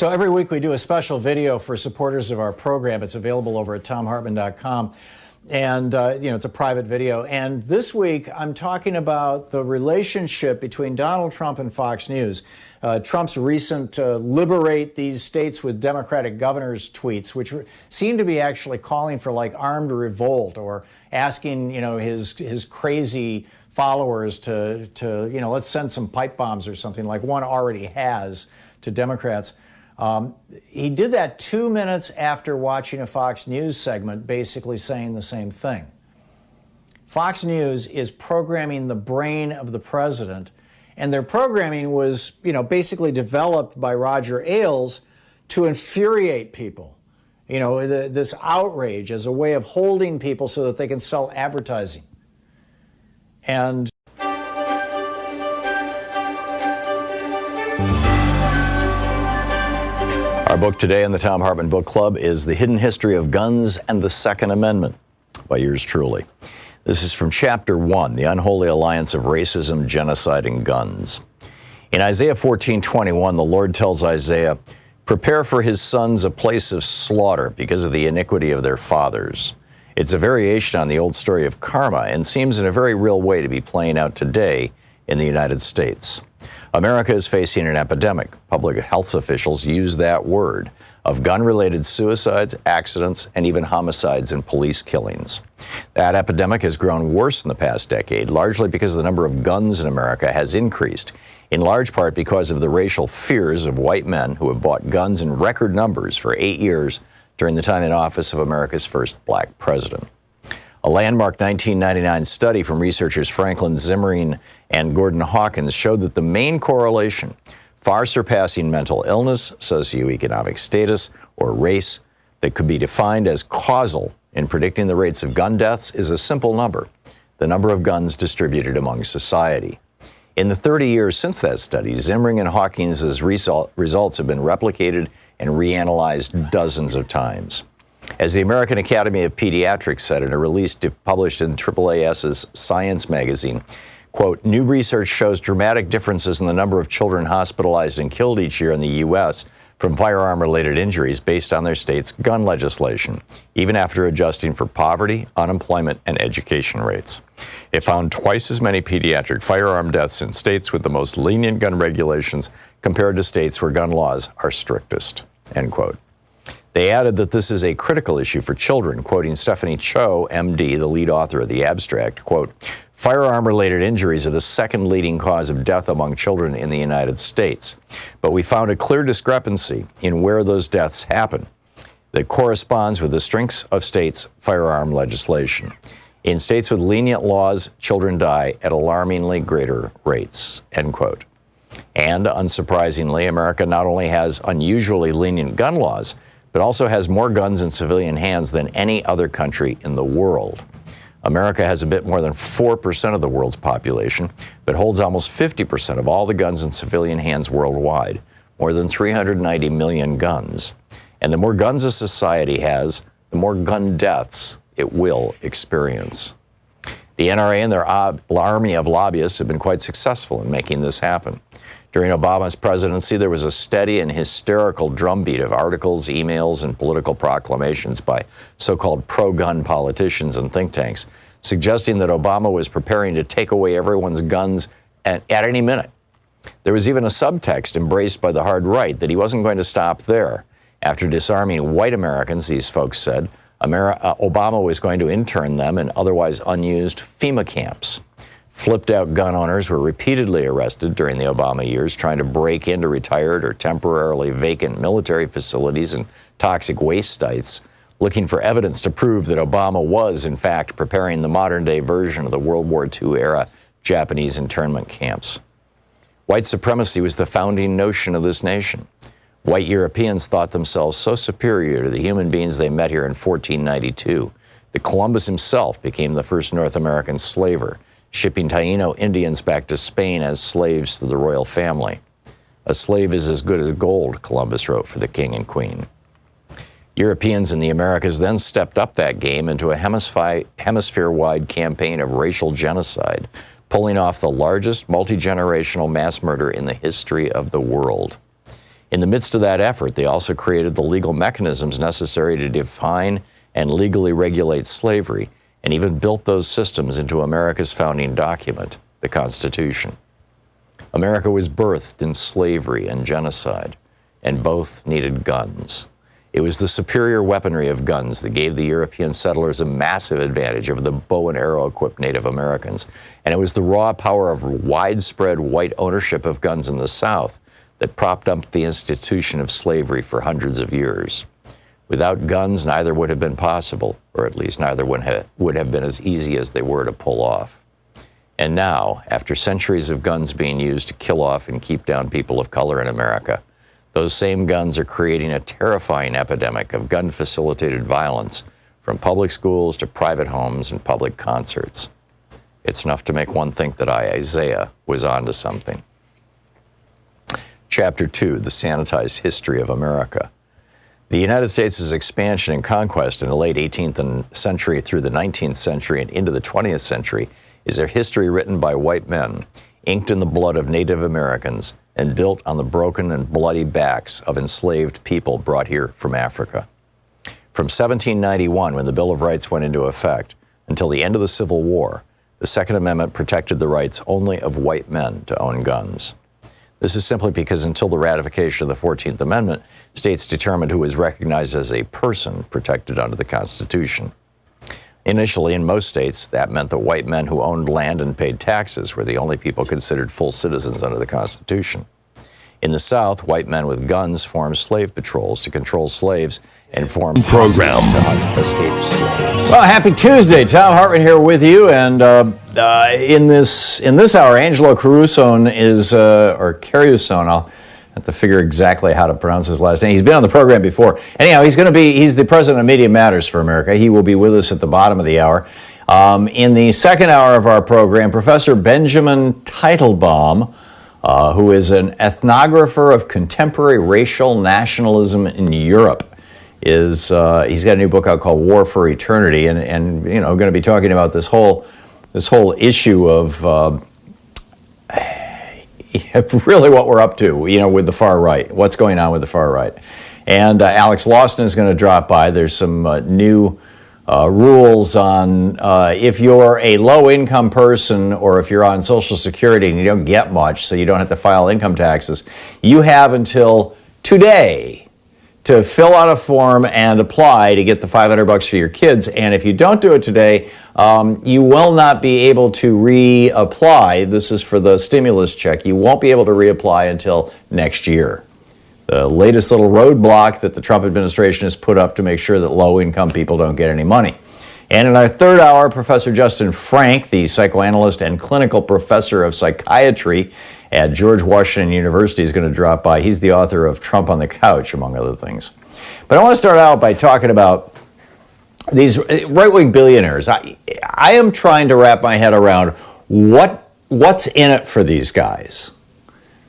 So every week we do a special video for supporters of our program. It's available over at thomhartmann.com. And, it's a private video. And this week I'm talking about the relationship between Donald Trump and Fox News. Trump's recent liberate these states with Democratic governors tweets, which seem to be actually calling for like armed revolt or asking, his crazy followers to let's send some pipe bombs or something like one already has to Democrats. He did that 2 minutes after watching a Fox News segment basically saying the same thing. Fox News is programming the brain of the president, and their programming was, basically developed by Roger Ailes to infuriate people. This outrage as a way of holding people so that they can sell advertising. And our book today in the Thom Hartmann Book Club is The Hidden History of Guns and the Second Amendment by yours truly. This is from Chapter 1, The Unholy Alliance of Racism, Genocide, and Guns. In Isaiah 14:21, the Lord tells Isaiah, "Prepare for his sons a place of slaughter because of the iniquity of their fathers." It's a variation on the old story of karma and seems in a very real way to be playing out today in the United States. America is facing an epidemic. Public health officials use that word of gun-related suicides, accidents, and even homicides and police killings. That epidemic has grown worse in the past decade, largely because the number of guns in America has increased, in large part because of the racial fears of white men who have bought guns in record numbers for 8 years during the time in office of America's first black president. A landmark 1999 study from researchers Franklin Zimmering and Gordon Hawkins showed that the main correlation, far surpassing mental illness, socioeconomic status, or race, that could be defined as causal in predicting the rates of gun deaths is a simple number: the number of guns distributed among society. In the 30 years since that study, Zimmering and Hawkins' results have been replicated and reanalyzed dozens of times. As the American Academy of Pediatrics said in a release published in AAAS's Science magazine, quote, "New research shows dramatic differences in the number of children hospitalized and killed each year in the U.S. from firearm-related injuries based on their state's gun legislation, even after adjusting for poverty, unemployment, and education rates. It found twice as many pediatric firearm deaths in states with the most lenient gun regulations compared to states where gun laws are strictest," end quote. They added that this is a critical issue for children, quoting Stephanie Cho, MD, the lead author of the abstract, quote, "Firearm-related injuries are the second leading cause of death among children in the United States. But we found a clear discrepancy in where those deaths happen that corresponds with the strengths of states' firearm legislation. In states with lenient laws, children die at alarmingly greater rates," end quote. And unsurprisingly, America not only has unusually lenient gun laws, but also has more guns in civilian hands than any other country in the world. America has a bit more than 4% of the world's population, but holds almost 50% of all the guns in civilian hands worldwide, more than 390 million guns. And the more guns a society has, the more gun deaths it will experience. The NRA and their army of lobbyists have been quite successful in making this happen. During Obama's presidency, there was a steady and hysterical drumbeat of articles, emails, and political proclamations by so-called pro-gun politicians and think tanks, suggesting that Obama was preparing to take away everyone's guns at any minute. There was even a subtext embraced by the hard right that he wasn't going to stop there. After disarming white Americans, these folks said, Obama was going to intern them in otherwise unused FEMA camps. Flipped-out gun owners were repeatedly arrested during the Obama years trying to break into retired or temporarily vacant military facilities and toxic waste sites, looking for evidence to prove that Obama was, in fact, preparing the modern-day version of the World War II-era Japanese internment camps. White supremacy was the founding notion of this nation. White Europeans thought themselves so superior to the human beings they met here in 1492 that Columbus himself became the first North American slaver, shipping Taino Indians back to Spain as slaves to the royal family. "A slave is as good as gold," Columbus wrote for the king and queen. Europeans in the Americas then stepped up that game into a hemisphere-wide campaign of racial genocide, pulling off the largest multi-generational mass murder in the history of the world. In the midst of that effort, they also created the legal mechanisms necessary to define and legally regulate slavery, and even built those systems into America's founding document, the Constitution. America was birthed in slavery and genocide, and both needed guns. It was the superior weaponry of guns that gave the European settlers a massive advantage over the bow and arrow-equipped Native Americans, and it was the raw power of widespread white ownership of guns in the South that propped up the institution of slavery for hundreds of years. Without guns, neither would have been possible, or at least neither would have been as easy as they were to pull off. And now, after centuries of guns being used to kill off and keep down people of color in America, those same guns are creating a terrifying epidemic of gun-facilitated violence, from public schools to private homes and public concerts. It's enough to make one think that Isaiah was onto something. Chapter 2, The Sanitized History of America. The United States' expansion and conquest in the late 18th century through the 19th century and into the 20th century is a history written by white men, inked in the blood of Native Americans, and built on the broken and bloody backs of enslaved people brought here from Africa. From 1791, when the Bill of Rights went into effect, until the end of the Civil War, the Second Amendment protected the rights only of white men to own guns. This is simply because until the ratification of the 14th Amendment, states determined who was recognized as a person protected under the Constitution. Initially, in most states, that meant that white men who owned land and paid taxes were the only people considered full citizens under the Constitution. In the South, white men with guns formed slave patrols to control slaves and formed Program to hunt escaped slaves. Well, happy Tuesday. Thom Hartmann here with you, and in this hour, Angelo Caruso is or Caruso. I'll have to figure exactly how to pronounce his last name. He's been on the program before. Anyhow, he's the president of Media Matters for America. He will be with us at the bottom of the hour. In the second hour of our program, Professor Benjamin Teitelbaum, who is an ethnographer of contemporary racial nationalism in Europe, he's got a new book out called War for Eternity, and going to be talking about this whole issue of really what we're up to, with the far right, what's going on with the far right. And Alex Lawson is going to drop by. There's some new rules on if you're a low-income person or if you're on Social Security and you don't get much, so you don't have to file income taxes, you have until today to fill out a form and apply to get the $500 for your kids. And if you don't do it today, you will not be able to reapply. This is for the stimulus check. You won't be able to reapply until next year. The latest little roadblock that the Trump administration has put up to make sure that low-income people don't get any money. And in our third hour, Professor Justin Frank, the psychoanalyst and clinical professor of psychiatry at George Washington University, is going to drop by. He's the author of Trump on the Couch, among other things. But I want to start out by talking about these right-wing billionaires. I am trying to wrap my head around what's in it for these guys,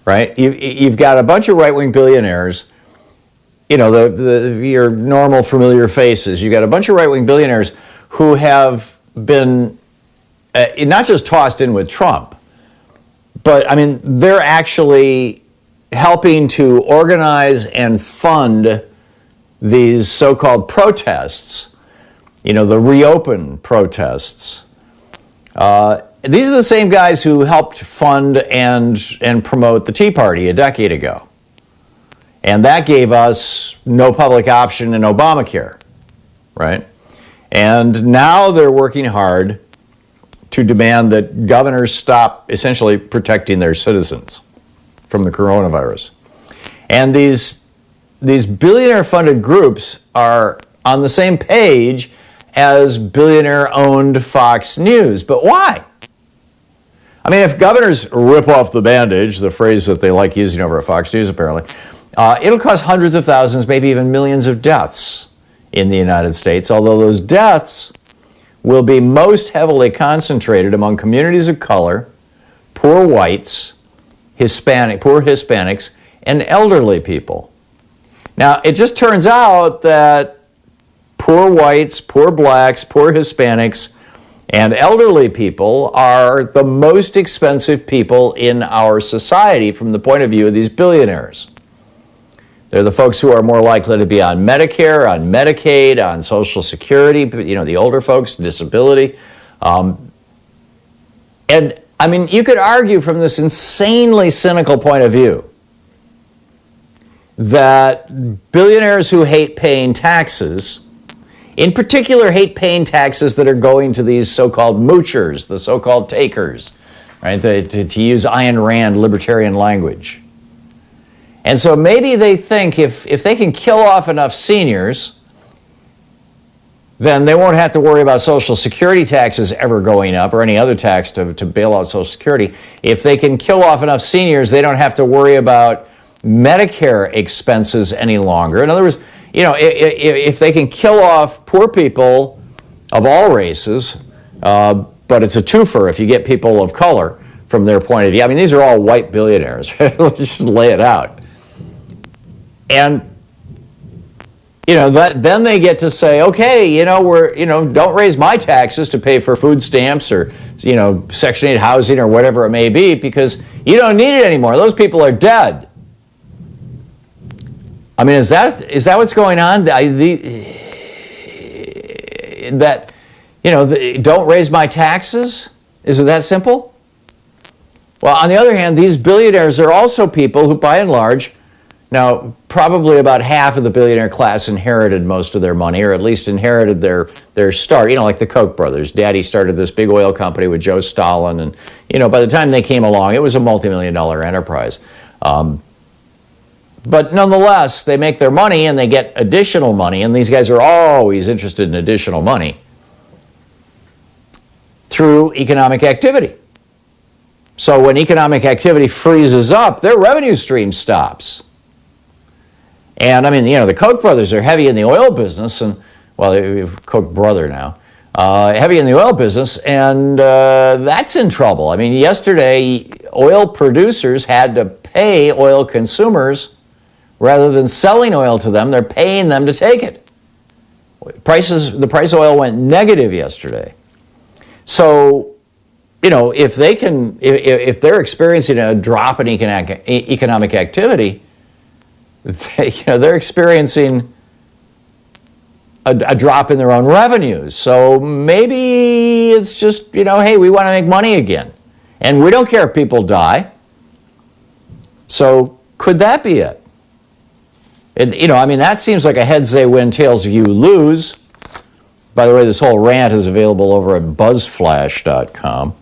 right? You've got a bunch of right-wing billionaires, your normal familiar faces. You've got a bunch of right-wing billionaires who have been not just tossed in with Trump, but they're actually helping to organize and fund these so-called protests, the reopen protests. These are the same guys who helped fund and promote the Tea Party a decade ago. And that gave us no public option in Obamacare, right? And now they're working hard to demand that governors stop essentially protecting their citizens from the coronavirus. And these billionaire-funded groups are on the same page as billionaire-owned Fox News. But why? If governors rip off the bandage, the phrase that they like using over at Fox News apparently, it'll cause hundreds of thousands, maybe even millions of deaths in the United States, although those deaths will be most heavily concentrated among communities of color, poor whites, poor Hispanics, and elderly people. Now, it just turns out that poor whites, poor blacks, poor Hispanics, and elderly people are the most expensive people in our society from the point of view of these billionaires. They're the folks who are more likely to be on Medicare, on Medicaid, on Social Security, the older folks, disability. And I mean, you could argue from this insanely cynical point of view that billionaires who hate paying taxes, in particular hate paying taxes that are going to these so-called moochers, the so-called takers, right? To use Ayn Rand libertarian language. And so maybe they think if they can kill off enough seniors, then they won't have to worry about Social Security taxes ever going up or any other tax to bail out Social Security. If they can kill off enough seniors, they don't have to worry about Medicare expenses any longer. In other words, if they can kill off poor people of all races, but it's a twofer if you get people of color from their point of view. I mean, these are all white billionaires. Let's just lay it out. And then they get to say, okay, don't raise my taxes to pay for food stamps or, Section 8 housing or whatever it may be, because you don't need it anymore. Those people are dead. I mean, is that what's going on? Don't raise my taxes? Is it that simple? Well, on the other hand, these billionaires are also people who, by and large, now, probably about half of the billionaire class inherited most of their money, or at least inherited their start, like the Koch brothers. Daddy started this big oil company with Joe Stalin, and, by the time they came along, it was a multi-million-dollar enterprise. But nonetheless, they make their money and they get additional money, and these guys are always interested in additional money through economic activity. So when economic activity freezes up, their revenue stream stops. And I mean, the Koch brothers are heavy in the oil business, and Koch brother now, heavy in the oil business, and that's in trouble. I mean, yesterday, oil producers had to pay oil consumers rather than selling oil to them. They're paying them to take it. The price of oil went negative yesterday. So, if they're experiencing a drop in economic activity, they're experiencing a drop in their own revenues. So maybe it's just, hey, we want to make money again. And we don't care if people die. So could that be it? That seems like a heads they win, tails you lose. By the way, this whole rant is available over at buzzflash.com.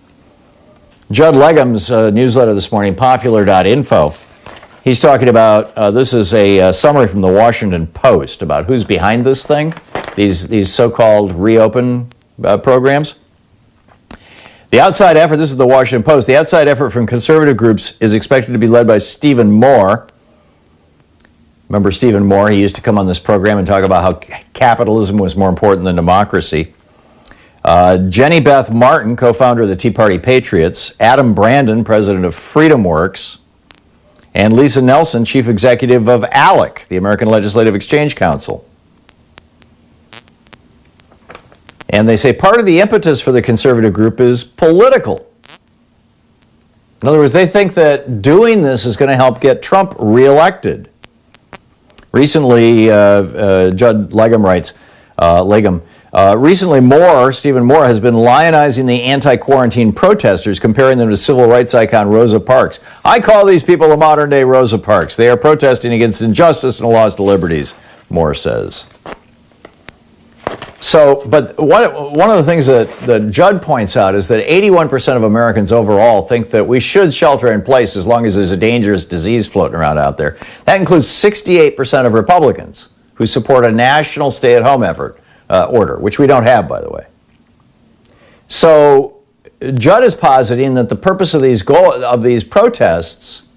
Judd Legum's newsletter this morning, popular.info. He's talking about, this is a summary from the Washington Post about who's behind this thing, these so-called reopen programs. The outside effort, this is the Washington Post, the outside effort from conservative groups is expected to be led by Stephen Moore. Remember Stephen Moore? He used to come on this program and talk about how capitalism was more important than democracy. Jenny Beth Martin, co-founder of the Tea Party Patriots. Adam Brandon, president of FreedomWorks. And Lisa Nelson, chief executive of ALEC, the American Legislative Exchange Council. And they say part of the impetus for the conservative group is political. In other words, they think that doing this is going to help get Trump reelected. Recently, Judd Legum writes, recently Stephen Moore has been lionizing the anti-quarantine protesters, comparing them to civil rights icon Rosa Parks. I call these people the modern-day Rosa Parks. They are protesting against injustice and loss to liberties, Moore says. So, but one of the things that Judd points out is that 81% of Americans overall think that we should shelter in place as long as there's a dangerous disease floating around out there. That includes 68% of Republicans who support a national stay-at-home order, which we don't have, by the way. So, Judd is positing that the purpose of these protests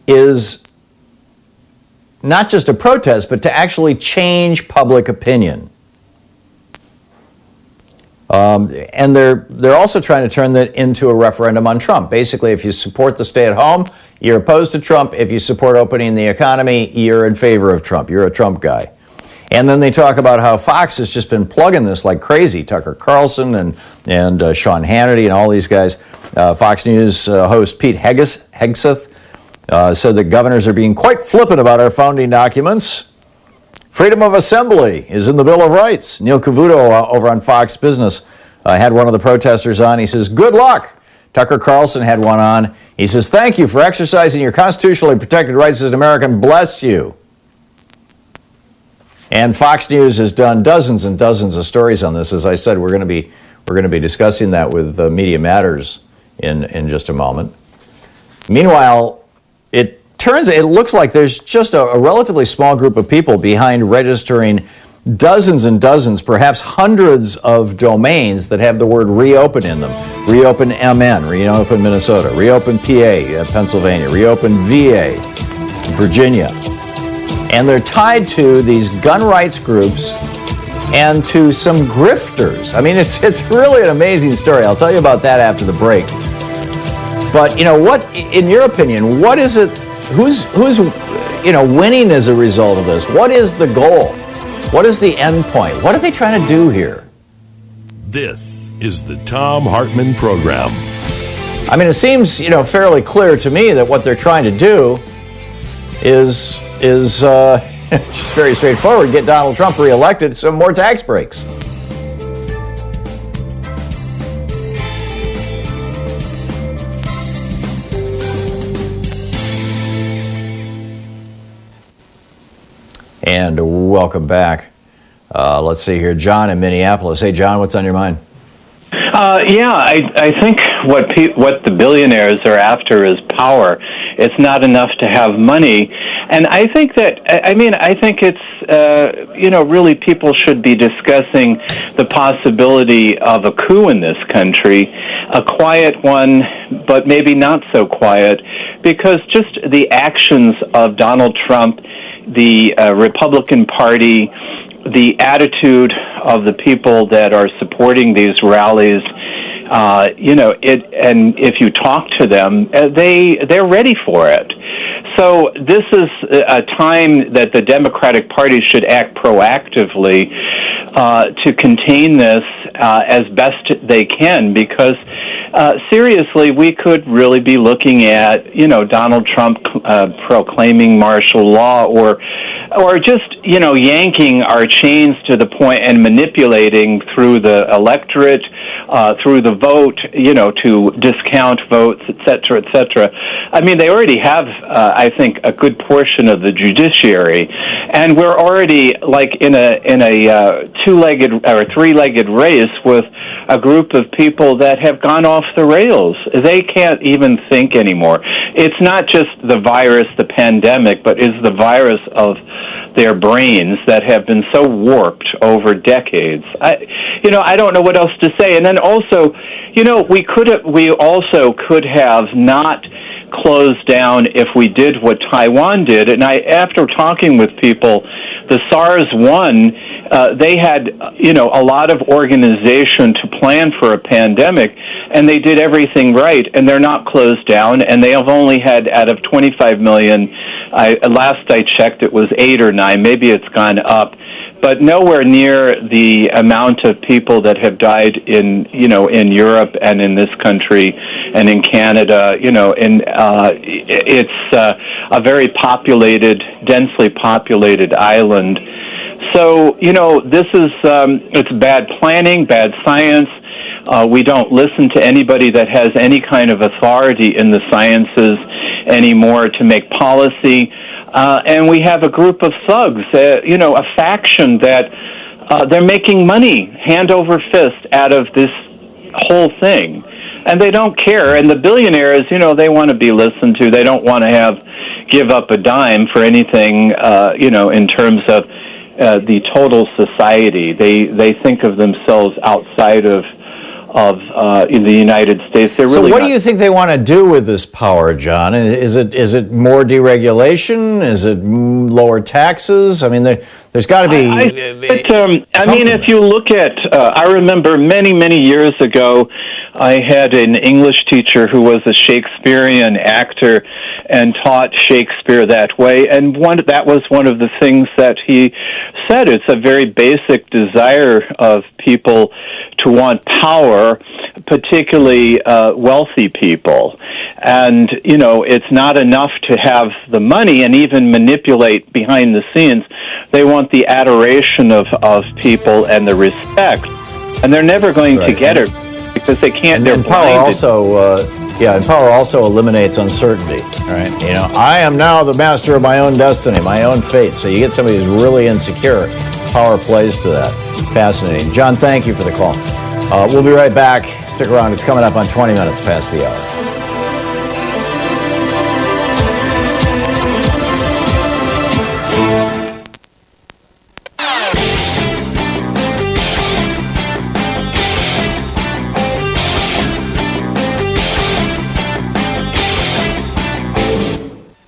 is not just a protest, but to actually change public opinion. And they're also trying to turn that into a referendum on Trump. Basically, if you support the stay-at-home, you're opposed to Trump. If you support opening the economy, you're in favor of Trump. You're a Trump guy. And then they talk about how Fox has just been plugging this like crazy. Tucker Carlson and Sean Hannity and all these guys. Fox News host Pete Hegseth said that governors are being quite flippant about our founding documents. Freedom of assembly is in the Bill of Rights. Neil Cavuto over on Fox Business had one of the protesters on. He says, good luck. Tucker Carlson had one on. He says, thank you for exercising your constitutionally protected rights as an American. Bless you. And Fox News has done dozens and dozens of stories on this. As I said, we're going to be discussing that with Media Matters in just a moment. Meanwhile, it looks like there's just a relatively small group of people behind registering dozens and dozens, perhaps hundreds of domains that have the word reopen in them. Reopen MN, reopen Minnesota, reopen PA, Pennsylvania, reopen VA, Virginia. And they're tied to these gun rights groups and to some grifters. I mean, it's really an amazing story. I'll tell you about that after the break. But, what, in your opinion, what is it, who's winning as a result of this? What is the goal? What is the end point? What are they trying to do here? This is the Thom Hartmann Program. I mean, it seems, fairly clear to me that what they're trying to do is just very straightforward, get Donald Trump reelected, some more tax breaks. And welcome back. Let's see here. John in Minneapolis. Hey, John, what's on your mind? I think what the billionaires are after is power. It's not enough to have money. And I think it's, really people should be discussing the possibility of a coup in this country, a quiet one, but maybe not so quiet, because just the actions of Donald Trump, the Republican Party, the attitude of the people that are supporting these rallies, and if you talk to them, they're ready for it. So this is a time that the Democratic Party should act proactively to contain this as best they can, because seriously, we could really be looking at, Donald Trump proclaiming martial law, or just, yanking our chains to the point and manipulating through the electorate, through the vote, to discount votes, et cetera, et cetera. I mean, they already have, I think, a good portion of the judiciary, and we're already like in a two-legged or three-legged race with a group of people that have gone off the rails. They can't even think anymore. It's not just the virus, the pandemic, but is the virus of their brains that have been so warped over decades. I don't know what else to say. And then also, we also could have not closed down if we did what Taiwan did. And after talking with people, the SARS-1, they had, a lot of organization to plan for a pandemic, and they did everything right, and they're not closed down, and they have only had, out of 25 million, last I checked, it was 8 or 9, maybe it's gone up, but nowhere near the amount of people that have died in Europe and in this country and in Canada, and it's a very populated, densely populated island. So, this is, it's bad planning, bad science. We don't listen to anybody that has any kind of authority in the sciences anymore to make policy. And we have a group of thugs, a faction that they're making money hand over fist out of this whole thing. And they don't care. And the billionaires, they want to be listened to. They don't want to give up a dime for anything, in terms of the total society. They think of themselves outside of in the United States. They're really. So what do you think they want to do with this power, John? Is it more deregulation? Is it lower taxes? I mean, there's got to be. I mean, if you look at, I remember many years ago, I had an English teacher who was a Shakespearean actor and taught Shakespeare that way, and that was one of the things that he said. It's a very basic desire of people to want power, particularly wealthy people. And, it's not enough to have the money and even manipulate behind the scenes. They want the adoration of people and the respect. And they're never going to get it because they can't. And power also, and power also eliminates uncertainty, right? I am now the master of my own destiny, my own fate. So you get somebody who's really insecure. Power plays to that. Fascinating. John, thank you for the call. We'll be right back. Stick around. It's coming up on 20 minutes past the hour.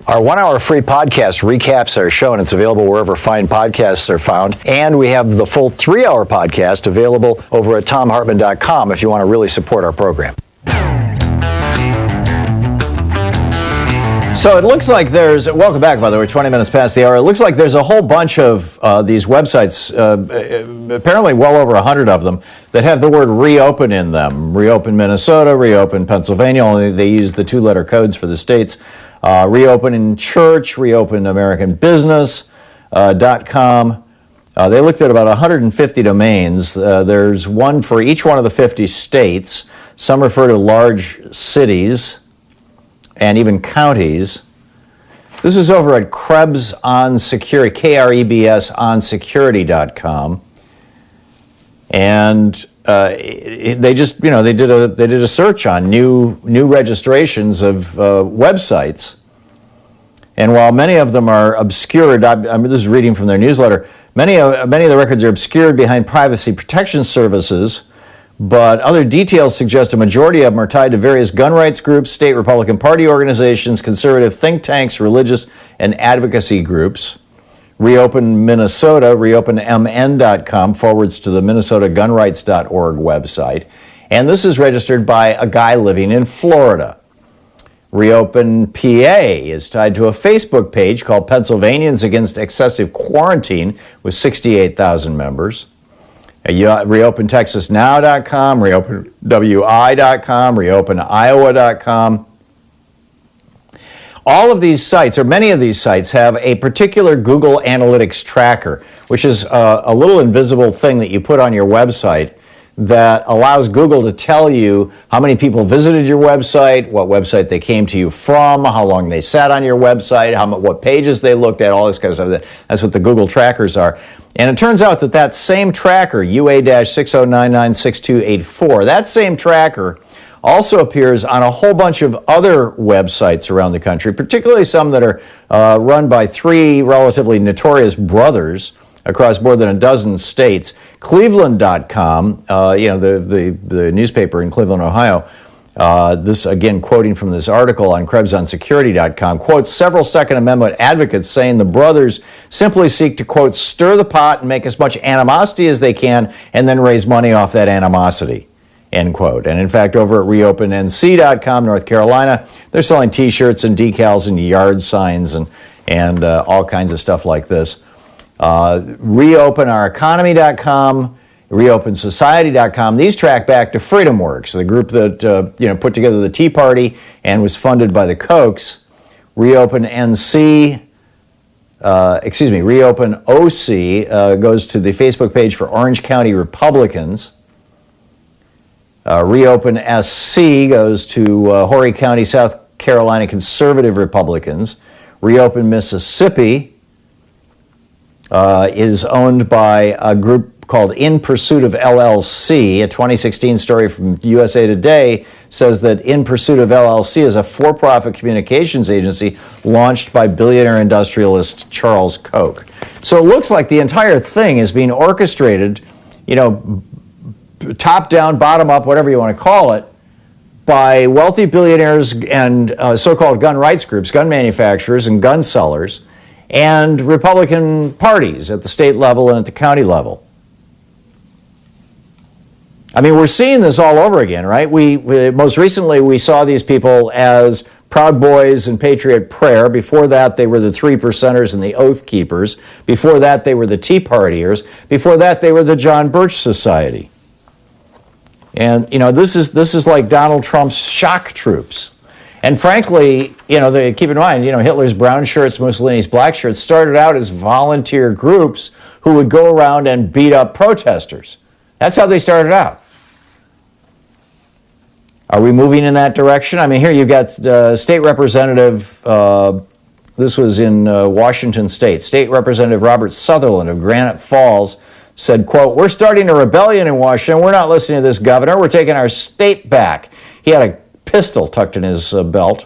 Our 1-hour free podcast recaps our show, and it's available wherever fine podcasts are found. And we have the full 3-hour podcast available over at thomhartmann.com if you want to really support our program. So it looks like welcome back, by the way, 20 minutes past the hour. It looks like there's a whole bunch of these websites, apparently well over 100 of them, that have the word reopen in them. Reopen Minnesota, reopen Pennsylvania, only they use the 2-letter codes for the states. Reopen in Church, reopen American Business.com. They looked at about 150 domains. There's one for each one of the 50 states. Some refer to large cities and even counties. This is over at Krebs on Security, Krebs on Security.com. And they just, they did a search on new registrations of websites, and while many of them are obscured, this is reading from their newsletter. Many of the records are obscured behind privacy protection services, but other details suggest a majority of them are tied to various gun rights groups, state Republican Party organizations, conservative think tanks, religious and advocacy groups. Reopen Minnesota, reopenmn.com forwards to the minnesotagunrights.org website. And this is registered by a guy living in Florida. Reopen PA is tied to a Facebook page called Pennsylvanians Against Excessive Quarantine with 68,000 members. Reopen TexasNow.com, reopenwi.com, reopeniowa.com. All of these sites, or many of these sites, have a particular Google Analytics tracker, which is a little invisible thing that you put on your website that allows Google to tell you how many people visited your website, what website they came to you from, how long they sat on your website, what pages they looked at, all this kind of stuff. That's what the Google trackers are. And it turns out that same tracker, UA-60996284, that same tracker also appears on a whole bunch of other websites around the country, particularly some that are run by 3 relatively notorious brothers across more than a dozen states. Cleveland.com, the newspaper in Cleveland, Ohio, this again quoting from this article on KrebsOnSecurity.com, quotes several Second Amendment advocates saying the brothers simply seek to, quote, stir the pot and make as much animosity as they can and then raise money off that animosity. End quote. And in fact, over at reopennc.com, North Carolina, they're selling T-shirts and decals and yard signs and all kinds of stuff like this. ReopenOurEconomy.com, ReopenSociety.com. These track back to FreedomWorks, the group that put together the Tea Party and was funded by the Kochs. ReopenOC goes to the Facebook page for Orange County Republicans. Reopen SC goes to Horry County, South Carolina Conservative Republicans. Reopen Mississippi is owned by a group called In Pursuit of LLC. A 2016 story from USA Today says that In Pursuit of LLC is a for-profit communications agency launched by billionaire industrialist Charles Koch. So it looks like the entire thing is being orchestrated, top down, bottom up, whatever you want to call it, by wealthy billionaires and so-called gun rights groups, gun manufacturers and gun sellers, and Republican parties at the state level and at the county level. I mean, we're seeing this all over again, right? We most recently we saw these people as Proud Boys and Patriot Prayer. Before that, they were the Three Percenters and the Oath Keepers. Before that, they were the Tea Partiers. Before that, they were the John Birch Society. And, you know, this is like Donald Trump's shock troops. And frankly, you know, keep in mind, you know, Hitler's brown shirts, Mussolini's black shirts started out as volunteer groups who would go around and beat up protesters. That's how they started out. Are we moving in that direction? I mean, here you've got State Representative, this was in Washington State, State Representative Robert Sutherland of Granite Falls said, quote, "We're starting a rebellion in Washington. We're not listening to this governor. We're taking our state back." He had a pistol tucked in his belt.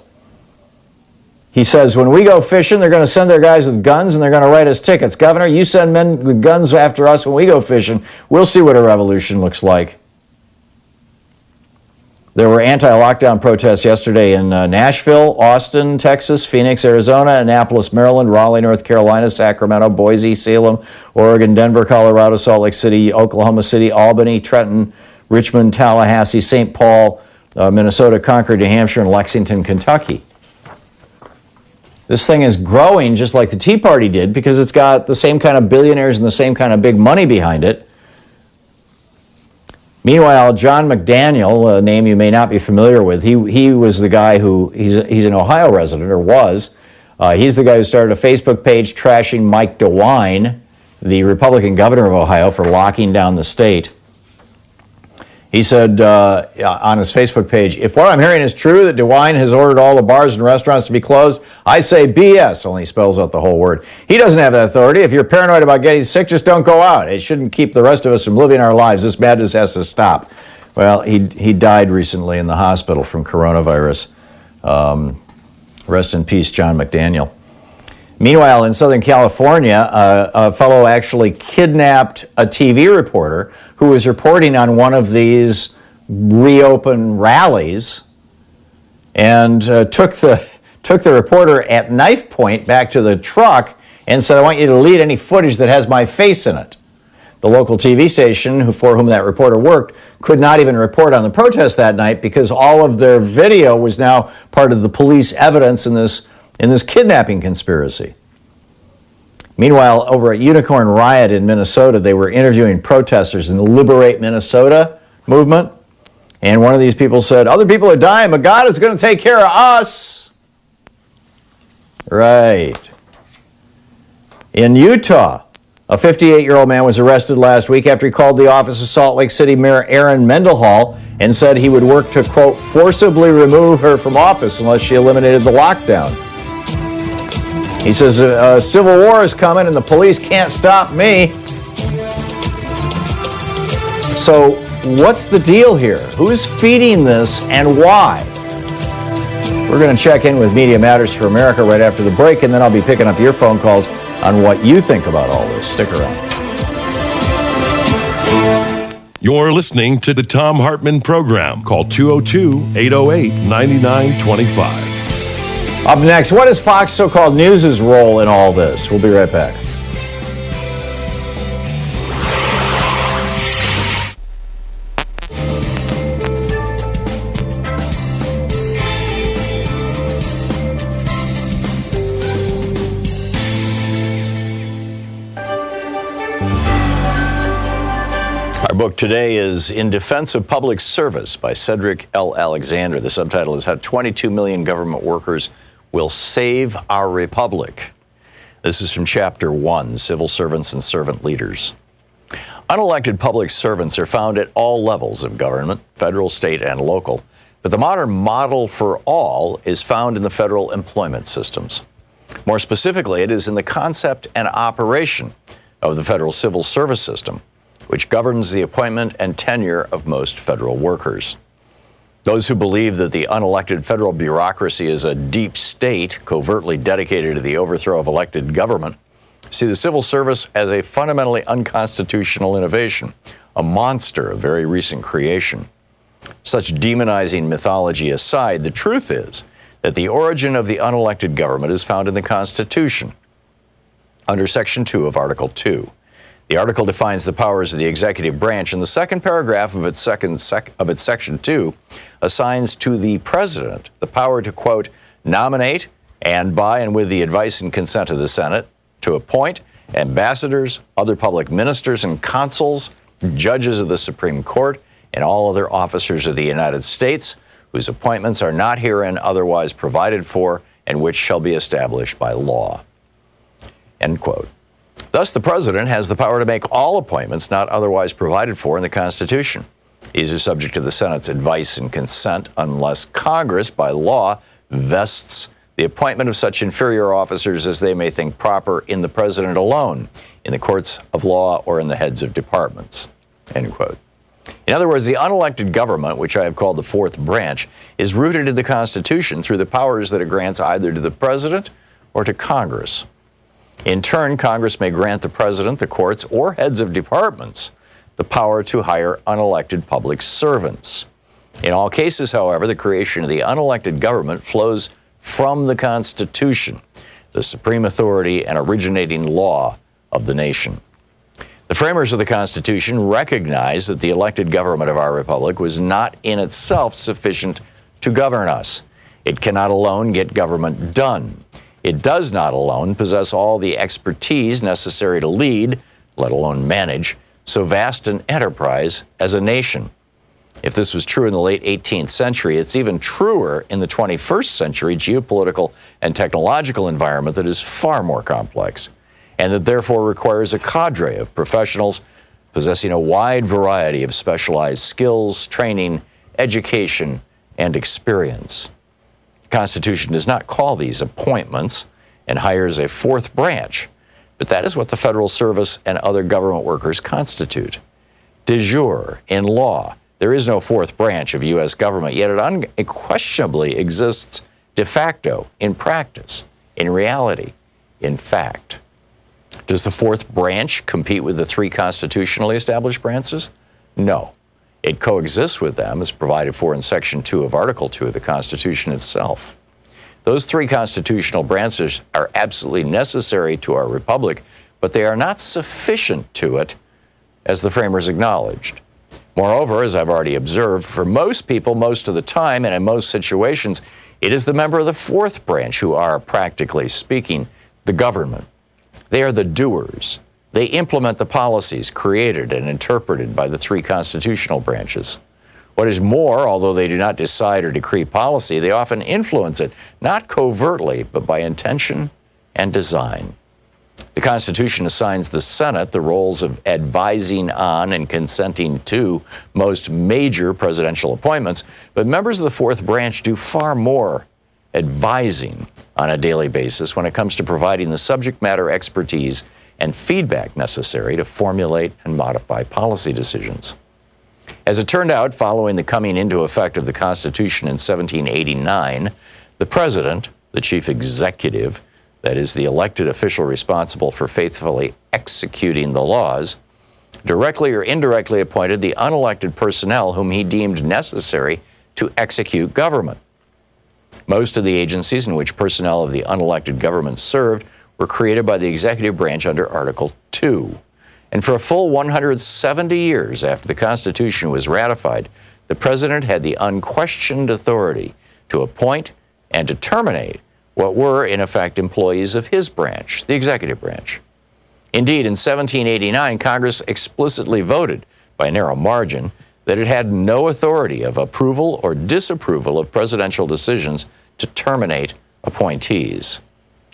He says, "When we go fishing, they're going to send their guys with guns and they're going to write us tickets. Governor, you send men with guns after us when we go fishing. We'll see what a revolution looks like." There were anti-lockdown protests yesterday in Nashville, Austin, Texas, Phoenix, Arizona, Annapolis, Maryland, Raleigh, North Carolina, Sacramento, Boise, Salem, Oregon, Denver, Colorado, Salt Lake City, Oklahoma City, Albany, Trenton, Richmond, Tallahassee, St. Paul, Minnesota, Concord, New Hampshire, and Lexington, Kentucky. This thing is growing just like the Tea Party did because it's got the same kind of billionaires and the same kind of big money behind it. Meanwhile, John McDaniel, a name you may not be familiar with, he was the guy who, he's an Ohio resident, or was. He's the guy who started a Facebook page trashing Mike DeWine, the Republican governor of Ohio, for locking down the state. He said on his Facebook page, "If what I'm hearing is true, that DeWine has ordered all the bars and restaurants to be closed, I say BS," only spells out the whole word. "He doesn't have that authority. If you're paranoid about getting sick, just don't go out. It shouldn't keep the rest of us from living our lives. This madness has to stop." Well, he died recently in the hospital from coronavirus. Rest in peace, John McDaniel. Meanwhile, in Southern California, a fellow actually kidnapped a TV reporter who was reporting on one of these reopen rallies and took the reporter at knife point back to the truck and said, "I want you to delete any footage that has my face in it." The local TV station for whom that reporter worked could not even report on the protest that night because all of their video was now part of the police evidence in this kidnapping conspiracy. Meanwhile, over at Unicorn Riot in Minnesota, they were interviewing protesters in the Liberate Minnesota movement. And one of these people said, "Other people are dying, but God is going to take care of us." Right. In Utah, a 58-year-old man was arrested last week after he called the office of Salt Lake City Mayor Aaron Mendenhall and said he would work to, quote, "forcibly remove her from office unless she eliminated the lockdown." He says, "A civil war is coming and the police can't stop me." So what's the deal here? Who's feeding this and why? We're going to check in with Media Matters for America right after the break, and then I'll be picking up your phone calls on what you think about all this. Stick around. You're listening to the Thom Hartmann Program. Call 202-808-9925. Up next, what is Fox so-called News' role in all this? We'll be right back. Our book today is In Defense of Public Service by Cedric L. Alexander. The subtitle is How 22 Million Government Workers Will Save Our Republic. This is from Chapter 1, Civil Servants and Servant Leaders. Unelected public servants are found at all levels of government, federal, state, and local. But the modern model for all is found in the federal employment systems. More specifically, it is in the concept and operation of the federal civil service system, which governs the appointment and tenure of most federal workers. Those who believe that the unelected federal bureaucracy is a deep state covertly dedicated to the overthrow of elected government see the civil service as a fundamentally unconstitutional innovation, a monster of very recent creation. Such demonizing mythology aside, the truth is that the origin of the unelected government is found in the Constitution. Under Section 2 of Article 2, The article defines the powers of the executive branch, and the second paragraph of its section 2 assigns to the president the power to, quote, nominate and by and with the advice and consent of the Senate, to appoint ambassadors, other public ministers and consuls, judges of the Supreme Court, and all other officers of the United States, whose appointments are not herein otherwise provided for, and which shall be established by law. End quote. Thus, the president has the power to make all appointments not otherwise provided for in the Constitution. These are subject to the Senate's advice and consent unless Congress, by law, vests the appointment of such inferior officers as they may think proper in the president alone, in the courts of law, or in the heads of departments. End quote. In other words, the unelected government, which I have called the fourth branch, is rooted in the Constitution through the powers that it grants either to the president or to Congress. In turn, Congress may grant the president, the courts, or heads of departments the power to hire unelected public servants. In all cases, however, the creation of the unelected government flows from the Constitution, the supreme authority and originating law of the nation. The framers of the Constitution recognized that the elected government of our republic was not in itself sufficient to govern us. It cannot alone get government done. It does not alone possess all the expertise necessary to lead, let alone manage, so vast an enterprise as a nation. If this was true in the late 18th century, it's even truer in the 21st century geopolitical and technological environment that is far more complex, and that therefore requires a cadre of professionals possessing a wide variety of specialized skills, training, education, and experience. The Constitution does not call these appointments and hires a fourth branch, but that is what the federal service and other government workers constitute. De jure, in law, there is no fourth branch of U.S. government, yet it unquestionably exists de facto, in practice, in reality, in fact. Does the fourth branch compete with the three constitutionally established branches? No. It coexists with them as provided for in Section 2 of Article 2 of the Constitution itself. Those three constitutional branches are absolutely necessary to our republic, but they are not sufficient to it, as the framers acknowledged. Moreover, as I've already observed, for most people, most of the time, and in most situations, it is the member of the fourth branch who are, practically speaking, the government. They are the doers. They implement the policies created and interpreted by the three constitutional branches. What is more, although they do not decide or decree policy, they often influence it, not covertly, but by intention and design. The Constitution assigns the Senate the roles of advising on and consenting to most major presidential appointments, but members of the fourth branch do far more advising on a daily basis when it comes to providing the subject matter expertise and feedback necessary to formulate and modify policy decisions. As it turned out, following the coming into effect of the Constitution in 1789, the President, the chief executive, that is, the elected official responsible for faithfully executing the laws, directly or indirectly appointed the unelected personnel whom he deemed necessary to execute government. Most of the agencies in which personnel of the unelected government served were created by the executive branch under Article 2. And for a full 170 years after the Constitution was ratified, the President had the unquestioned authority to appoint and to terminate what were, in effect, employees of his branch, the executive branch. Indeed, in 1789, Congress explicitly voted, by a narrow margin, that it had no authority of approval or disapproval of presidential decisions to terminate appointees.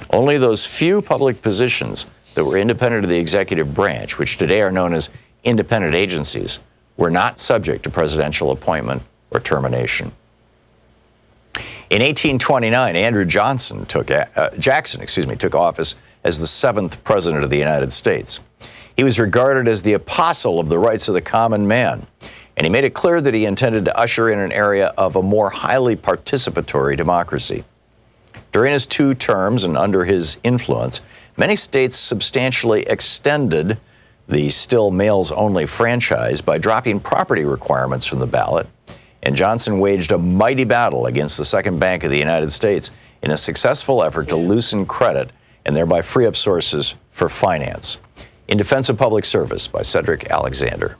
Only those few public positions that were independent of the executive branch, which today are known as independent agencies, were not subject to presidential appointment or termination. In 1829, Andrew Jackson took office as the seventh president of the United States. He was regarded as the apostle of the rights of the common man, and he made it clear that he intended to usher in an area of a more highly participatory democracy. During his 2 terms and under his influence, many states substantially extended the still males-only franchise by dropping property requirements from the ballot, and Johnson waged a mighty battle against the Second Bank of the United States in a successful effort to loosen credit and thereby free up sources for finance. In Defense of Public Service by Cedric Alexander.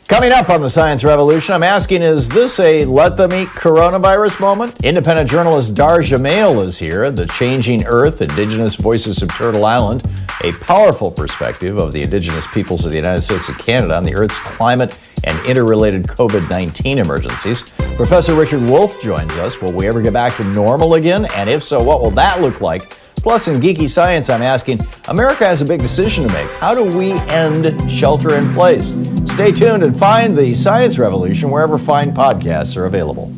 Coming up on the Science Revolution, I'm asking, is this a let them eat coronavirus moment? Independent journalist Dar Jamail is here. The Changing Earth, Indigenous Voices of Turtle Island, a powerful perspective of the indigenous peoples of the United States and Canada on the Earth's climate and interrelated COVID-19 emergencies. Professor Richard Wolff joins us. Will we ever get back to normal again? And if so, what will that look like? Plus, in Geeky Science, I'm asking, America has a big decision to make. How do we end shelter in place? Stay tuned and find the Science Revolution wherever fine podcasts are available.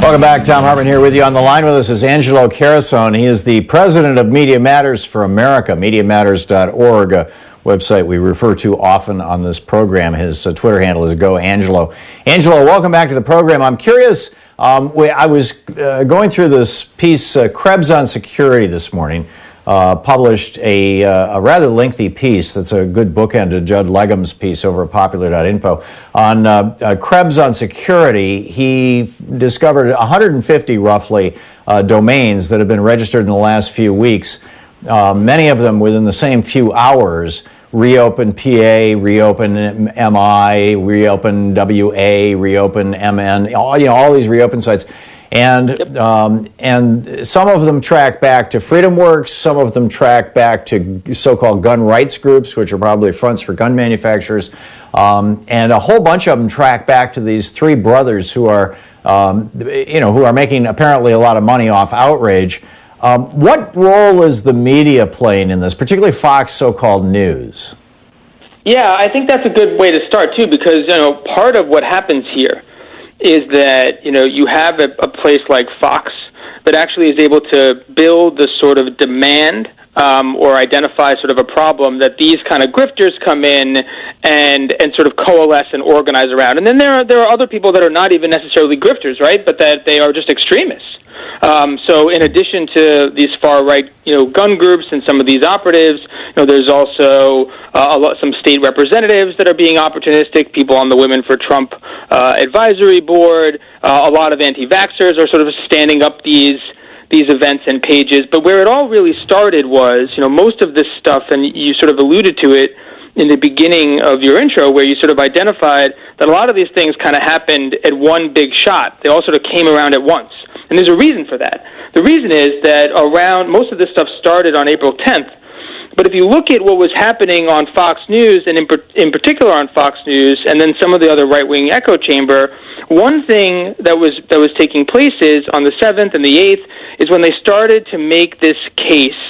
Welcome back. Thom Hartmann here with you. On the line with us is Angelo Carasone. He is the president of Media Matters for America, MediaMatters.org, a website we refer to often on this program. His Twitter handle is GoAngelo. Angelo, welcome back to the program. I'm curious, I was going through this piece, Krebs on Security this morning, published a rather lengthy piece that's a good bookend to Judd Legum's piece over at popular.info. On Krebs on Security, he discovered 150 roughly domains that have been registered in the last few weeks, many of them within the same few hours. Reopen PA, Reopen MI, Reopen WA, Reopen MN, all these reopen sites. And some of them track back to FreedomWorks, some of them track back to so-called gun rights groups, which are probably fronts for gun manufacturers, and a whole bunch of them track back to these three brothers who are, who are making apparently a lot of money off outrage. What role is the media playing in this, particularly Fox so-called news? Yeah, I think that's a good way to start, too, because, part of what happens here is that, you have a place like Fox that actually is able to build the sort of demand or identify sort of a problem that these kind of grifters come in and sort of coalesce and organize around. And then there are other people that are not even necessarily grifters, right, but that they are just extremists. So in addition to these far-right, gun groups and some of these operatives, there's also some state representatives that are being opportunistic, people on the Women for Trump advisory board, a lot of anti-vaxxers are sort of standing up these events and pages. But where it all really started was, most of this stuff, and you sort of alluded to it in the beginning of your intro, where you sort of identified that a lot of these things kind of happened at one big shot. They all sort of came around at once. And there's a reason for that. The reason is that most of this stuff started on April 10th. But if you look at what was happening on Fox News, and in particular on Fox News, and then some of the other right-wing echo chamber, one thing that was taking place is on the 7th and the 8th is when they started to make this case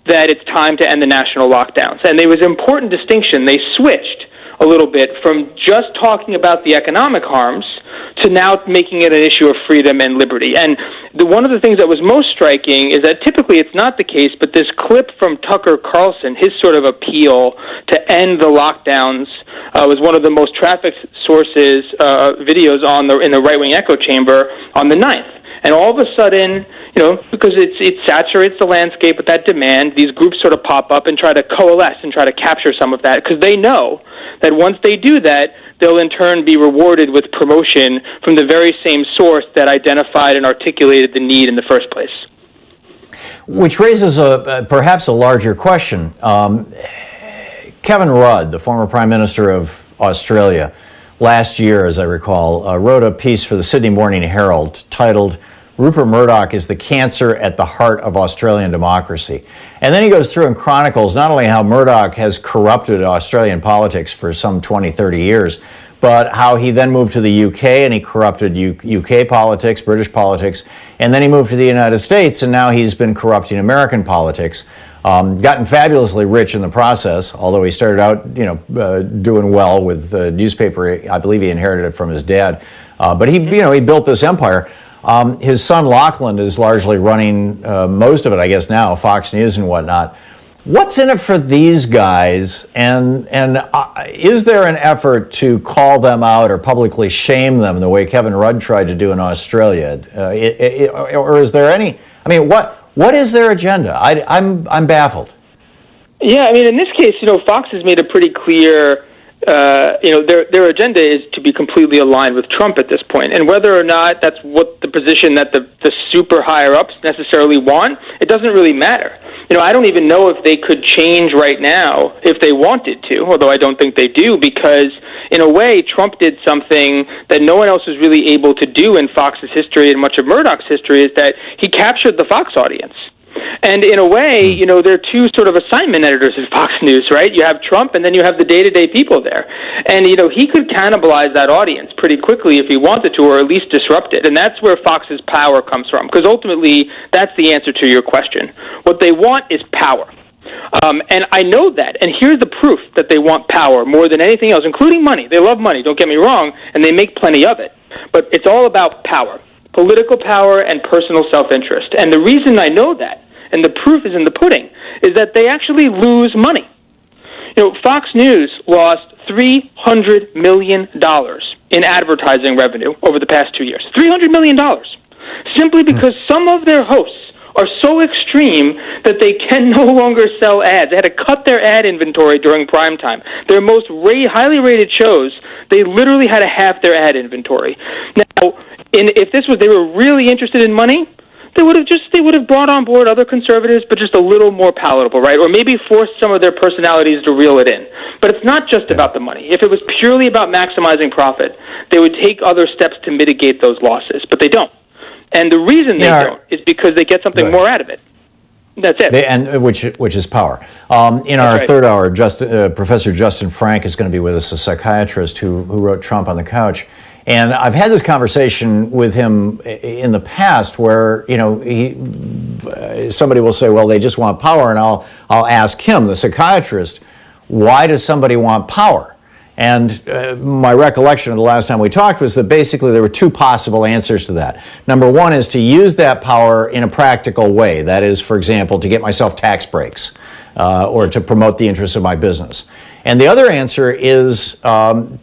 that it's time to end the national lockdowns. And there was an important distinction. They switched a little bit from just talking about the economic harms to now making it an issue of freedom and liberty. And one of the things that was most striking is that typically it's not the case, but this clip from Tucker Carlson, his sort of appeal to end the lockdowns, was one of the most trafficked sources, videos in the right-wing echo chamber on the 9th. And all of a sudden, because it saturates the landscape with that demand, these groups sort of pop up and try to coalesce and try to capture some of that, because they know that once they do that, they'll in turn be rewarded with promotion from the very same source that identified and articulated the need in the first place. Which raises perhaps a larger question. Kevin Rudd, the former Prime Minister of Australia, last year, as I recall, wrote a piece for the Sydney Morning Herald titled "Rupert Murdoch is the cancer at the heart of Australian democracy." And then he goes through and chronicles not only how Murdoch has corrupted Australian politics for some 20, 30 years, but how he then moved to the UK and he corrupted UK politics, British politics, and then he moved to the United States and now he's been corrupting American politics. Gotten fabulously rich in the process, although he started out, doing well with the newspaper. I believe he inherited it from his dad. But he built this empire. His son Lachlan is largely running most of it, I guess now, Fox News and whatnot. What's in it for these guys? And is there an effort to call them out or publicly shame them the way Kevin Rudd tried to do in Australia? Or is there any? I mean, what is their agenda? I'm baffled. Yeah, I mean, in this case, Fox has made a pretty clear their agenda is to be completely aligned with Trump at this point. And whether or not that's what the position that the super higher ups necessarily want, it doesn't really matter. I don't even know if they could change right now if they wanted to, although I don't think they do, because in a way, Trump did something that no one else was really able to do in Fox's history and much of Murdoch's history, is that he captured the Fox audience. And in a way, there are two sort of assignment editors at Fox News, right? You have Trump, and then you have the day-to-day people there. And, he could cannibalize that audience pretty quickly if he wanted to, or at least disrupt it. And that's where Fox's power comes from, because ultimately, that's the answer to your question. What they want is power. And I know that. And here's the proof that they want power more than anything else, including money. They love money, don't get me wrong, and they make plenty of it. But it's all about power. Political power and personal self-interest. And the reason I know that, and the proof is in the pudding, is that they actually lose money. Fox News lost $300 million in advertising revenue over the past 2 years. $300 million. Simply because some of their hosts are so extreme that they can no longer sell ads. They had to cut their ad inventory during prime time. Their most highly rated shows, they literally had to half their ad inventory. Now, if they were really interested in money, they would have brought on board other conservatives, but just a little more palatable, right? Or maybe forced some of their personalities to reel it in. But it's not just about the money. If it was purely about maximizing profit, they would take other steps to mitigate those losses, but they don't. And the reason they don't is because they get something more out of it. That's it. Which is power. In our third hour, Professor Justin Frank is going to be with us, a psychiatrist who wrote Trump on the Couch. And I've had this conversation with him in the past where, somebody will say, well, they just want power. And I'll ask him, the psychiatrist, why does somebody want power? And my recollection of the last time we talked was that basically there were two possible answers to that. Number one is to use that power in a practical way. That is, for example, to get myself tax breaks or to promote the interests of my business. And the other answer is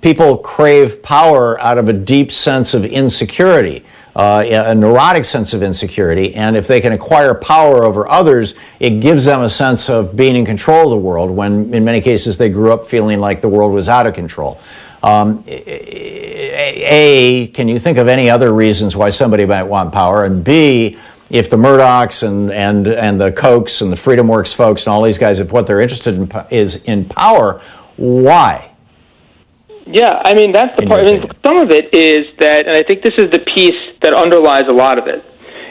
people crave power out of a deep sense of insecurity, a neurotic sense of insecurity. And if they can acquire power over others, it gives them a sense of being in control of the world when, in many cases, they grew up feeling like the world was out of control. A, can you think of any other reasons why somebody might want power? And B, if the Murdochs and the Kochs and the FreedomWorks folks and all these guys, if what they're interested in is in power, why? Yeah, I mean, that's the part. I mean, some of it is that, and I think this is the piece that underlies a lot of it,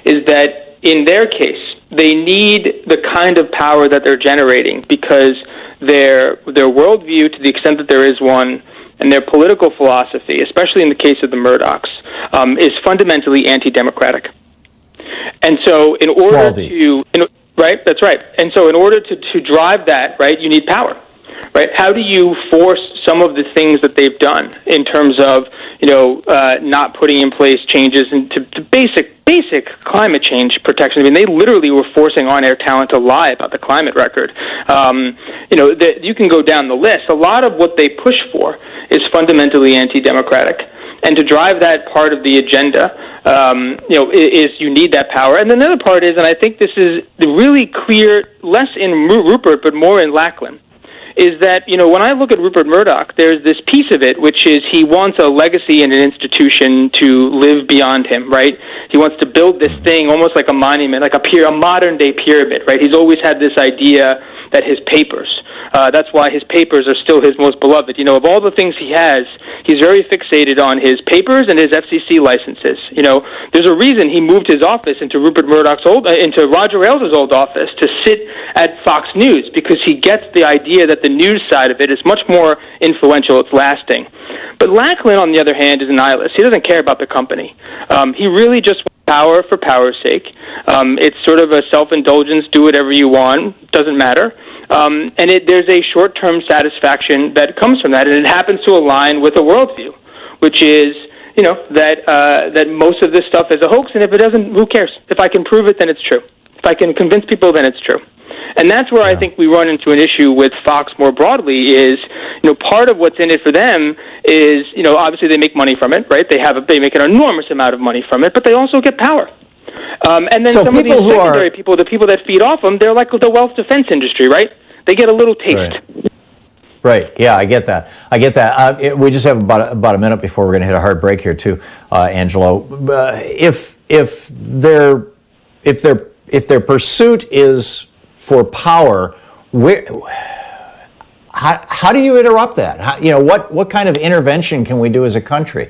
is that in their case, they need the kind of power that they're generating because their worldview, to the extent that there is one, and their political philosophy, especially in the case of the Murdochs, is fundamentally anti-democratic. And so in order right, that's right. And so in order to drive that, right, you need power, right? How do you force some of the things that they've done in terms of, not putting in place changes into basic climate change protection? I mean, they literally were forcing on-air talent to lie about the climate record. You can go down the list. A lot of what they push for is fundamentally anti-democratic. And to drive that part of the agenda, is you need that power. And then the other part is, and I think this is really clear, less in Rupert, but more in Lachlan, is that, when I look at Rupert Murdoch, there's this piece of it, which is he wants a legacy and an institution to live beyond him, right? He wants to build this thing almost like a monument, like a modern-day pyramid, right? He's always had this idea that his papers, that's why his papers are still his most beloved. Of all the things he has, he's very fixated on his papers and his FCC licenses. There's a reason he moved his office into into Roger Ailes' old office to sit at Fox News, because he gets the idea that the news side of it is much more influential, it's lasting. But Lachlan, on the other hand, is a nihilist. He doesn't care about the company. He really just wants power for power's sake. It's sort of a self-indulgence, do whatever you want, doesn't matter. And there's a short-term satisfaction that comes from that, and it happens to align with a worldview, which is, that most of this stuff is a hoax, and if it doesn't, who cares? If I can prove it, then it's true. If I can convince people, then it's true. And that's where I think we run into an issue with Fox more broadly is, part of what's in it for them is, obviously they make money from it, right? They make an enormous amount of money from it, but they also get power. And then some of these secondary people, the people that feed off them, they're like the wealth defense industry, right? They get a little taste. Right. Yeah, I get that. We just have about a minute before we're going to hit a hard break here, too, Angelo. If their pursuit is for power, how do you interrupt that? What kind of intervention can we do as a country?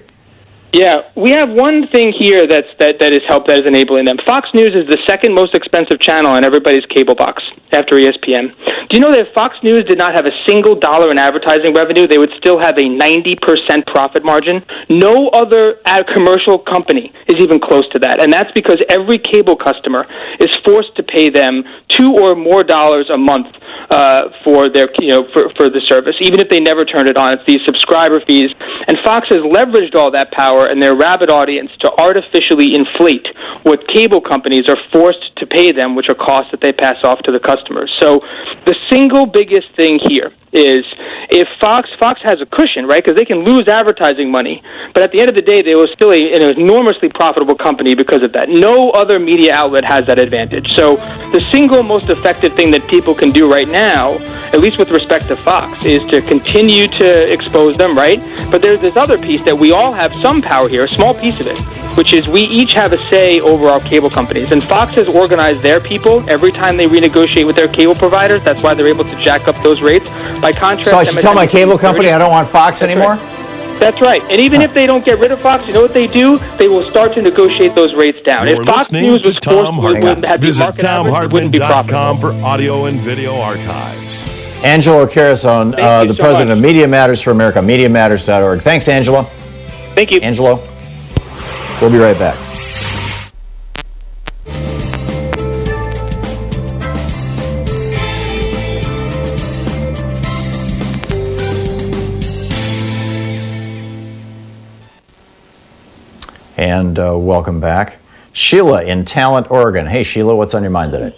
Yeah, we have one thing here that is that is enabling them. Fox News is the second most expensive channel on everybody's cable box after ESPN. Do you know that if Fox News did not have a single dollar in advertising revenue, they would still have a 90% profit margin? No other commercial company is even close to that, and that's because every cable customer is forced to pay them $2 or more a month for their for the service, even if they never turned it on. It's these subscriber fees, and Fox has leveraged all that power and their rabid audience to artificially inflate what cable companies are forced to pay them, which are costs that they pass off to the customers. So the single biggest thing here is if Fox has a cushion, right, because they can lose advertising money, but at the end of the day, they were still an enormously profitable company because of that. No other media outlet has that advantage. So the single most effective thing that people can do right now, at least with respect to Fox, is to continue to expose them, right? But there's this other piece that we all have some power here, a small piece of it, which is we each have a say over our cable companies. And Fox has organized their people every time they renegotiate with their cable providers. That's why they're able to jack up those rates. By contrast, so I should tell my cable company I don't want Fox anymore? That's right. And even if they don't get rid of Fox, you know what they do? They will start to negotiate those rates down. You're if Fox listening News to was Thom forced Hartmann. to have the Visit market average, it wouldn't be ThomHartmann.com profitable. for audio and video archives. Angelo Carasone, Thank you the so president much. of Media Matters for America, MediaMatters.org. Thanks, Angelo. Thank you. Angelo, we'll be right back. And welcome back. Sheila in Talent, Oregon. Hey, Sheila, what's on your mind today?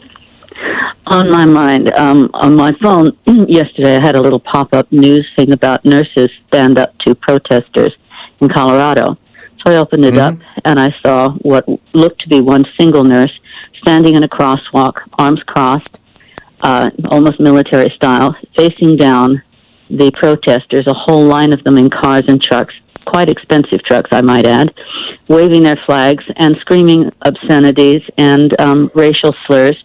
On my mind, on my phone yesterday, I had a little pop-up news thing about nurses stand up to protesters in Colorado. So I opened it up, and I saw what looked to be one single nurse standing in a crosswalk, arms crossed, almost military style, facing down the protesters, a whole line of them in cars and trucks, quite expensive trucks, I might add, waving their flags and screaming obscenities and racial slurs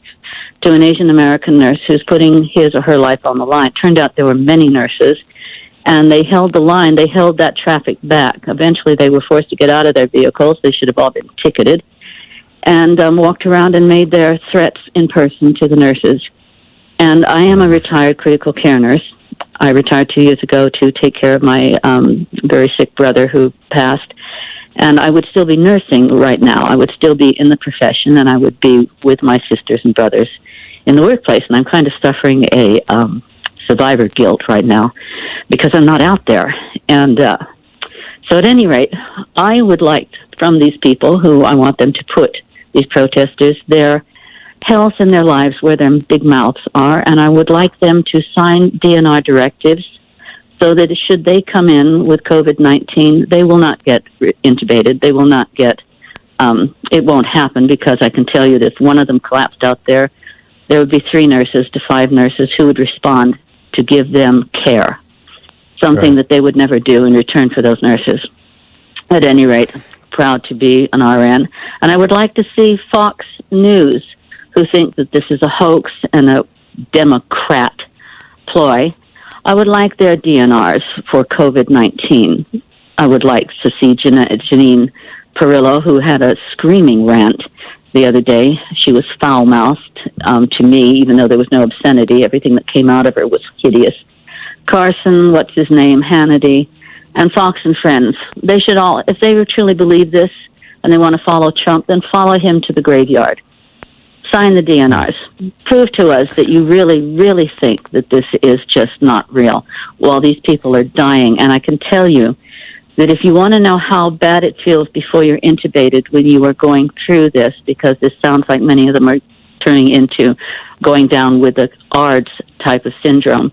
to an Asian American nurse who's putting his or her life on the line. Turned out there were many nurses, and they held the line. They held that traffic back. Eventually, they were forced to get out of their vehicles. They should have all been ticketed, and walked around and made their threats in person to the nurses. And I am a retired critical care nurse. I retired 2 years ago to take care of my very sick brother who passed. And I would still be nursing right now. I would still be in the profession, and I would be with my sisters and brothers in the workplace. And I'm kind of suffering a survivor guilt right now because I'm not out there. And so at any rate, I would like from these people who I want them to put, these protesters, their health and their lives where their big mouths are, and I would like them to sign DNR directives so that should they come in with COVID-19, they will not get intubated. They will not get, it won't happen, because I can tell you that if one of them collapsed out there, there would be 3 nurses to 5 nurses who would respond to give them care, something that they would never do in return for those nurses. At any rate, proud to be an RN. And I would like to see Fox News, who think that this is a hoax and a Democrat ploy, I would like their DNRs for COVID-19. I would like to see Janine Perillo, who had a screaming rant the other day. She was foul-mouthed to me, even though there was no obscenity. Everything that came out of her was hideous. Carson, what's his name, Hannity, and Fox and Friends. They should all, if they truly believe this and they want to follow Trump, then follow him to the graveyard. Sign the DNRs. Prove to us that you really, really think that this is just not real while these people are dying. And I can tell you that if you want to know how bad it feels before you're intubated when you are going through this, because this sounds like many of them are turning into going down with the ARDS type of syndrome,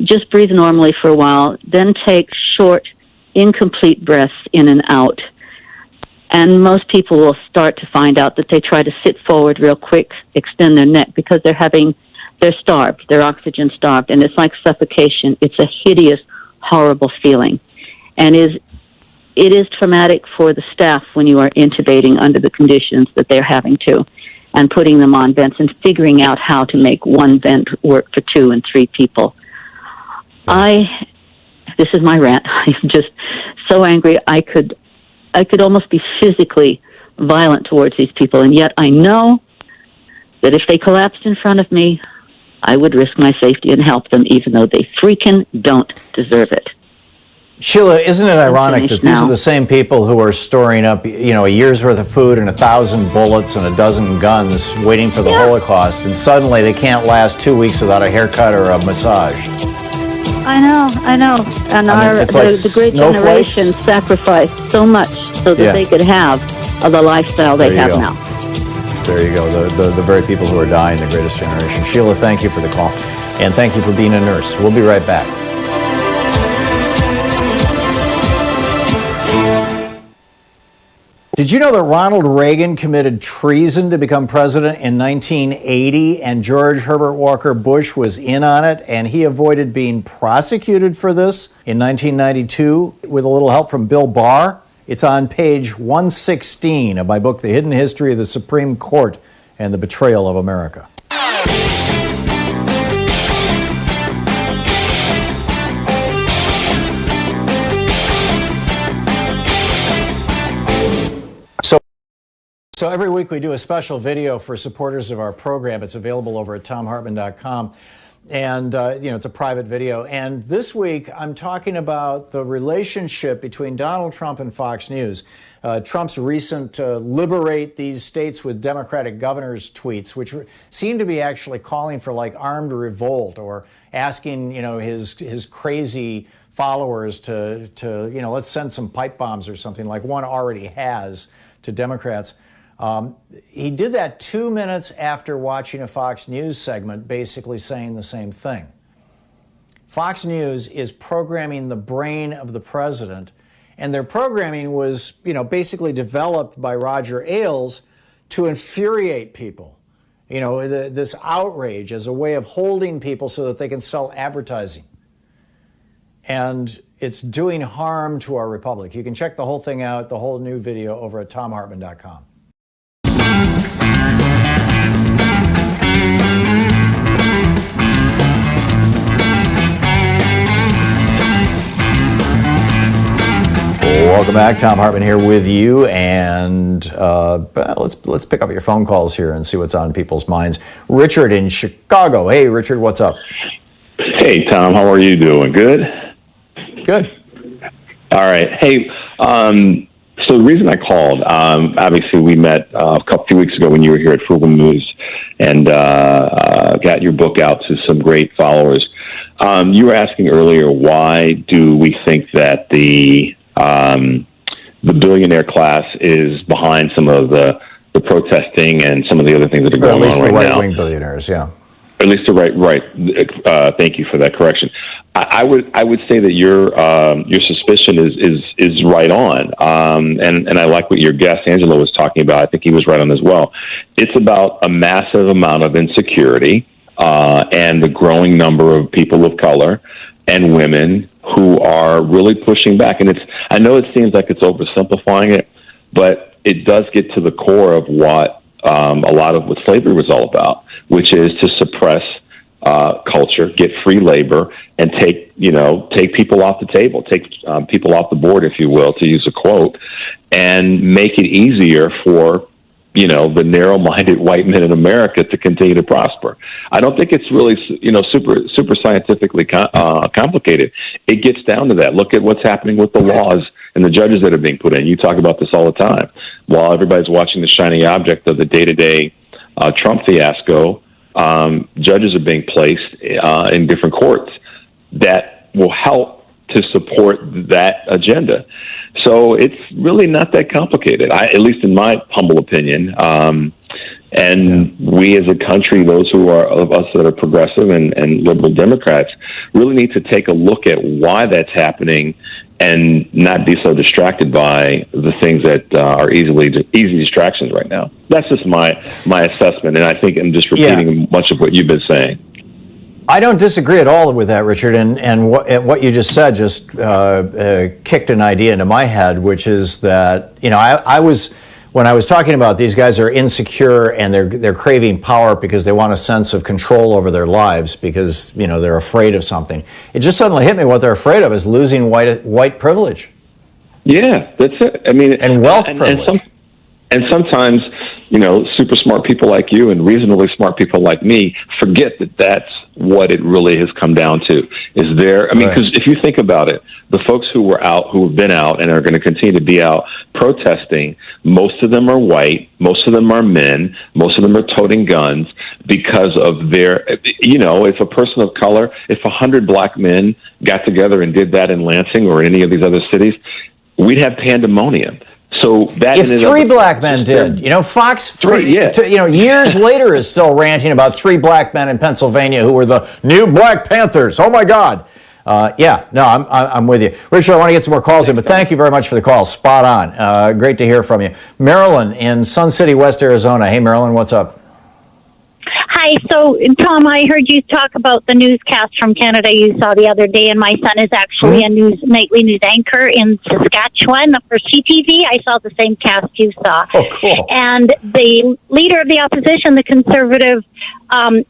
just breathe normally for a while, then take short, incomplete breaths in and out. And most people will start to find out that they try to sit forward real quick, extend their neck, because they're having they're starved. They're oxygen starved, and it's like suffocation. It's a hideous, horrible feeling, and it is traumatic for the staff when you are intubating under the conditions that they're having to, and putting them on vents and figuring out how to make one vent work for 2 and 3 people. This is my rant. I'm just so angry. I could almost be physically violent towards these people, and yet I know that if they collapsed in front of me, I would risk my safety and help them, even though they freaking don't deserve it. Sheila, isn't it ironic that these are the same people who are storing up, a year's worth of food and 1,000 bullets and a dozen guns waiting for the Holocaust, and suddenly they can't last 2 weeks without a haircut or a massage? I know. And the great generation sacrificed so much so that they could have the lifestyle they have now. There you go. The very people who are dying, the greatest generation. Sheila, thank you for the call. And thank you for being a nurse. We'll be right back. Did you know that Ronald Reagan committed treason to become president in 1980, and George Herbert Walker Bush was in on it, and he avoided being prosecuted for this in 1992 with a little help from Bill Barr? It's on page 116 of my book, The Hidden History of the Supreme Court and the Betrayal of America. So every week we do a special video for supporters of our program. It's available over at thomhartmann.com. And, it's a private video. And this week I'm talking about the relationship between Donald Trump and Fox News. Trump's recent liberate these states with Democratic governors tweets, which seem to be actually calling for like armed revolt, or asking, his crazy followers to let's send some pipe bombs or something, like one already has, to Democrats. He did that 2 minutes after watching a Fox News segment basically saying the same thing. Fox News is programming the brain of the president, and their programming was, basically developed by Roger Ailes to infuriate people. This outrage as a way of holding people so that they can sell advertising. And it's doing harm to our republic. You can check the whole thing out, the whole new video, over at thomhartmann.com. Welcome back. Thom Hartmann here with you, and let's pick up your phone calls here and see what's on people's minds. Richard in Chicago. Hey, Richard, what's up? Hey, Tom, how are you doing? Good? Good. All right. Hey, so the reason I called, obviously we met a few weeks ago when you were here at Frugal News, and got your book out to some great followers. You were asking earlier, why do we think that the billionaire class is behind some of the protesting and some of the other things that are going on right now? At least the right-wing billionaires, yeah. At least the right. Thank you for that correction. I would say that your suspicion is right on, and I like what your guest Angelo was talking about. I think he was right on as well. It's about a massive amount of insecurity and the growing number of people of color and women who are really pushing back. And I know it seems like it's oversimplifying it, but it does get to the core of what a lot of what slavery was all about, which is to suppress culture, get free labor, and take people off the table, take people off the board, if you will, to use a quote, and make it easier for the narrow-minded white men in America to continue to prosper. I don't think it's really super scientifically complicated. It gets down to that. Look at what's happening with the laws and the judges that are being put in. You talk about this all the time. While everybody's watching the shiny object of the day-to-day Trump fiasco, judges are being placed in different courts that will help to support that agenda. So it's really not that complicated, at least in my humble opinion. We as a country, those of us that are progressive and liberal Democrats, really need to take a look at why that's happening and not be so distracted by the things that are easy distractions right now. That's just my assessment, and I think I'm just repeating much of what you've been saying. I don't disagree at all with that, Richard. And what you just said just kicked an idea into my head, which is that, when I was talking about these guys are insecure and they're craving power because they want a sense of control over their lives because, they're afraid of something. It just suddenly hit me what they're afraid of is losing white privilege. Yeah, that's it. I mean, and wealth privilege. And sometimes, super smart people like you and reasonably smart people like me forget that that's what it really has come down to. Because if you think about it, the folks who have been out and are going to continue to be out protesting, most of them are white, most of them are men, most of them are toting guns because of their, if a person of color, if 100 black men got together and did that in Lansing or any of these other cities, we'd have pandemonium. So that if three black men did, Fox, years later is still ranting about 3 black men in Pennsylvania who were the new Black Panthers. Oh my God! I'm with you, Richard. I want to get some more calls in, but thank you very much for the call. Spot on. Great to hear from you, Marilyn in Sun City, West Arizona. Hey, Marilyn, what's up? Hi. So, Tom, I heard you talk about the newscast from Canada you saw the other day, and my son is actually a nightly news anchor in Saskatchewan for CTV. I saw the same cast you saw. Oh, cool. And the leader of the opposition, the Conservative,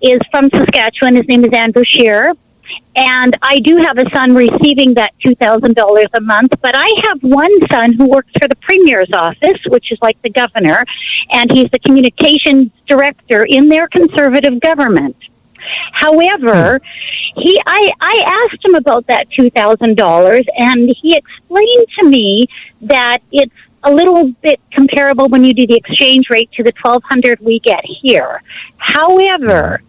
is from Saskatchewan. His name is Andrew Scheer. And I do have a son receiving that $2,000 a month, but I have one son who works for the Premier's office, which is like the governor, and he's the communications director in their Conservative government. However, I asked him about that $2,000, and he explained to me that it's a little bit comparable when you do the exchange rate to the $1,200 we get here. However,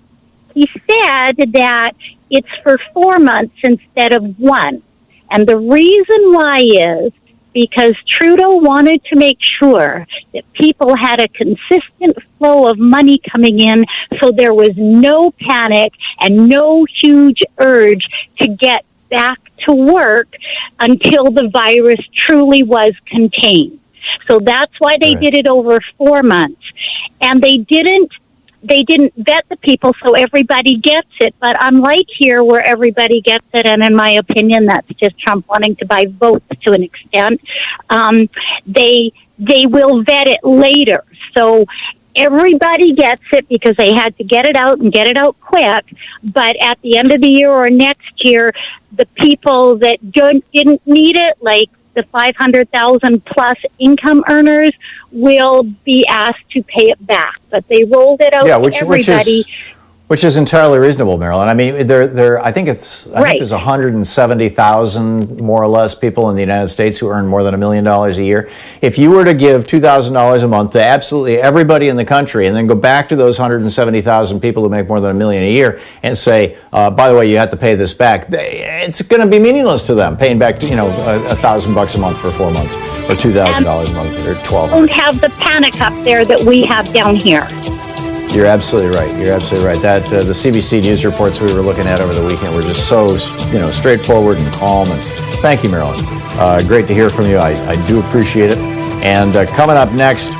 he said that it's for 4 months instead of 1. And the reason why is because Trudeau wanted to make sure that people had a consistent flow of money coming in so there was no panic and no huge urge to get back to work until the virus truly was contained. So that's why they did it over 4 months. And they didn't vet the people so everybody gets it. But unlike here where everybody gets it, and in my opinion, that's just Trump wanting to buy votes to an extent, they will vet it later. So everybody gets it because they had to get it out and get it out quick. But at the end of the year or next year, the people that didn't need it, like the 500,000 plus income earners, will be asked to pay it back. But they rolled it out to everybody. Which is entirely reasonable, Marilyn. I mean, I think there's 170,000 more or less people in the United States who earn more than $1 million a year. If you were to give $2,000 a month to absolutely everybody in the country, and then go back to those 170,000 people who make more than $1 million a year, and say, by the way, you have to pay this back, it's going to be meaningless to them paying back, $1,000 a month for 4 months, or $2,000 a month, or $1,200. Don't have the panic up there that we have down here. You're absolutely right. That the CBC News reports we were looking at over the weekend were just so straightforward and calm. And thank you, Marilyn. Great to hear from you. I do appreciate it. And coming up next,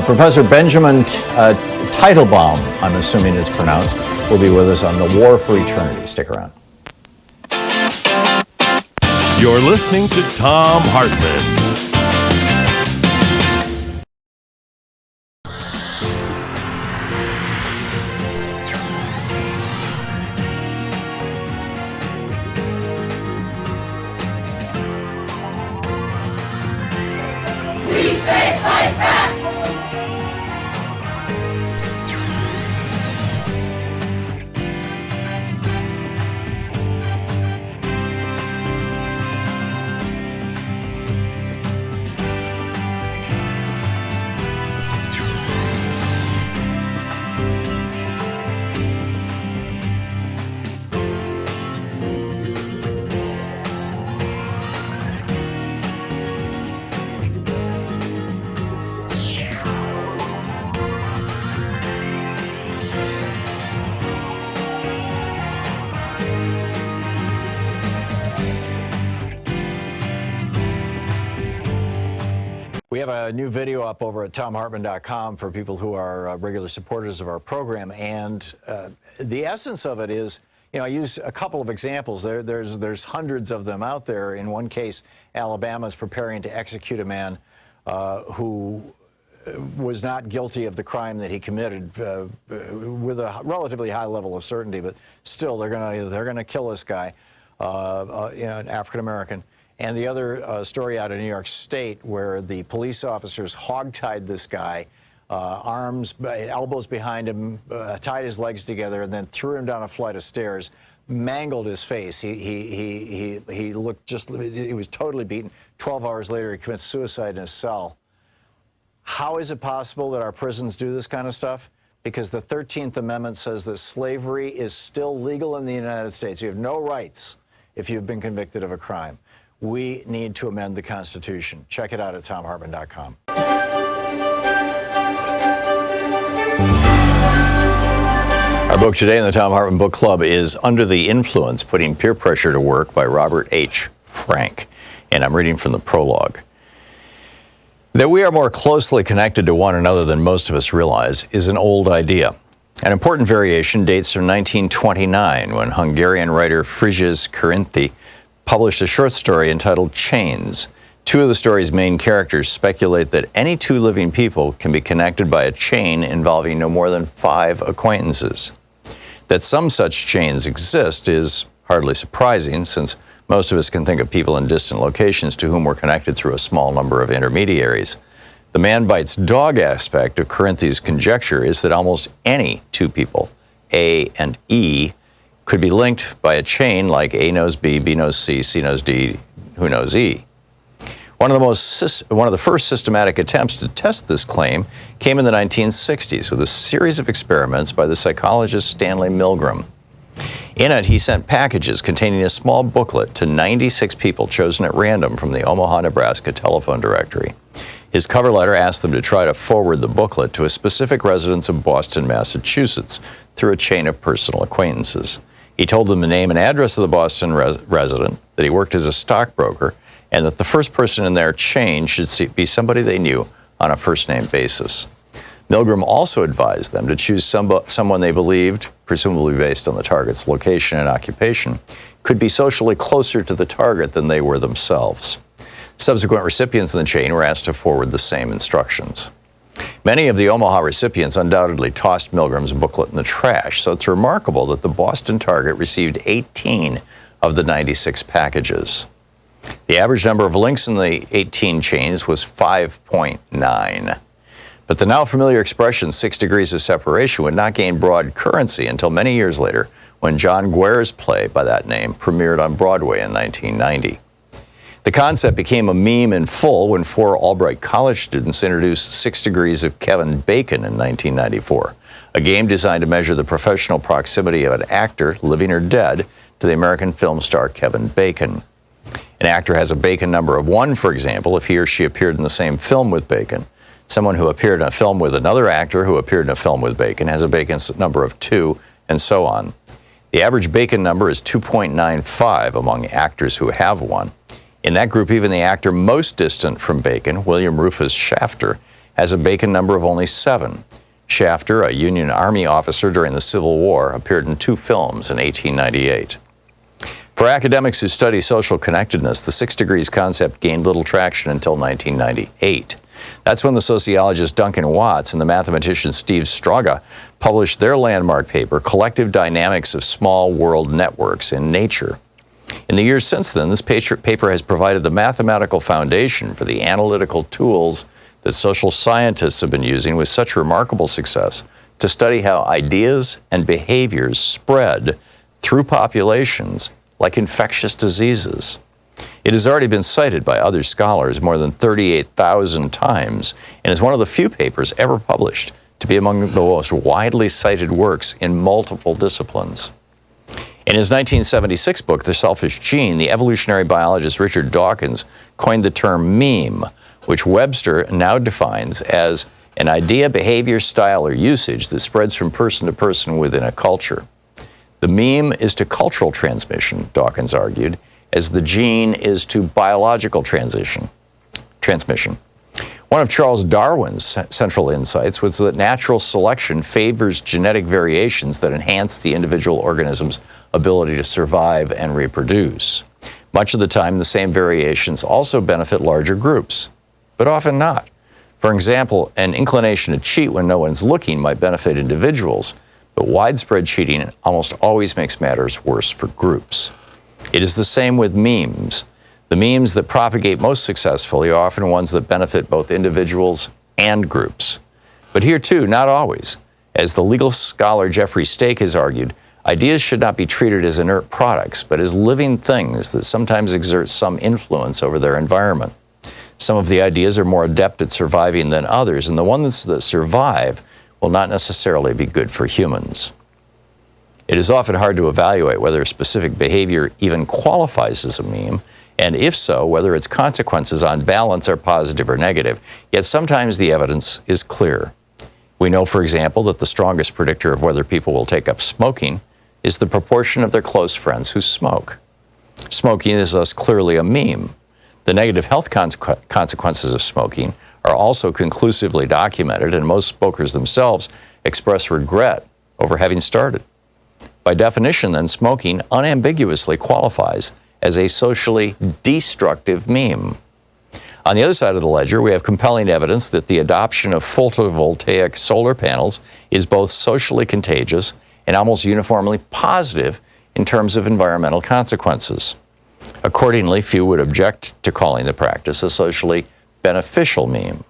Professor Benjamin Teitelbaum, I'm assuming it's pronounced, will be with us on the War for Eternity. Stick around. You're listening to Thom Hartmann. We have a new video up over at thomhartmann.com for people who are regular supporters of our program, and the essence of it is, I use a couple of examples. There's hundreds of them out there. In one case, Alabama is preparing to execute a man who was not guilty of the crime that he committed with a relatively high level of certainty, but still they're gonna kill this guy, an African American. And the other story out of New York State, where the police officers hogtied this guy, arms, elbows behind him, tied his legs together, and then threw him down a flight of stairs, mangled his face. He looked he was totally beaten. 12 hours later, he commits suicide in his cell. How is it possible that our prisons do this kind of stuff? Because the 13th Amendment says that slavery is still legal in the United States. You have no rights if you've been convicted of a crime. We need to amend the Constitution. Check it out at thomhartmann.com. Our book today in the Thom Hartmann Book Club is Under the Influence, Putting Peer Pressure to Work by Robert H. Frank. And I'm reading from the prologue. That we are more closely connected to one another than most of us realize is an old idea. An important variation dates from 1929, when Hungarian writer Frigyes Karinthy published a short story entitled Chains. Two of the story's main characters speculate that any two living people can be connected by a chain involving no more than 5 acquaintances. That some such chains exist is hardly surprising, since most of us can think of people in distant locations to whom we're connected through a small number of intermediaries. The man bites dog aspect of Karinthy's conjecture is that almost any two people, A and E, could be linked by a chain like A knows B, B knows C, C knows D, who knows E. One of the first systematic attempts to test this claim came in the 1960s with a series of experiments by the psychologist Stanley Milgram. In it, he sent packages containing a small booklet to 96 people chosen at random from the Omaha, Nebraska telephone directory. His cover letter asked them to try to forward the booklet to a specific residence of Boston, Massachusetts, through a chain of personal acquaintances. He told them the name and address of the Boston resident, that he worked as a stockbroker, and that the first person in their chain should be somebody they knew on a first-name basis. Milgram also advised them to choose someone they believed, presumably based on the target's location and occupation, could be socially closer to the target than they were themselves. Subsequent recipients in the chain were asked to forward the same instructions. Many of the Omaha recipients undoubtedly tossed Milgram's booklet in the trash, so it's remarkable that the Boston target received 18 of the 96 packages. The average number of links in the 18 chains was 5.9. But the now familiar expression 6 degrees of separation would not gain broad currency until many years later, when John Guare's play by that name premiered on Broadway in 1990. The concept became a meme in full when 4 Albright College students introduced 6 Degrees of Kevin Bacon in 1994, a game designed to measure the professional proximity of an actor, living or dead, to the American film star Kevin Bacon. An actor has a Bacon number of 1, for example, if he or she appeared in the same film with Bacon. Someone who appeared in a film with another actor who appeared in a film with Bacon has a Bacon number of 2, and so on. The average Bacon number is 2.95 among actors who have one. In that group, even the actor most distant from Bacon, William Rufus Shafter, has a Bacon number of only 7. Shafter, a Union Army officer during the Civil War, appeared in 2 films in 1898. For academics who study social connectedness, the 6 degrees concept gained little traction until 1998. That's when the sociologist Duncan Watts and the mathematician Steve Straga published their landmark paper, Collective Dynamics of Small World Networks in Nature. In the years since then, this paper has provided the mathematical foundation for the analytical tools that social scientists have been using with such remarkable success to study how ideas and behaviors spread through populations like infectious diseases. It has already been cited by other scholars more than 38,000 times and is one of the few papers ever published to be among the most widely cited works in multiple disciplines. In his 1976 book, The Selfish Gene, the evolutionary biologist Richard Dawkins coined the term meme, which Webster now defines as an idea, behavior, style, or usage that spreads from person to person within a culture. The meme is to cultural transmission, Dawkins argued, as the gene is to biological transmission. One of Charles Darwin's central insights was that natural selection favors genetic variations that enhance the individual organism's ability to survive and reproduce. Much of the time, the same variations also benefit larger groups, but often not. For example, an inclination to cheat when no one's looking might benefit individuals, but widespread cheating almost always makes matters worse for groups. It is the same with memes. The memes that propagate most successfully are often ones that benefit both individuals and groups. But here too, not always. As the legal scholar Jeffrey Stake has argued, ideas should not be treated as inert products, but as living things that sometimes exert some influence over their environment. Some of the ideas are more adept at surviving than others, and the ones that survive will not necessarily be good for humans. It is often hard to evaluate whether a specific behavior even qualifies as a meme, and if so, whether its consequences on balance are positive or negative. Yet sometimes the evidence is clear. We know, for example, that the strongest predictor of whether people will take up smoking is the proportion of their close friends who smoke. Smoking is thus clearly a meme. The negative health consequences of smoking are also conclusively documented, and most smokers themselves express regret over having started. By definition, then, smoking unambiguously qualifies as a socially destructive meme. On the other side of the ledger, we have compelling evidence that the adoption of photovoltaic solar panels is both socially contagious and almost uniformly positive in terms of environmental consequences. Accordingly, few would object to calling the practice a socially beneficial meme.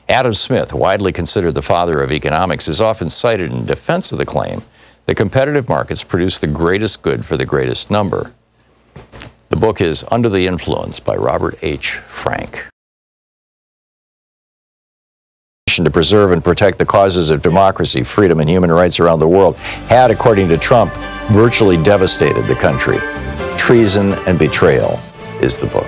Adam Smith, widely considered the father of economics, is often cited in defense of the claim that competitive markets produce the greatest good for the greatest number. The book is Under the Influence by Robert H. Frank. To preserve and protect the causes of democracy, freedom, and human rights around the world had, according to Trump, virtually devastated the country. Treason and Betrayal is the book.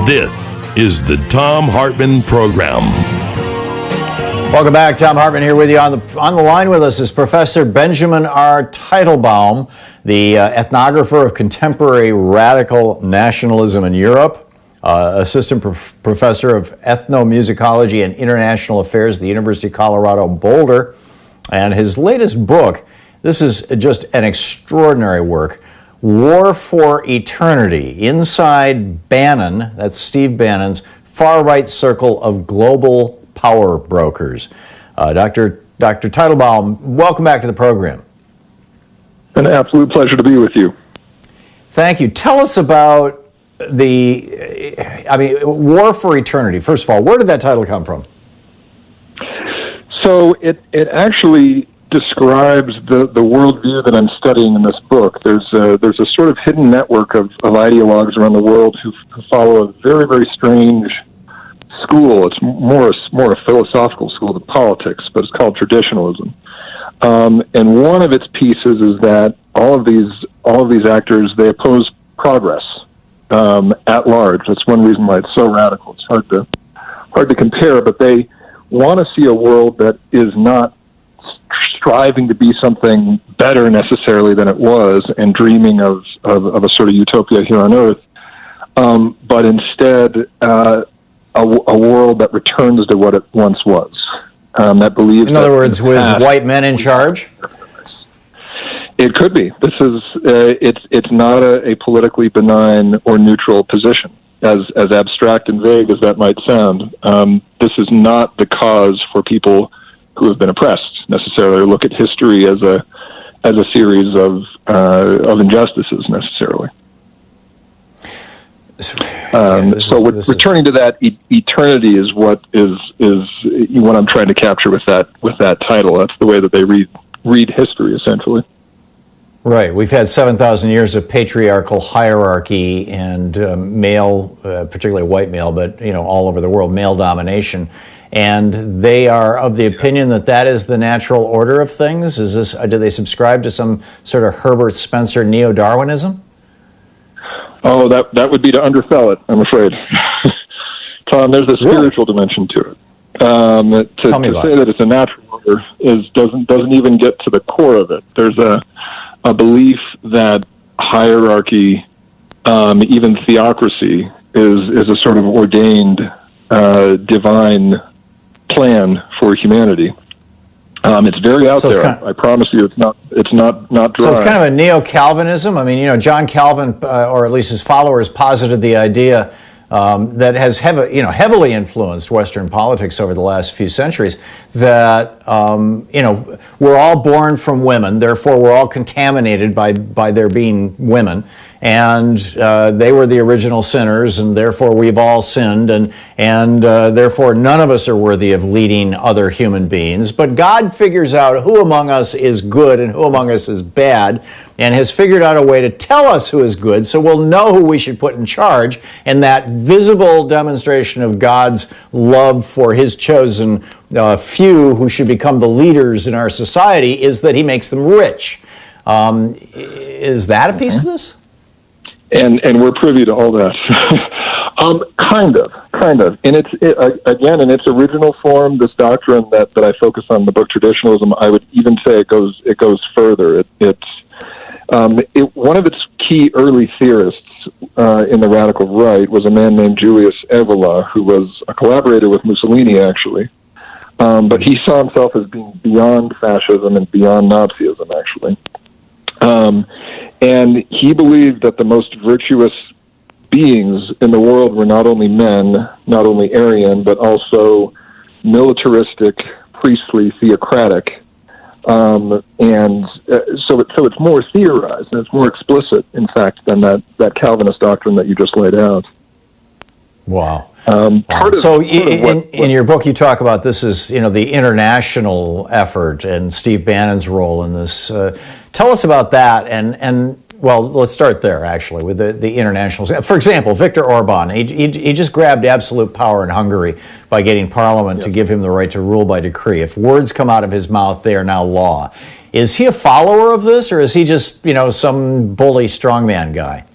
This is the Thom Hartmann Program. Welcome back. Thom Hartmann here with you. On the line with us is Professor Benjamin R. Teitelbaum, the ethnographer of contemporary radical nationalism in Europe, assistant professor of ethnomusicology and international affairs at the University of Colorado Boulder. And his latest book, this is just an extraordinary work, War for Eternity, Inside Bannon, that's Steve Bannon's far-right circle of global power brokers. Dr. Teitelbaum, welcome back to the program. An absolute pleasure to be with you. Thank you. Tell us about War for Eternity. First of all, where did that title come from? So it actually describes the worldview that I'm studying in this book. There's a sort of hidden network of ideologues around the world who follow a very, very strange school. It's more a philosophical school than politics, but it's called traditionalism. And one of its pieces is that all of these actors, they oppose progress at large. That's one reason why it's so radical. It's hard to compare, but they want to see a world that is not striving to be something better necessarily than it was and dreaming of a sort of utopia here on Earth, but instead a world that returns to what it once was. That believes. In other words, with white men in charge. It could be. This is it's not a politically benign or neutral position, as abstract and vague as that might sound. This is not the cause for people who have been oppressed necessarily. Look at history as a series of injustices necessarily. Returning to that eternity is what I'm trying to capture with that title. That's the way that they read history, essentially. Right. We've had 7,000 years of patriarchal hierarchy and male, particularly white male, but all over the world, male domination. And they are of the opinion that is the natural order of things. Do they subscribe to some sort of Herbert Spencer neo-Darwinism? Oh, that would be to undersell it, I'm afraid. Tom, there's a spiritual dimension to it. To say that it's a natural order doesn't even get to the core of it. There's a belief that hierarchy, even theocracy, is a sort of ordained divine plan for humanity. It's very out there. I promise you, it's not dry. So it's kind of a neo-Calvinism. I mean, John Calvin, or at least his followers, posited the idea that has heavily influenced Western politics over the last few centuries, that we're all born from women, therefore we're all contaminated by there being women, and they were the original sinners, and therefore we've all sinned, and therefore none of us are worthy of leading other human beings. But God figures out who among us is good and who among us is bad, and has figured out a way to tell us who is good, so we'll know who we should put in charge. And that visible demonstration of God's love for his chosen few who should become the leaders in our society is that he makes them rich. Is that a piece of this? And we're privy to all that. Kind of. In its original form, this doctrine that I focus on in the book Traditionalism, I would even say it goes further. One of its key early theorists in the radical right was a man named Julius Evola, who was a collaborator with Mussolini, actually. But he saw himself as being beyond fascism and beyond Nazism, actually. And he believed that the most virtuous beings in the world were not only men, not only Aryan, but also militaristic, priestly, theocratic. So it's more theorized, and it's more explicit, in fact, than that Calvinist doctrine that you just laid out. Wow. In your book, you talk about this as the international effort and Steve Bannon's role in this. Tell us about that, and well, let's start there actually with the international. For example, Viktor Orban, he just grabbed absolute power in Hungary by getting Parliament to give him the right to rule by decree. If words come out of his mouth, they are now law. Is he a follower of this, or is he just some bully strongman guy?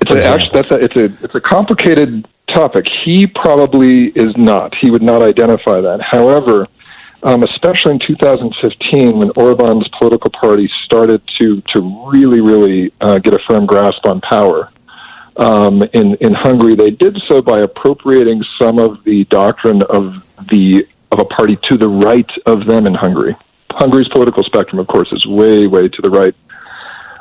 It's a complicated topic. He probably is not. He would not identify that. However, especially in 2015, when Orban's political party started to really get a firm grasp on power in Hungary, they did so by appropriating some of the doctrine of a party to the right of them in Hungary. Hungary's political spectrum, of course, is way to the right.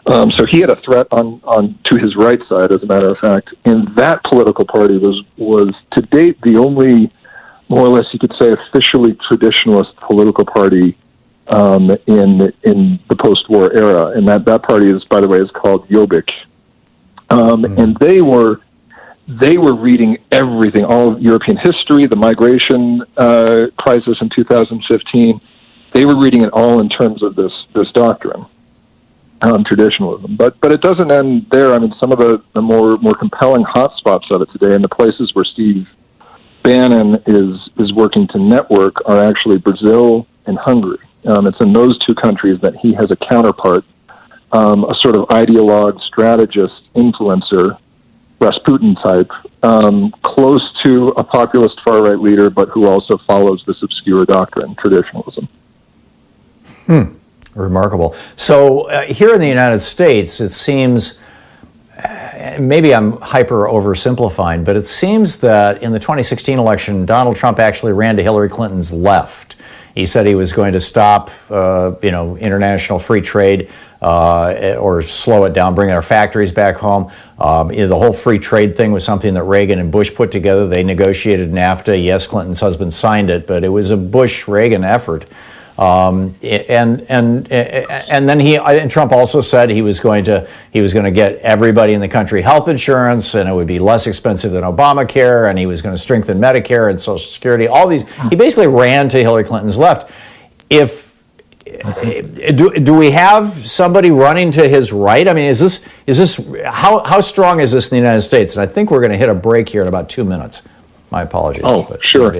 So he had a threat on to his right side, as a matter of fact. And that political party was to date the only, more or less you could say, officially traditionalist political party in the post-war era. And that party is, by the way, is called Jobbik. And they were reading everything, all of European history, the migration crisis in 2015. They were reading it all in terms of this doctrine. Traditionalism, but it doesn't end there. I mean, some of the more compelling hotspots of it today, and the places where Steve Bannon is working to network, are actually Brazil and Hungary. It's in those two countries that he has a counterpart, a sort of ideologue, strategist, influencer, Rasputin type, close to a populist far-right leader, but who also follows this obscure doctrine, traditionalism. Remarkable. So here in the United States, it seems, maybe I'm hyper oversimplifying, but it seems that in the 2016 election, Donald Trump actually ran to Hillary Clinton's left. He said he was going to stop, international free trade or slow it down, bring our factories back home. The whole free trade thing was something that Reagan and Bush put together. They negotiated NAFTA. Yes, Clinton's husband signed it, but it was a Bush-Reagan effort. And then Trump also said he was going to get everybody in the country health insurance, and it would be less expensive than Obamacare, and he was going to strengthen Medicare and Social Security. All these, he basically ran to Hillary Clinton's left. Do we have somebody running to his right? I mean, is this how strong is this in the United States? And I think we're going to hit a break here in about 2 minutes. My apologies. Oh, sure.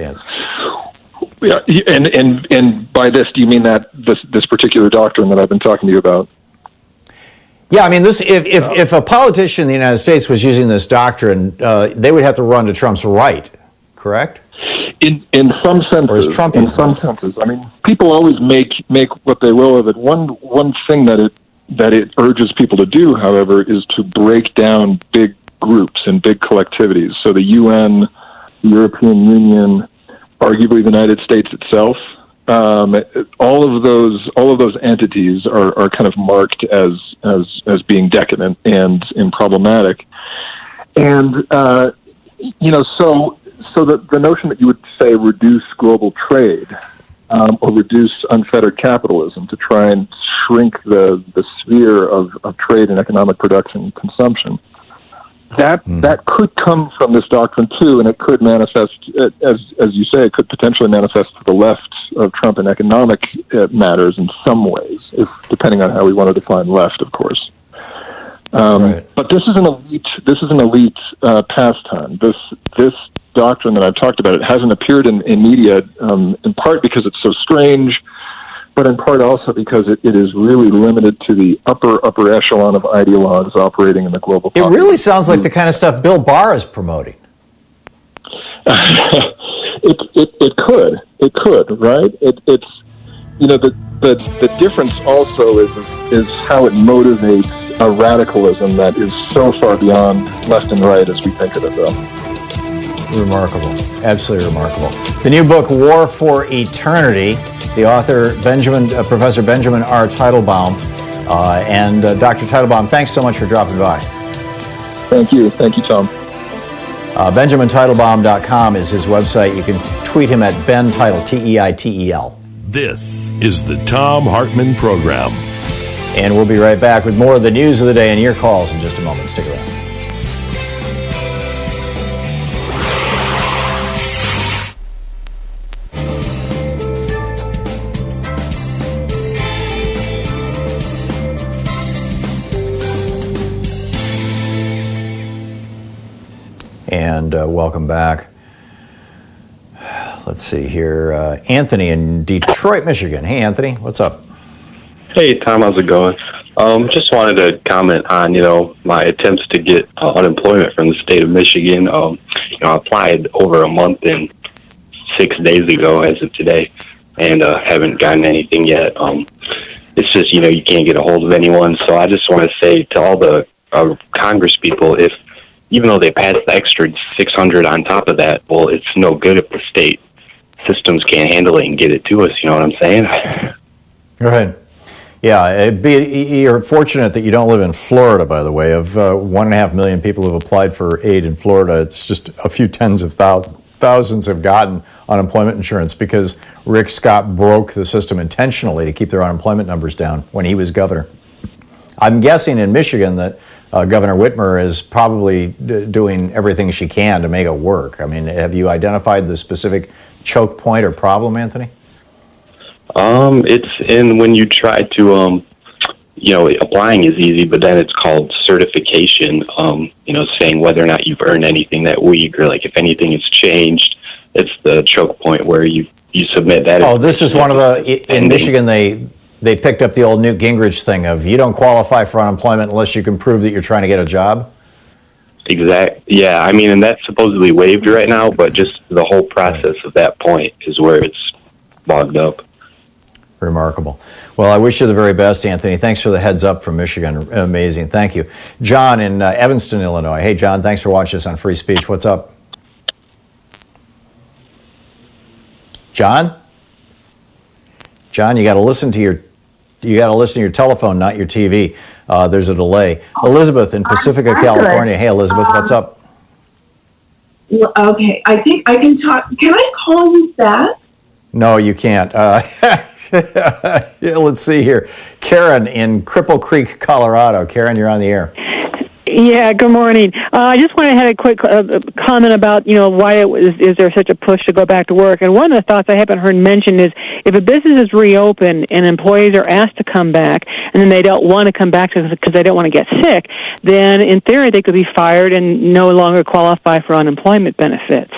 Yeah, and by this, do you mean that this particular doctrine that I've been talking to you about? Yeah, I mean, if a politician in the United States was using this doctrine, they would have to run to Trump's right, correct? In some senses, or is Trump in some senses, I mean, people always make what they will of it. One thing that it urges people to do, however, is to break down big groups and big collectivities. So the UN, the European Union, arguably the United States itself, all of those entities are kind of marked as being decadent and problematic, and so the notion that you would say reduce global trade or reduce unfettered capitalism to try and shrink the sphere of trade and economic production and consumption, that could come from this doctrine too, and it could manifest, as you say, it could potentially manifest to the left of Trump in economic matters in some ways, depending on how we want to define left, of course. Right. But this is an elite pastime. This doctrine that I've talked about, it hasn't appeared in media, in part because it's so strange, but in part also because it is really limited to the upper echelon of ideologues operating in the global It really sounds like the kind of stuff Bill Barr is promoting. It could, right? It's the difference also is how it motivates a radicalism that is so far beyond left and right as we think of it, though. Remarkable. Absolutely remarkable. The new book, War for Eternity, the author, Professor Benjamin R. Teitelbaum. And Dr. Teitelbaum, thanks so much for dropping by. Thank you, Tom. BenjaminTeitelbaum.com is his website. You can tweet him at BenTeitel, T-E-I-T-E-L. This is the Thom Hartmann Program. And we'll be right back with more of the news of the day and your calls in just a moment. Stick around. And welcome back. Let's see here. Anthony in Detroit, Michigan. Hey, Anthony, what's up? Hey, Tom, how's it going? Just wanted to comment on, my attempts to get unemployment from the state of Michigan. I applied over a month and 6 days ago as of today, and haven't gotten anything yet. It's just, you can't get a hold of anyone. So I just want to say to all the Congress people, even though they passed the extra 600 on top of that, well, it's no good if the state systems can't handle it and get it to us. You know what I'm saying? Go ahead. Yeah, you're fortunate that you don't live in Florida, by the way. Of 1.5 million people who have applied for aid in Florida, it's just a few tens of thousands have gotten unemployment insurance because Rick Scott broke the system intentionally to keep their unemployment numbers down when he was governor. I'm guessing in Michigan that Governor Whitmer is probably doing everything she can to make it work. I mean, have you identified the specific choke point or problem, Anthony? It's in when you try to, applying is easy, but then it's called certification, saying whether or not you've earned anything that week or, like, if anything has changed. It's the choke point where you submit that. Oh, this is one of in Michigan, they picked up the old Newt Gingrich thing of you don't qualify for unemployment unless you can prove that you're trying to get a job. Exactly. Yeah, I mean, and that's supposedly waived right now, but just the whole process of that point is where it's bogged up. Remarkable. Well, I wish you the very best, Anthony. Thanks for the heads up from Michigan. Amazing. Thank you. John in Evanston, Illinois. Hey, John, thanks for watching us on Free Speech. What's up? John? John, you got to listen to your telephone, not your TV. There's a delay. Elizabeth in Pacifica, California. Hey, Elizabeth, what's up? Okay, I think I can talk. Can I call you back? No, you can't. Let's see here. Karen in Cripple Creek, Colorado. Karen, you're on the air. Yeah, good morning. I just wanted to have a quick comment about, why is there such a push to go back to work? And one of the thoughts I haven't heard mentioned is if a business is reopened and employees are asked to come back and then they don't want to come back because they don't want to get sick, then in theory they could be fired and no longer qualify for unemployment benefits.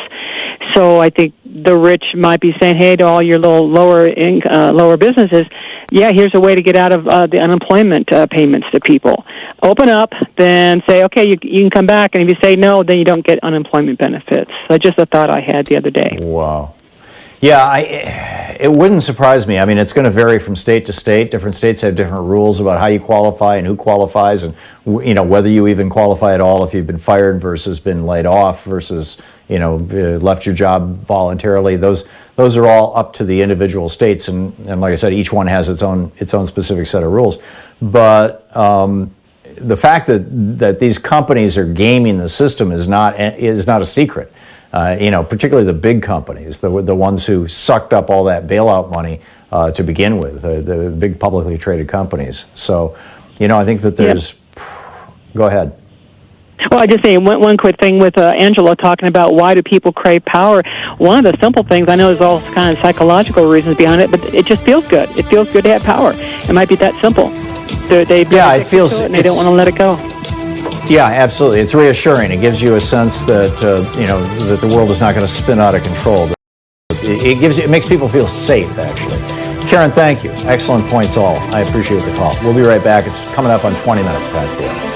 So I think the rich might be saying, hey, to all your little lower businesses, yeah, here's a way to get out of the unemployment payments to people. Open up, then say, okay, you can come back, and if you say no, then you don't get unemployment benefits. So just a thought I had the other day. Wow. Yeah, it wouldn't surprise me. I mean, it's going to vary from state to state. Different states have different rules about how you qualify and who qualifies, and whether you even qualify at all if you've been fired versus been laid off versus left your job voluntarily. Those are all up to the individual states, and like I said, each one has its own specific set of rules. But the fact that these companies are gaming the system is not a secret. Particularly the big companies, the ones who sucked up all that bailout money to begin with, the big publicly traded companies. So, I think that there's. Yep. Go ahead. Well, I just say one quick thing with Angela talking about why do people crave power. One of the simple things, I know there's all kind of psychological reasons behind it, but it just feels good. It feels good to have power. It might be that simple. It feels. And they don't want to let it go. Yeah, absolutely. It's reassuring. It gives you a sense that that the world is not going to spin out of control. It makes people feel safe, actually. Karen, thank you. Excellent points all. I appreciate the call. We'll be right back. It's coming up on 20 minutes past the hour.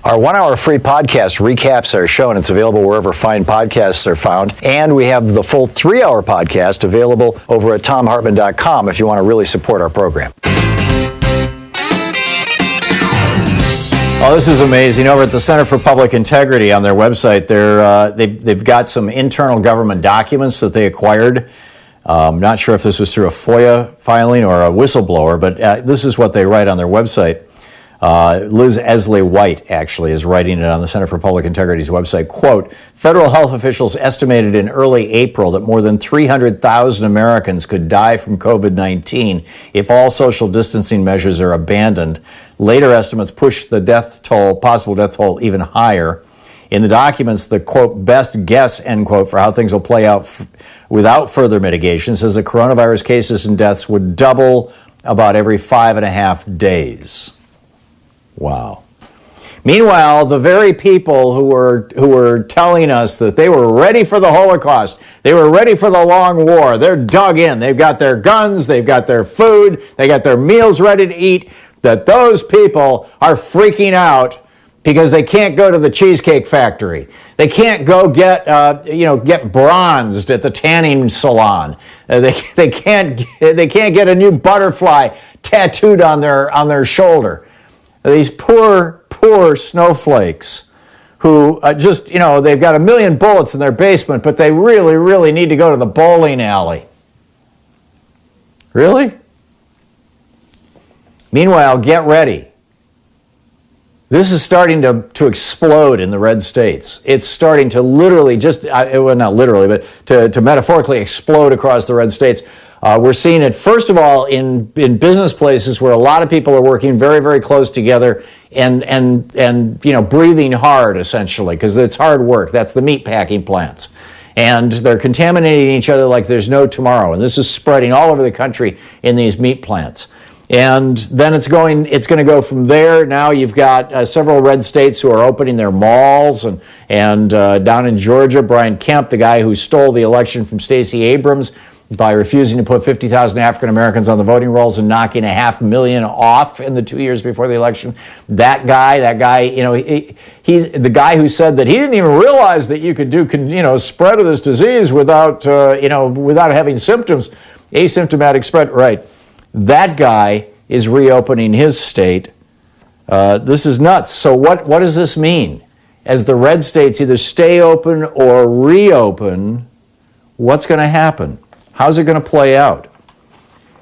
Our 1 hour free podcast recaps our show, and it's available wherever fine podcasts are found. And we have the full 3 hour podcast available over at thomhartmann.com if you want to really support our program. Oh, this is amazing. Over at the Center for Public Integrity on their website, they've got some internal government documents that they acquired. I'm not sure if this was through a FOIA filing or a whistleblower, but this is what they write on their website. Liz Esley White actually is writing it on the Center for Public Integrity's website. Quote, federal health officials estimated in early April that more than 300,000 Americans could die from COVID-19 if all social distancing measures are abandoned. Later estimates push the possible death toll even higher. In the documents, the, quote, best guess, end quote, for how things will play out without further mitigation says the coronavirus cases and deaths would double about every 5.5 days. Wow. Meanwhile, the very people who were telling us that they were ready for the Holocaust, they were ready for the long war, they're dug in. They've got their guns, they've got their food, they got their meals ready to eat, that those people are freaking out because they can't go to the Cheesecake Factory. They can't go get bronzed at the tanning salon. They can't get a new butterfly tattooed on their shoulder. These poor snowflakes who they've got 1 million bullets in their basement, but they really, really need to go to the bowling alley. Really? Meanwhile, get ready. This is starting to explode in the red states. It's starting to literally not literally, but to metaphorically explode across the red states. We're seeing it, first of all, in business places where a lot of people are working very, very close together and breathing hard, essentially, because it's hard work. That's the meat packing plants. And they're contaminating each other like there's no tomorrow. And this is spreading all over the country in these meat plants. And then it's going to go from there. Now you've got several red states who are opening their malls, and down in Georgia, Brian Kemp, the guy who stole the election from Stacey Abrams by refusing to put 50,000 African Americans on the voting rolls and knocking 500,000 off in the 2 years before the election. That guy, he's the guy who said that he didn't even realize that you could do, spread of this disease without having symptoms, asymptomatic spread. Right. That guy is reopening his state. This is nuts. So what does this mean? As the red states either stay open or reopen, what's going to happen? How's it going to play out?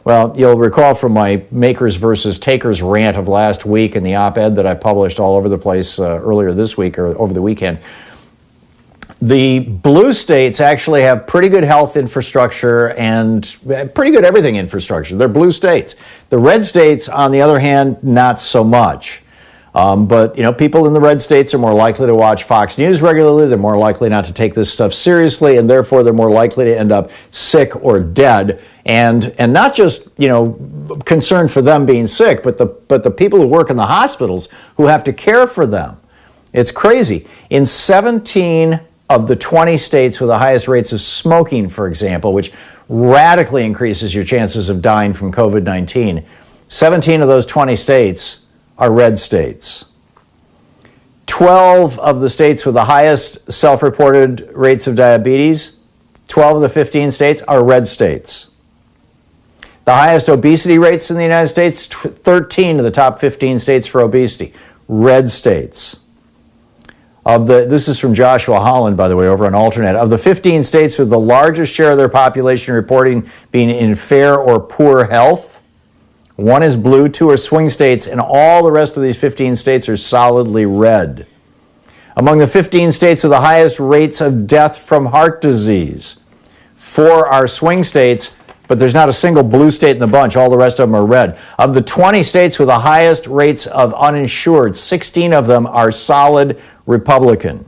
Well, you'll recall from my makers versus takers rant of last week and the op-ed that I published all over the place earlier this week or over the weekend. The blue states actually have pretty good health infrastructure and pretty good everything infrastructure. They're blue states. The red states, on the other hand, not so much. But, people in the red states are more likely to watch Fox News regularly. They're more likely not to take this stuff seriously, and therefore they're more likely to end up sick or dead. And not just, concern for them being sick, but the people who work in the hospitals who have to care for them. It's crazy. In 17 of the 20 states with the highest rates of smoking, for example, which radically increases your chances of dying from COVID-19, 17 of those 20 states are red states. 12 of the states with the highest self-reported rates of diabetes, 12 of the 15 states are red states. The highest obesity rates in the United States, 13 of the top 15 states for obesity, red states. This is from Joshua Holland, by the way, over on Alternet. Of the 15 states with the largest share of their population reporting being in fair or poor health, 1 is blue, 2 are swing states, and all the rest of these 15 states are solidly red. Among the 15 states with the highest rates of death from heart disease, 4 are swing states, but there's not a single blue state in the bunch. All the rest of them are red. Of the 20 states with the highest rates of uninsured, 16 of them are solid Republican.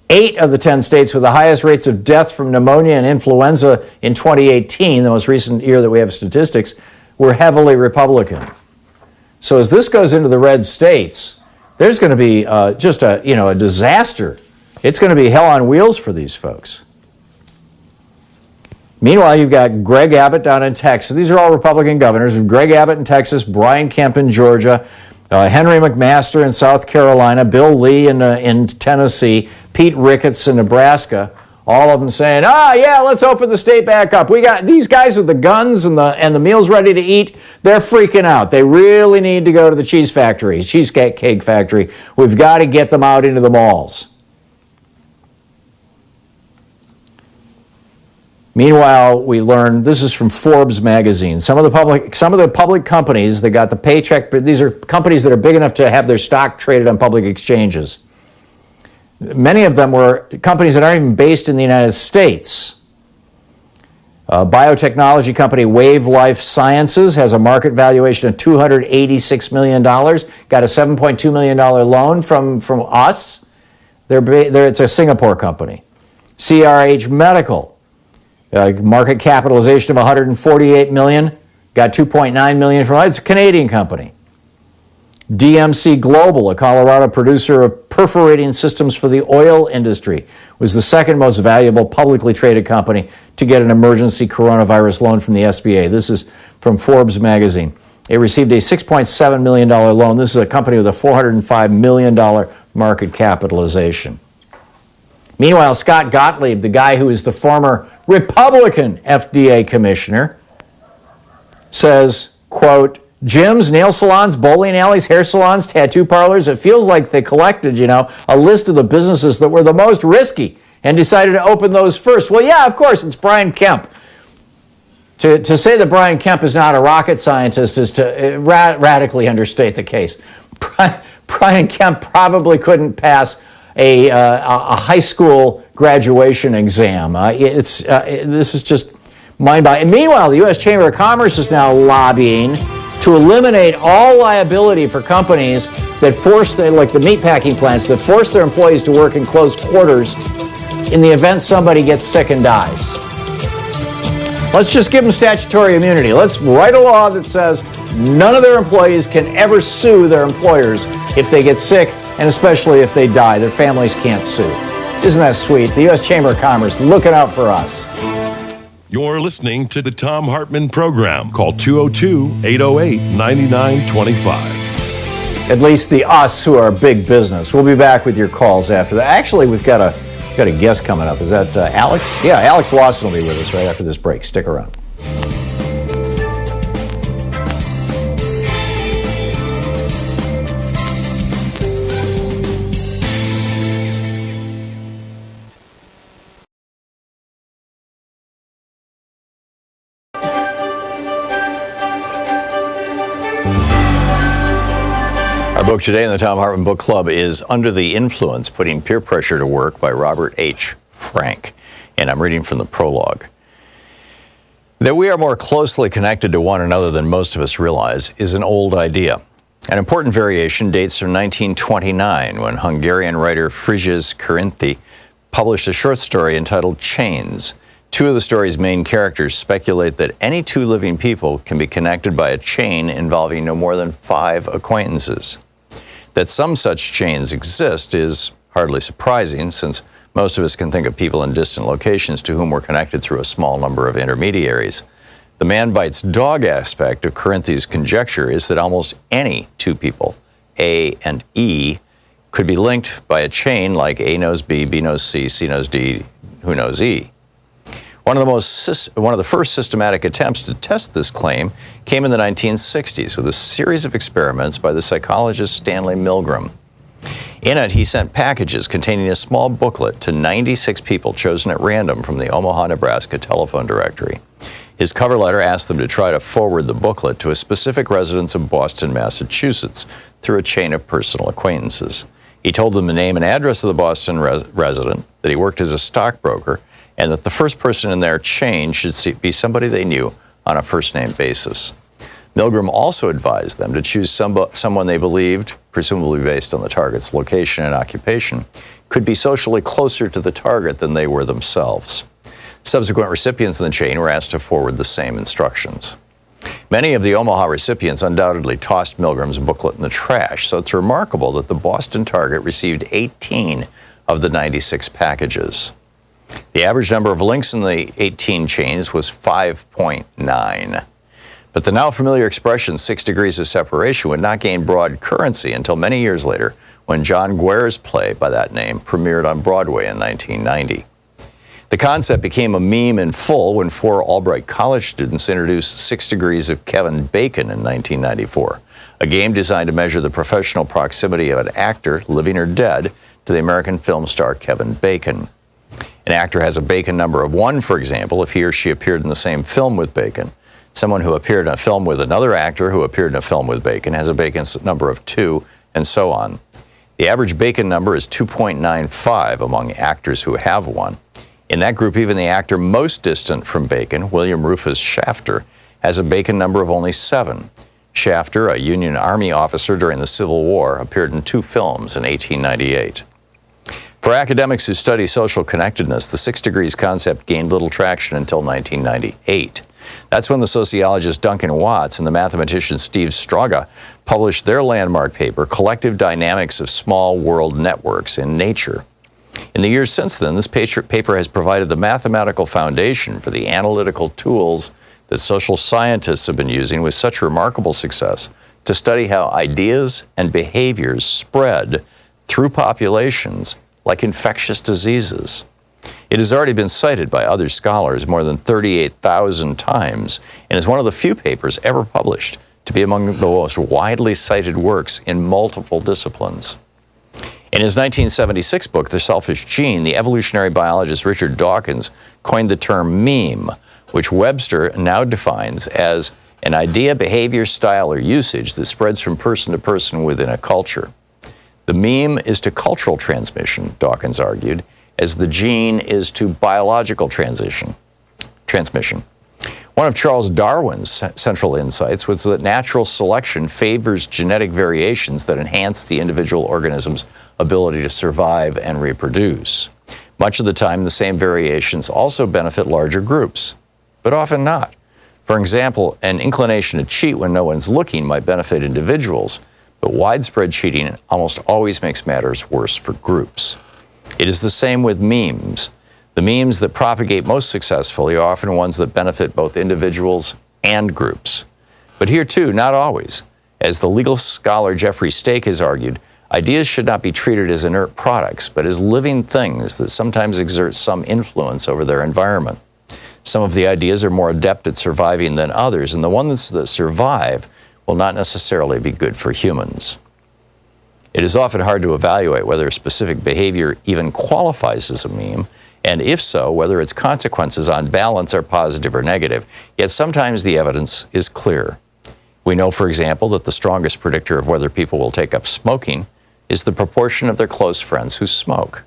8 of the 10 states with the highest rates of death from pneumonia and influenza in 2018, the most recent year that we have statistics, were heavily Republican. So as this goes into the red states, there's going to be just a disaster. It's going to be hell on wheels for these folks. Meanwhile, you've got Greg Abbott down in Texas. These are all Republican governors. Greg Abbott in Texas, Brian Kemp in Georgia, Henry McMaster in South Carolina, Bill Lee in Tennessee, Pete Ricketts in Nebraska, all of them saying, let's open the state back up. We got these guys with the guns and the meals ready to eat. They're freaking out. They really need to go to the cheesecake factory. We've got to get them out into the malls. Meanwhile, we learned, this is from Forbes magazine, some of the public companies that got the paycheck, these are companies that are big enough to have their stock traded on public exchanges. Many of them were companies that aren't even based in the United States. Biotechnology company Wave Life Sciences has a market valuation of $286 million, got a $7.2 million loan from us. It's a Singapore company. CRH Medical, market capitalization of $148 million, got $2.9 million from it's a Canadian company. DMC Global, a Colorado producer of perforating systems for the oil industry, was the second most valuable publicly traded company to get an emergency coronavirus loan from the SBA. This is from Forbes magazine. It received a $6.7 million loan. This is a company with a $405 million market capitalization. Meanwhile, Scott Gottlieb, the guy who is the former Republican FDA commissioner, says, quote, gyms, nail salons, bowling alleys, hair salons, tattoo parlors, it feels like they collected, a list of the businesses that were the most risky and decided to open those first. Well, yeah, of course, it's Brian Kemp. To say that Brian Kemp is not a rocket scientist is to radically understate the case. Brian Kemp probably couldn't pass a high school graduation exam. This is just mind-boggling. Meanwhile, the U.S. Chamber of Commerce is now lobbying to eliminate all liability for companies that like the meatpacking plants, that force their employees to work in closed quarters in the event somebody gets sick and dies. Let's just give them statutory immunity. Let's write a law that says none of their employees can ever sue their employers if they get sick, and especially if they die. Their families can't sue. Isn't that sweet? The U.S. Chamber of Commerce looking out for us. You're listening to the Thom Hartmann Program. Call 202-808-9925. At least the us who are big business. We'll be back with your calls after that. Actually, we've got a guest coming up. Is that Alex? Yeah, Alex Lawson will be with us right after this break. Stick around. Our book today in the Thom Hartmann Book Club is Under the Influence, Putting Peer Pressure to Work by Robert H. Frank. And I'm reading from the prologue. That we are more closely connected to one another than most of us realize is an old idea. An important variation dates from 1929, when Hungarian writer Frigyes Karinthy published a short story entitled Chains. Two of the story's main characters speculate that any two living people can be connected by a chain involving no more than 5 acquaintances. That some such chains exist is hardly surprising, since most of us can think of people in distant locations to whom we're connected through a small number of intermediaries. The man bites dog aspect of Karinthy's conjecture is that almost any two people, A and E, could be linked by a chain like A knows B, B knows C, C knows D, who knows E. One of the first systematic attempts to test this claim came in the 1960s with a series of experiments by the psychologist Stanley Milgram. In it, he sent packages containing a small booklet to 96 people chosen at random from the Omaha, Nebraska telephone directory. His cover letter asked them to try to forward the booklet to a specific residence of Boston, Massachusetts, through a chain of personal acquaintances. He told them the name and address of the Boston resident, that he worked as a stockbroker, and that the first person in their chain should be somebody they knew on a first-name basis. Milgram also advised them to choose someone they believed, presumably based on the target's location and occupation, could be socially closer to the target than they were themselves. Subsequent recipients in the chain were asked to forward the same instructions. Many of the Omaha recipients undoubtedly tossed Milgram's booklet in the trash, so it's remarkable that the Boston target received 18 of the 96 packages. The average number of links in the 18 chains was 5.9. But the now familiar expression 6 degrees of separation would not gain broad currency until many years later, when John Guare's play by that name premiered on Broadway in 1990. The concept became a meme in full when 4 Albright College students introduced 6 Degrees of Kevin Bacon in 1994, a game designed to measure the professional proximity of an actor, living or dead, to the American film star Kevin Bacon. An actor has a Bacon number of 1, for example, if he or she appeared in the same film with Bacon. Someone who appeared in a film with another actor who appeared in a film with Bacon has a Bacon number of 2, and so on. The average Bacon number is 2.95 among actors who have one. In that group, even the actor most distant from Bacon, William Rufus Shafter, has a Bacon number of only 7. Shafter, a Union Army officer during the Civil War, appeared in 2 films in 1898. For academics who study social connectedness, the 6 degrees concept gained little traction until 1998. That's when the sociologist Duncan Watts and the mathematician Steve Straga published their landmark paper, Collective Dynamics of Small World Networks in Nature. In the years since then, this paper has provided the mathematical foundation for the analytical tools that social scientists have been using with such remarkable success to study how ideas and behaviors spread through populations like infectious diseases. It has already been cited by other scholars more than 38,000 times and is one of the few papers ever published to be among the most widely cited works in multiple disciplines. In his 1976 book, The Selfish Gene, the evolutionary biologist Richard Dawkins coined the term meme, which Webster now defines as an idea, behavior, style, or usage that spreads from person to person within a culture. The meme is to cultural transmission, Dawkins argued, as the gene is to biological transmission. One of Charles Darwin's central insights was that natural selection favors genetic variations that enhance the individual organism's ability to survive and reproduce. Much of the time, the same variations also benefit larger groups, but often not. For example, an inclination to cheat when no one's looking might benefit individuals, but widespread cheating almost always makes matters worse for groups. It is the same with memes. The memes that propagate most successfully are often ones that benefit both individuals and groups. But here too, not always. As the legal scholar Jeffrey Stake has argued, ideas should not be treated as inert products, but as living things that sometimes exert some influence over their environment. Some of the ideas are more adept at surviving than others, and the ones that survive will not necessarily be good for humans. It is often hard to evaluate whether a specific behavior even qualifies as a meme, and if so, whether its consequences on balance are positive or negative. Yet sometimes the evidence is clear. We know, for example, that the strongest predictor of whether people will take up smoking is the proportion of their close friends who smoke.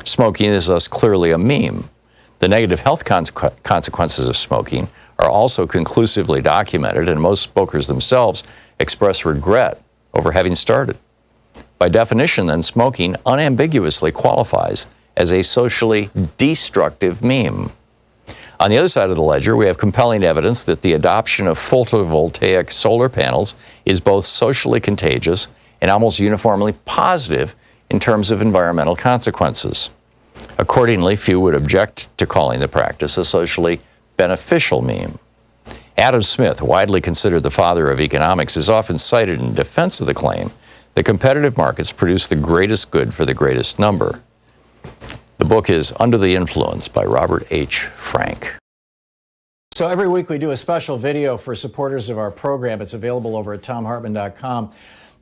Smoking is thus clearly a meme. The negative health consequences of smoking are also conclusively documented, and most smokers themselves express regret over having started. By definition, then, smoking unambiguously qualifies as a socially destructive meme. On the other side of the ledger, we have compelling evidence that the adoption of photovoltaic solar panels is both socially contagious and almost uniformly positive in terms of environmental consequences. Accordingly, few would object to calling the practice a socially beneficial meme. Adam Smith, widely considered the father of economics, is often cited in defense of the claim that competitive markets produce the greatest good for the greatest number. The book is Under the Influence by Robert H. Frank. So every week we do a special video for supporters of our program. It's available over at thomhartmann.com.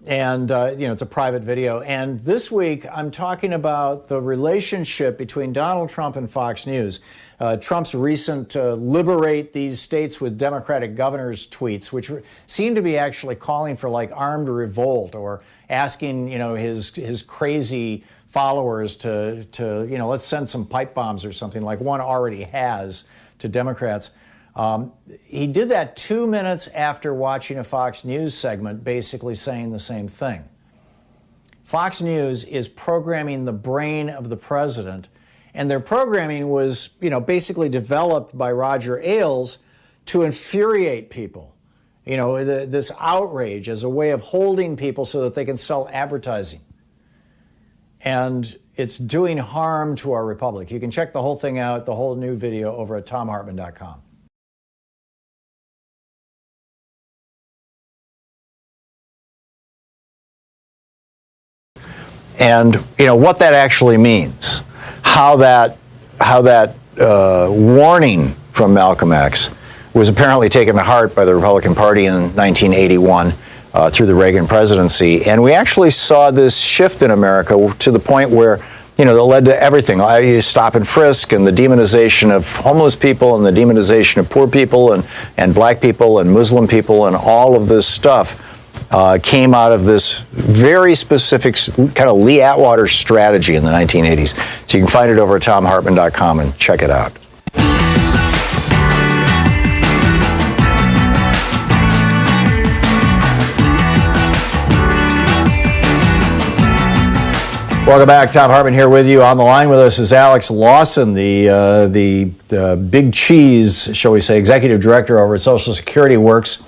And, it's a private video. And this week I'm talking about the relationship between Donald Trump and Fox News. Trump's recent liberate these states with Democratic governors tweets, which seem to be actually calling for like armed revolt or asking, his crazy followers to let's send some pipe bombs or something like one already has to Democrats. He did that 2 minutes after watching a Fox News segment basically saying the same thing. Fox News is programming the brain of the president, and their programming was, basically developed by Roger Ailes to infuriate people. This outrage as a way of holding people so that they can sell advertising. And it's doing harm to our republic. You can check the whole thing out, the whole new video, over at thomhartmann.com. And what that actually means, how that warning from Malcolm X was apparently taken to heart by the Republican Party in 1981 through the Reagan presidency, and we actually saw this shift in America to the point where that led to everything. Stop and frisk, and the demonization of homeless people, and the demonization of poor people, and black people, and Muslim people, and all of this stuff. Came out of this very specific kind of Lee Atwater strategy in the 1980s. So you can find it over at thomhartmann.com and check it out. Welcome back. Thom Hartmann here with you. On the line with us is Alex Lawson, the big cheese, shall we say, executive director over at Social Security Works.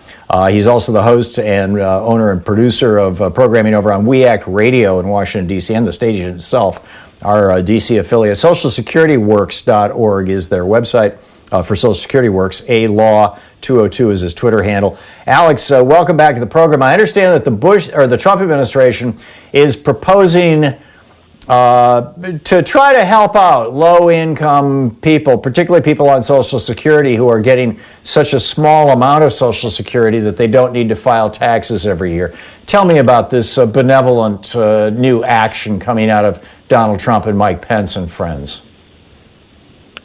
He's also the host and owner and producer of programming over on We Act Radio in Washington, D.C., and the station itself, our D.C. affiliate. SocialSecurityWorks.org is their website for Social Security Works. ALaw202 is his Twitter handle. Alex, welcome back to the program. I understand that the Trump administration is proposing to try to help out low-income people, particularly people on Social Security who are getting such a small amount of Social Security that they don't need to file taxes every year. Tell me about this benevolent new action coming out of Donald Trump and Mike Pence and friends.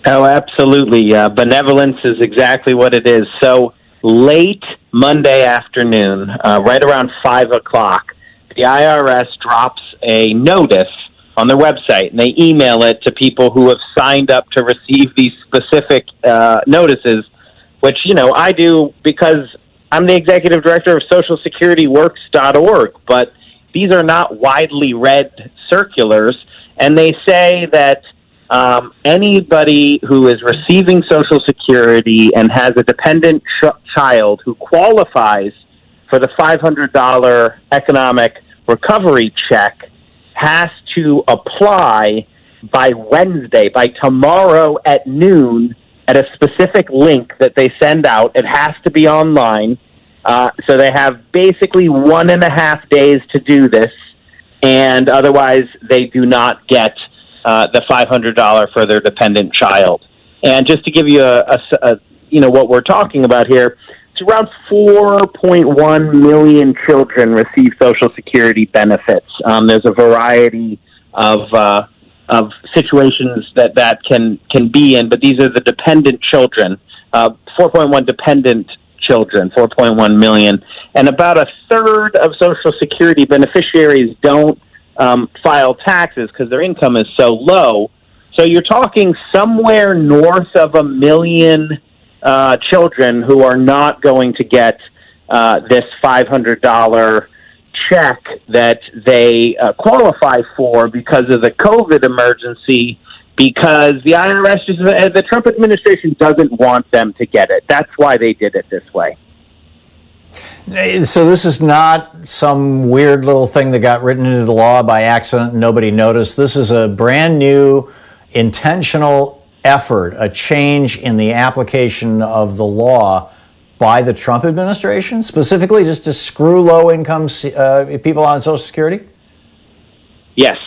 Oh, absolutely. Benevolence is exactly what it is. So late Monday afternoon, right around 5 o'clock, the IRS drops a notice on their website, and they email it to people who have signed up to receive these specific notices, which, I do because I'm the executive director of SocialSecurityWorks.org, but these are not widely read circulars, and they say that anybody who is receiving Social Security and has a dependent child who qualifies for the $500 economic recovery check has to apply by Wednesday, by tomorrow at noon, at a specific link that they send out. It has to be online. So they have basically 1.5 days to do this, and otherwise they do not get the $500 for their dependent child. And just to give you what we're talking about here, it's around 4.1 million children receive Social Security benefits. There's a variety of situations that can be in, but these are the dependent children. 4.1 dependent children, 4.1 million, and about a third of Social Security beneficiaries don't file taxes because their income is so low. So you're talking somewhere north of 1 million children who are not going to get this $500 check that they qualify for because of the COVID emergency, because the IRS, the Trump administration doesn't want them to get it. That's why they did it this way. So this is not some weird little thing that got written into the law by accident and nobody noticed. This is a brand new, intentional effort, a change in the application of the law by the Trump administration, specifically just to screw low-income people on Social Security? Yes.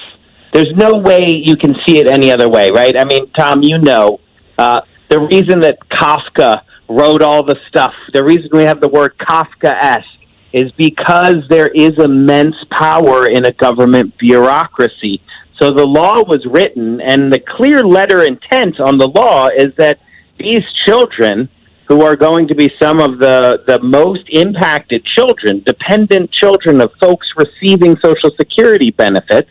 There's no way you can see it any other way, right? I mean, Tom, the reason that Kafka wrote all the stuff, the reason we have the word Kafka-esque is because there is immense power in a government bureaucracy. So the law was written, and the clear letter intent on the law is that these children, who are going to be some of the most impacted children, dependent children of folks receiving Social Security benefits,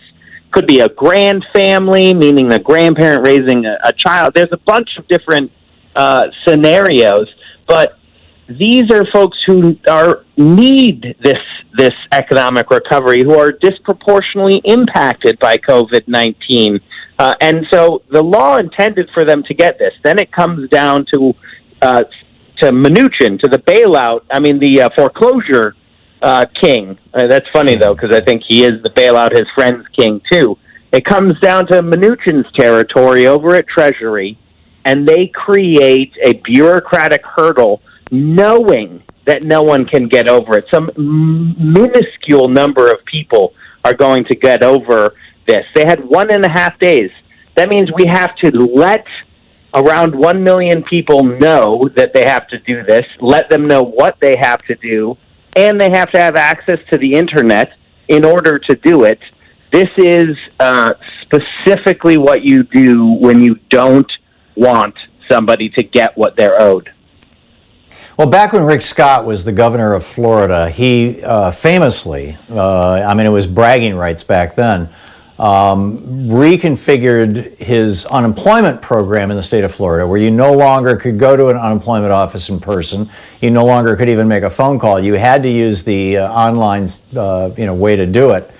could be a grand family, meaning the grandparent raising a child. There's a bunch of different scenarios, but these are folks who need this economic recovery, who are disproportionately impacted by COVID-19. And so the law intended for them to get this. Then it comes down to Mnuchin, to the bailout, the foreclosure king. That's funny, though, because I think he is the bailout his friend's king, too. It comes down to Mnuchin's territory over at Treasury, and they create a bureaucratic hurdle knowing that no one can get over it. Some minuscule number of people are going to get over this. They had 1.5 days. That means we have to let around 1 million people know that they have to do this, let them know what they have to do, and they have to have access to the internet in order to do it. This is specifically what you do when you don't want somebody to get what they're owed. Well, back when Rick Scott was the governor of Florida, he famously, it was bragging rights back then, reconfigured his unemployment program in the state of Florida, where you no longer could go to an unemployment office in person. You no longer could even make a phone call. You had to use the online way to do it.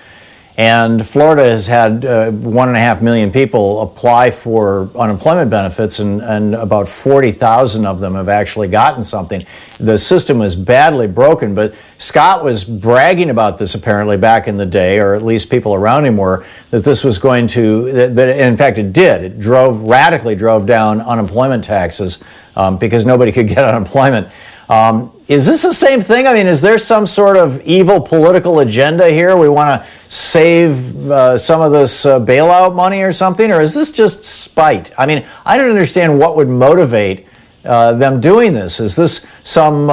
And Florida has had 1.5 million people apply for unemployment benefits, and about 40,000 of them have actually gotten something. The system was badly broken, but Scott was bragging about this apparently back in the day, or at least people around him were, that this was going to, that in fact it did. It radically drove down unemployment taxes because nobody could get unemployment. Is this the same thing? Is there some sort of evil political agenda here? We want to save some of this bailout money or something? Or is this just spite? I don't understand what would motivate them doing this. Is this some,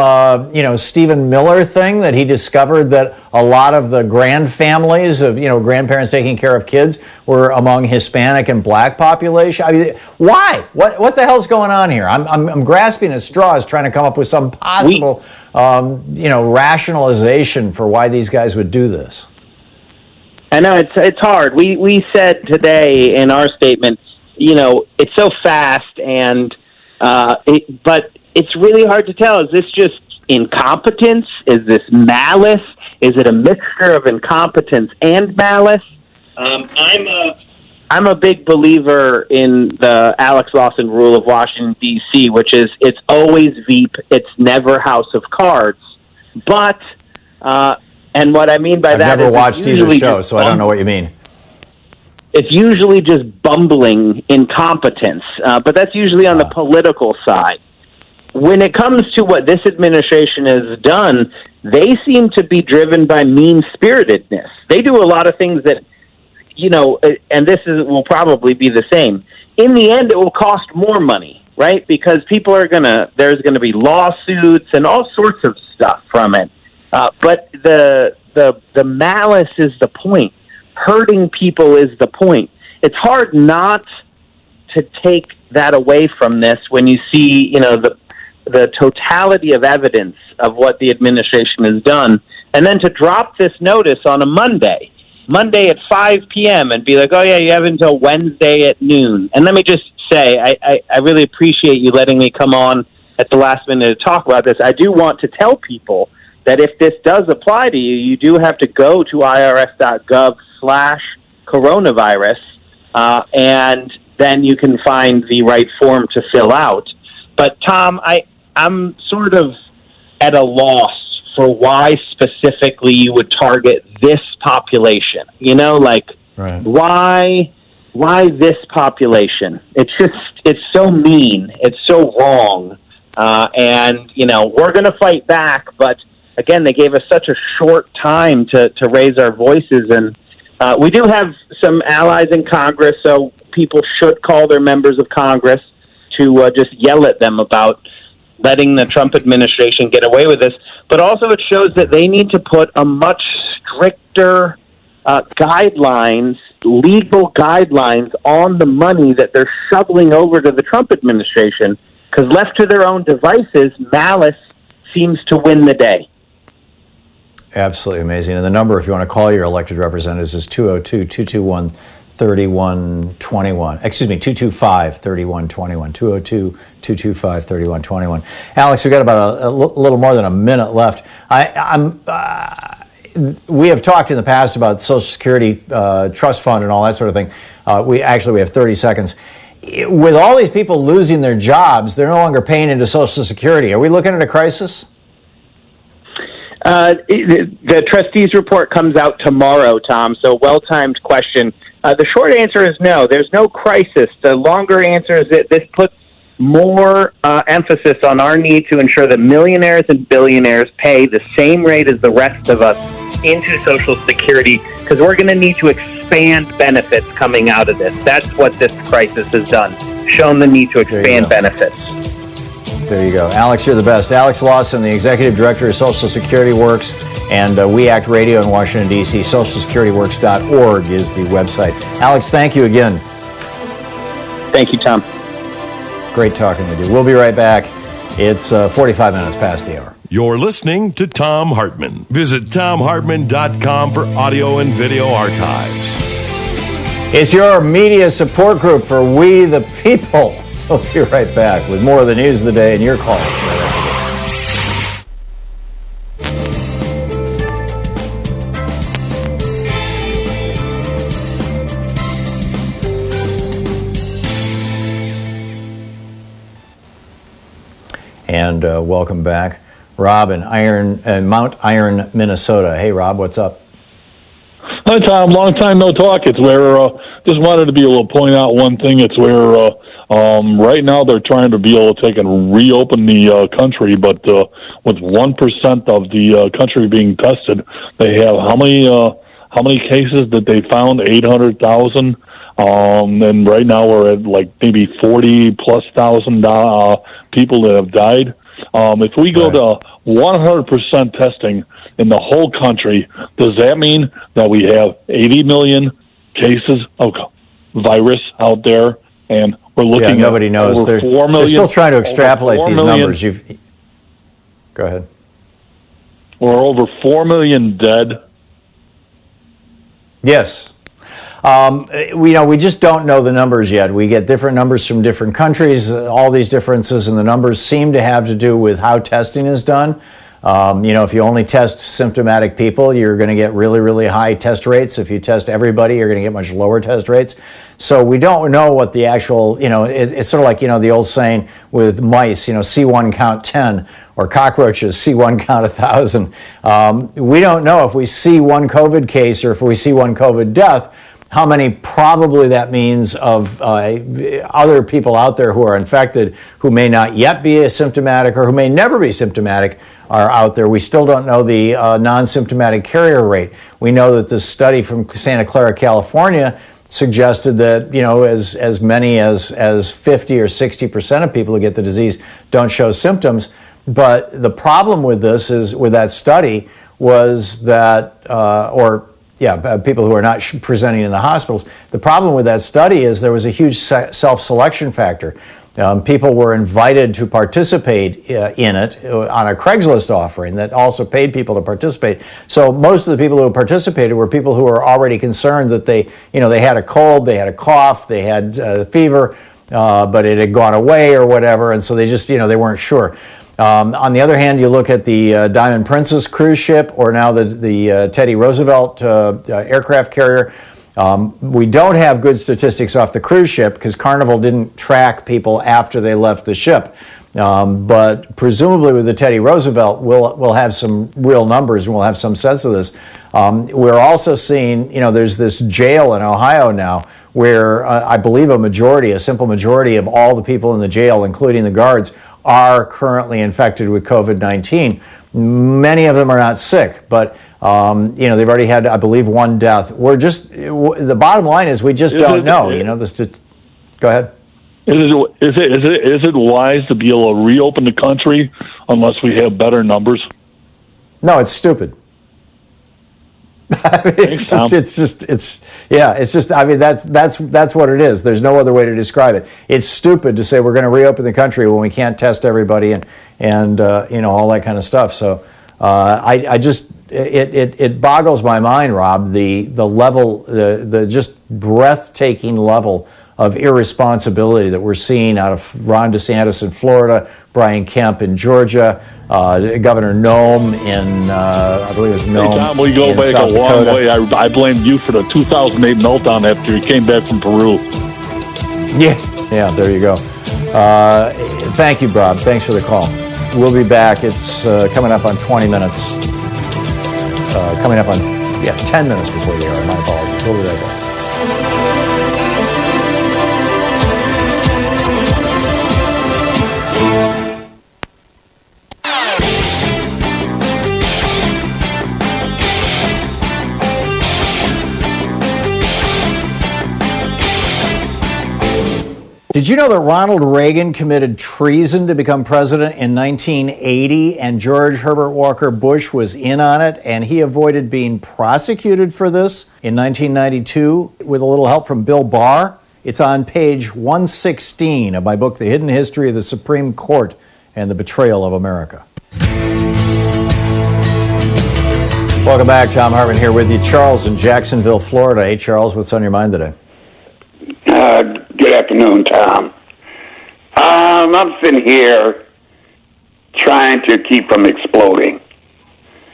Stephen Miller thing that he discovered that a lot of the grand families of, grandparents taking care of kids were among Hispanic and black population? Why? What the hell's going on here? I'm grasping at straws trying to come up with some possible, rationalization for why these guys would do this. I know it's hard. We said today in our statement, it's so fast and but it's really hard to tell. Is this just incompetence? Is this malice? Is it a mixture of incompetence and malice? I'm a big believer in the Alex Lawson rule of Washington, D.C., which is it's always Veep, it's never House of Cards. But, and what I mean by that is... I've never watched either show, so I don't know what you mean. It's usually just bumbling incompetence, but that's usually on the political side. When it comes to what this administration has done, they seem to be driven by mean-spiritedness. They do a lot of things that, and will probably be the same. In the end, it will cost more money, right? Because there's going to be lawsuits and all sorts of stuff from it. But the malice is the point. Hurting people is the point. It's hard not to take that away from this when you see, the totality of evidence of what the administration has done, and then to drop this notice on a Monday at 5 p.m. and be like, oh yeah, you have until Wednesday at noon. And let me just say, I really appreciate you letting me come on at the last minute to talk about this. I do want to tell people that if this does apply to you, you do have to go to irs.gov/coronavirus, and then you can find the right form to fill out. But Tom, I'm sort of at a loss for why specifically you would target this population. You know, like why this population? It's so mean. It's so wrong. And you know, we're going to fight back, but again, they gave us such a short time to raise our voices, and we do have some allies in Congress, so people should call their members of Congress to just yell at them about letting the Trump administration get away with this. But also it shows that they need to put a much stricter legal guidelines on the money that they're shoveling over to the Trump administration, because left to their own devices, malice seems to win the day. Absolutely amazing. And the number, if you want to call your elected representatives, is 202-221-3121. Excuse me, 225-3121. 202-225-3121. Alex, we've got about a little more than a minute left. We have talked in the past about Social Security trust fund and all that sort of thing. We have 30 seconds. With all these people losing their jobs, they're no longer paying into Social Security. Are we looking at a crisis? The trustees report comes out tomorrow, Tom, so well-timed question. The short answer is no. There's no crisis. The longer answer is that this puts more emphasis on our need to ensure that millionaires and billionaires pay the same rate as the rest of us into Social Security, because we're going to need to expand benefits coming out of this. That's what this crisis has done, shown the need to expand benefits. There you go. Alex, you're the best. Alex Lawson, the Executive Director of Social Security Works and We Act Radio in Washington, D.C. SocialSecurityWorks.org is the website. Alex, thank you again. Thank you, Tom. Great talking with you. We'll be right back. It's 45 minutes past the hour. You're listening to Thom Hartmann. Visit ThomHartmann.com for audio and video archives. It's your media support group for We the People. We'll be right back with more of the news of the day and your calls right after this. And welcome back. Rob in Mount Iron, Minnesota. Hey, Rob, what's up? Hi, Tom. Long time no talk. It's where just wanted to be able to point out one thing. It's where right now they're trying to be able to take and reopen the country, but with 1% of the country being tested, they have how many cases that they found? 800,000. And right now we're at like maybe 40,000+ people that have died. If we go to 100% testing in the whole country, does that mean that we have 80 million cases of virus out there, and we're looking at nobody knows. Over 4 million? They're still trying to extrapolate these numbers. Go ahead. We're over 4 million dead. Yes. We just don't know the numbers yet. We get different numbers from different countries. All these differences in the numbers seem to have to do with how testing is done. If you only test symptomatic people, you're going to get really, really high test rates. If you test everybody, you're going to get much lower test rates. So we don't know what the actual, it's sort of like, the old saying with mice, see one, count 10, or cockroaches, see one, count 1,000. We don't know if we see one COVID case or if we see one COVID death, how many probably that means of other people out there who are infected, who may not yet be asymptomatic or who may never be symptomatic, are out there. We still don't know the non-symptomatic carrier rate. We know that this study from Santa Clara, California, suggested that as many as 50 or 60% of people who get the disease don't show symptoms. But the problem with this is, with that study, was that people who are not presenting in the hospitals. The problem with that study is there was a huge self-selection factor. People were invited to participate in it on a Craigslist offering that also paid people to participate. So most of the people who participated were people who were already concerned that they had a cold, they had a cough, they had fever, but it had gone away or whatever, and so they just, they weren't sure. On the other hand, you look at the Diamond Princess cruise ship, or now the Teddy Roosevelt aircraft carrier. We don't have good statistics off the cruise ship because Carnival didn't track people after they left the ship. But presumably with the Teddy Roosevelt, we'll have some real numbers and we'll have some sense of this. We're also seeing, there's this jail in Ohio now where I believe a simple majority of all the people in the jail, including the guards, are currently infected with COVID-19. Many of them are not sick, but they've already had, I believe, one death. The bottom line is we just don't know. Go ahead. Is it wise to be able to reopen the country unless we have better numbers? No, it's stupid. That's what it is. There's no other way to describe it. It's stupid to say we're going to reopen the country when we can't test everybody and all that kind of stuff. So it boggles my mind, Rob, the level, the just breathtaking level of irresponsibility that we're seeing out of Ron DeSantis in Florida, Brian Kemp in Georgia, Governor Noem in, I believe it's Noem. Hey, Tom, we go back a long way. I blame you for the 2008 meltdown after you came back from Peru. Yeah, there you go. Thank you, Bob. Thanks for the call. We'll be back. It's coming up on 20 minutes. 10 minutes before the hour. My apologies. We'll be right back. Did you know that Ronald Reagan committed treason to become president in 1980 and George Herbert Walker Bush was in on it and he avoided being prosecuted for this in 1992 with a little help from Bill Barr? It's on page 116 of my book, The Hidden History of the Supreme Court and the Betrayal of America. Welcome back. Thom Hartmann here with you. Charles in Jacksonville, Florida. Hey, Charles, what's on your mind today? Good afternoon, Tom. I'm sitting here trying to keep from exploding.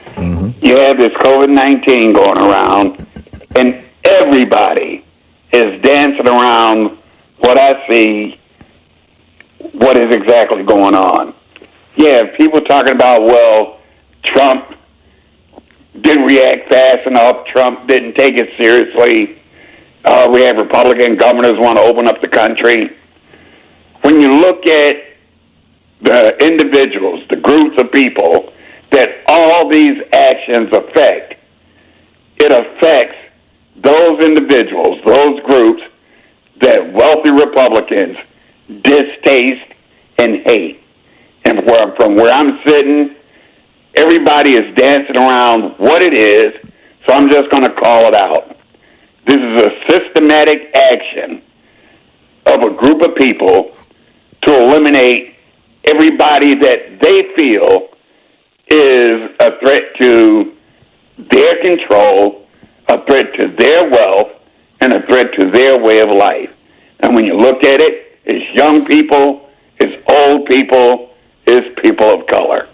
Mm-hmm. You have this COVID-19 going around, and everybody is dancing around what I see, what is exactly going on. You have people talking about, well, Trump didn't react fast enough, Trump didn't take it seriously. We have Republican governors want to open up the country. When you look at the individuals, the groups of people that all these actions affect, it affects those individuals, those groups that wealthy Republicans distaste and hate. And from where I'm sitting, everybody is dancing around what it is, so I'm just going to call it out. This is a systematic action of a group of people to eliminate everybody that they feel is a threat to their control, a threat to their wealth, and a threat to their way of life. And when you look at it, it's young people, it's old people, it's people of color.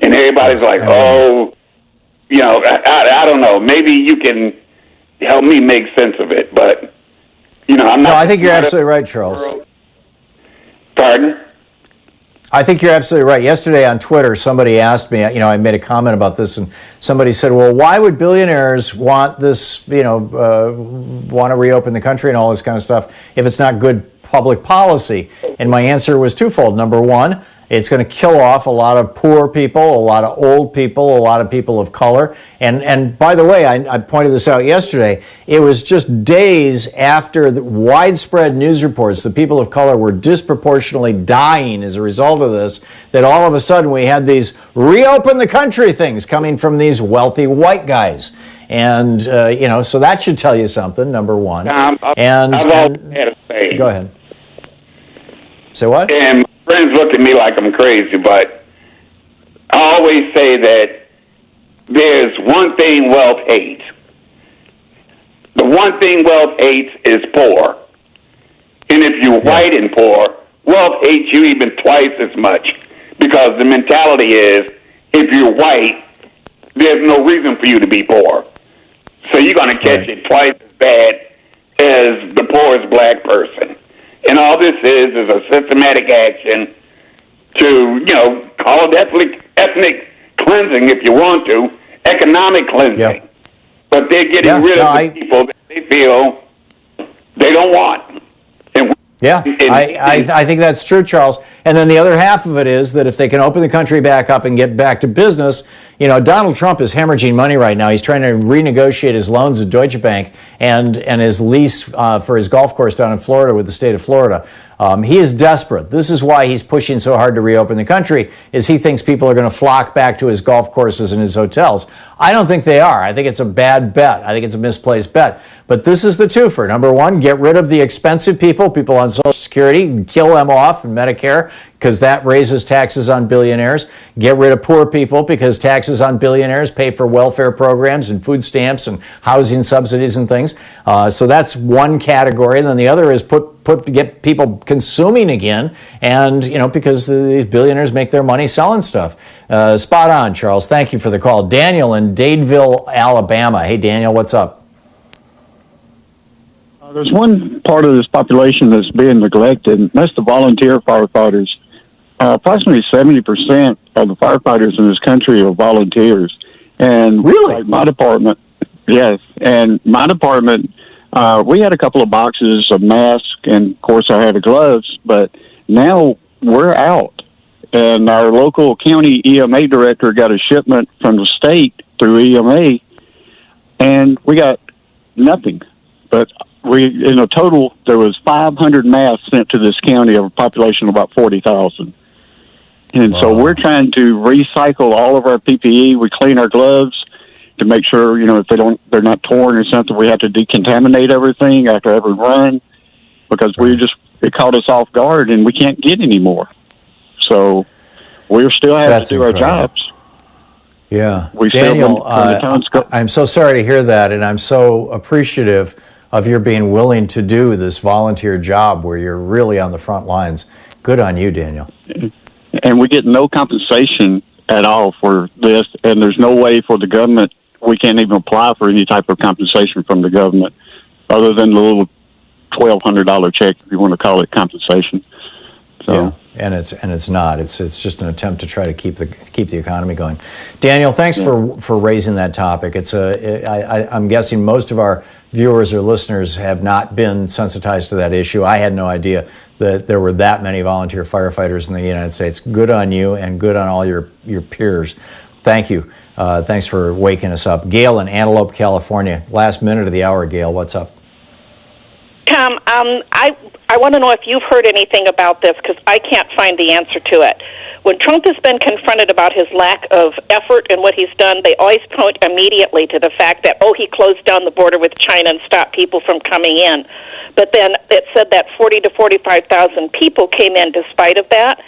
And everybody's like, I don't know, maybe you can help me make sense of it, but I'm not. No, I think you're absolutely right, Charles. Pardon? I think you're absolutely right. Yesterday on Twitter, somebody asked me, I made a comment about this, and somebody said, well, why would billionaires want this, want to reopen the country and all this kind of stuff if it's not good public policy? And my answer was twofold. Number one, it's going to kill off a lot of poor people, a lot of old people, a lot of people of color. And by the way, I pointed this out yesterday. It was just days after the widespread news reports that people of color were disproportionately dying as a result of this, that all of a sudden we had these reopen the country things coming from these wealthy white guys. And, so that should tell you something, number one. I've always had a say. Go ahead. Say what? And friends look at me like I'm crazy, but I always say that there's one thing wealth hates. The one thing wealth hates is poor. And if you're white and poor, wealth hates you even twice as much. because the mentality is if you're white, there's no reason for you to be poor. So you're going to catch it twice as bad as the poorest black person. And all this is a systematic action to, call it ethnic cleansing if you want to, economic cleansing. Yep. But they're getting rid of the people that they feel they don't want. Yeah, I think that's true, Charles. And then the other half of it is that if they can open the country back up and get back to business, Donald Trump is hemorrhaging money right now. He's trying to renegotiate his loans at Deutsche Bank and his lease for his golf course down in Florida with the state of Florida. He is desperate. This is why he's pushing so hard to reopen the country, is he thinks people are going to flock back to his golf courses and his hotels. I don't think they are. I think it's a bad bet. I think it's a misplaced bet. But this is the twofer. Number one, get rid of the expensive people on Social Security, kill them off in Medicare, because that raises taxes on billionaires. Get rid of poor people because taxes on billionaires pay for welfare programs and food stamps and housing subsidies and things. So that's one category. And then the other is get people consuming again, and because these billionaires make their money selling stuff. Spot on, Charles. Thank you for the call. Daniel in Dadeville, Alabama. Hey, Daniel, what's up? There's one part of this population that's being neglected, and that's the volunteer firefighters. Approximately 70% of the firefighters in this country are volunteers. And really? Like my department, yes. And my department, we had a couple of boxes of masks, and of course I had the gloves, but now we're out. And our local county EMA director got a shipment from the state through EMA, and we got nothing. But in a total, there was 500 masks sent to this county of a population of about 40,000. And so we're trying to recycle all of our PPE. We clean our gloves to make sure, if they're not torn or something, we have to decontaminate everything after every run, because it caught us off guard and we can't get any more. So we're still having to do our jobs. Yeah. Daniel, I'm so sorry to hear that, and I'm so appreciative of your being willing to do this volunteer job where you're really on the front lines. Good on you, Daniel. And we get no compensation at all for this, and there's no way for the government, we can't even apply for any type of compensation from the government other than the little $1,200 check, if you want to call it compensation. So. Yeah. And it's not. It's just an attempt to try to keep the economy going. Daniel, thanks for raising that topic. I'm guessing most of our viewers or listeners have not been sensitized to that issue. I had no idea that there were that many volunteer firefighters in the United States. Good on you, and good on all your peers. Thank you. Thanks for waking us up. Gail in Antelope, California. Last minute of the hour, Gail. What's up? Tom, I want to know if you've heard anything about this, because I can't find the answer to it. When Trump has been confronted about his lack of effort and what he's done, they always point immediately to the fact that, he closed down the border with China and stopped people from coming in. But then it said that 40 to 45,000 people came in despite of that.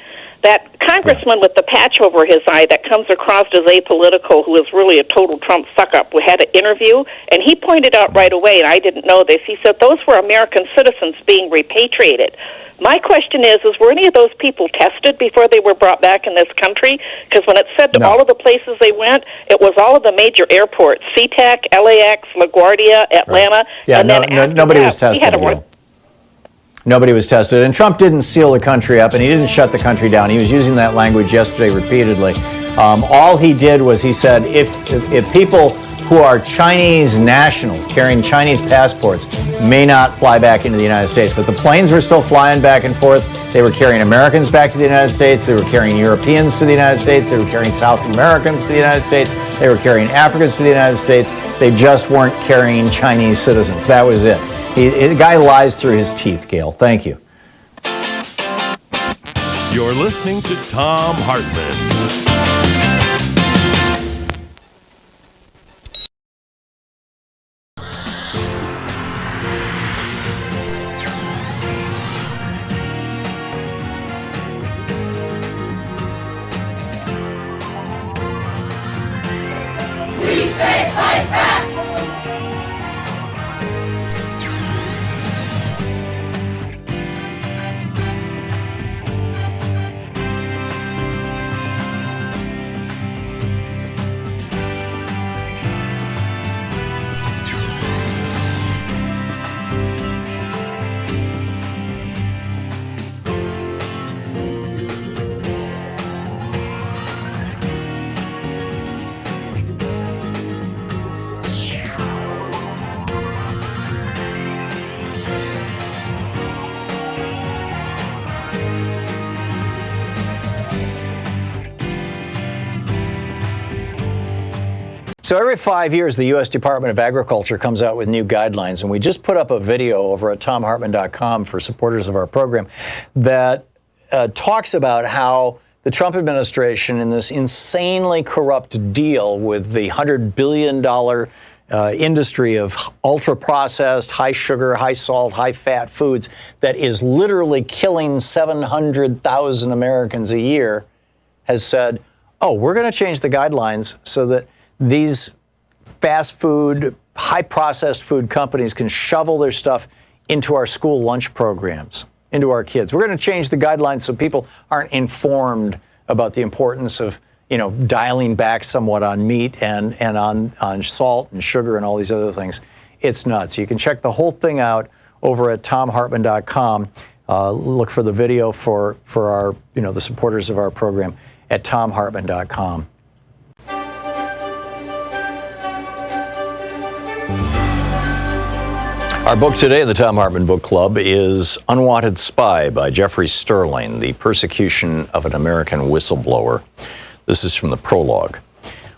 That congressman with the patch over his eye that comes across as apolitical, who is really a total Trump suck-up, we had an interview, and he pointed out right away, and I didn't know this, he said those were American citizens being repatriated. My question is were any of those people tested before they were brought back in this country? Because when it said all of the places they went, it was all of the major airports, SeaTac, LAX, LaGuardia, Atlanta. Right. Yeah, and then nobody was tested. Nobody was tested. And Trump didn't seal the country up, and he didn't shut the country down. He was using that language yesterday repeatedly. All he did was he said, if people who are Chinese nationals carrying Chinese passports may not fly back into the United States, but the planes were still flying back and forth. They were carrying Americans back to the United States. They were carrying Europeans to the United States. They were carrying South Americans to the United States. They were carrying Africans to the United States. They just weren't carrying Chinese citizens. That was it. The guy lies through his teeth, Gail. Thank you. You're listening to Thom Hartmann. We say fight back! So every 5 years, the U.S. Department of Agriculture comes out with new guidelines, and we just put up a video over at ThomHartmann.com for supporters of our program that talks about how the Trump administration, in this insanely corrupt deal with the $100 billion industry of ultra-processed, high-sugar, high-salt, high-fat foods that is literally killing 700,000 Americans a year, has said, oh, we're going to change the guidelines so that these fast food, high-processed food companies can shovel their stuff into our school lunch programs, into our kids. We're going to change the guidelines so people aren't informed about the importance of, dialing back somewhat on meat and on salt and sugar and all these other things. It's nuts. You can check the whole thing out over at ThomHartmann.com. Look for the video for our, the supporters of our program at ThomHartmann.com. Our book today in the Thom Hartmann Book Club is Unwanted Spy by Jeffrey Sterling, The Persecution of an American Whistleblower. This is from the prologue.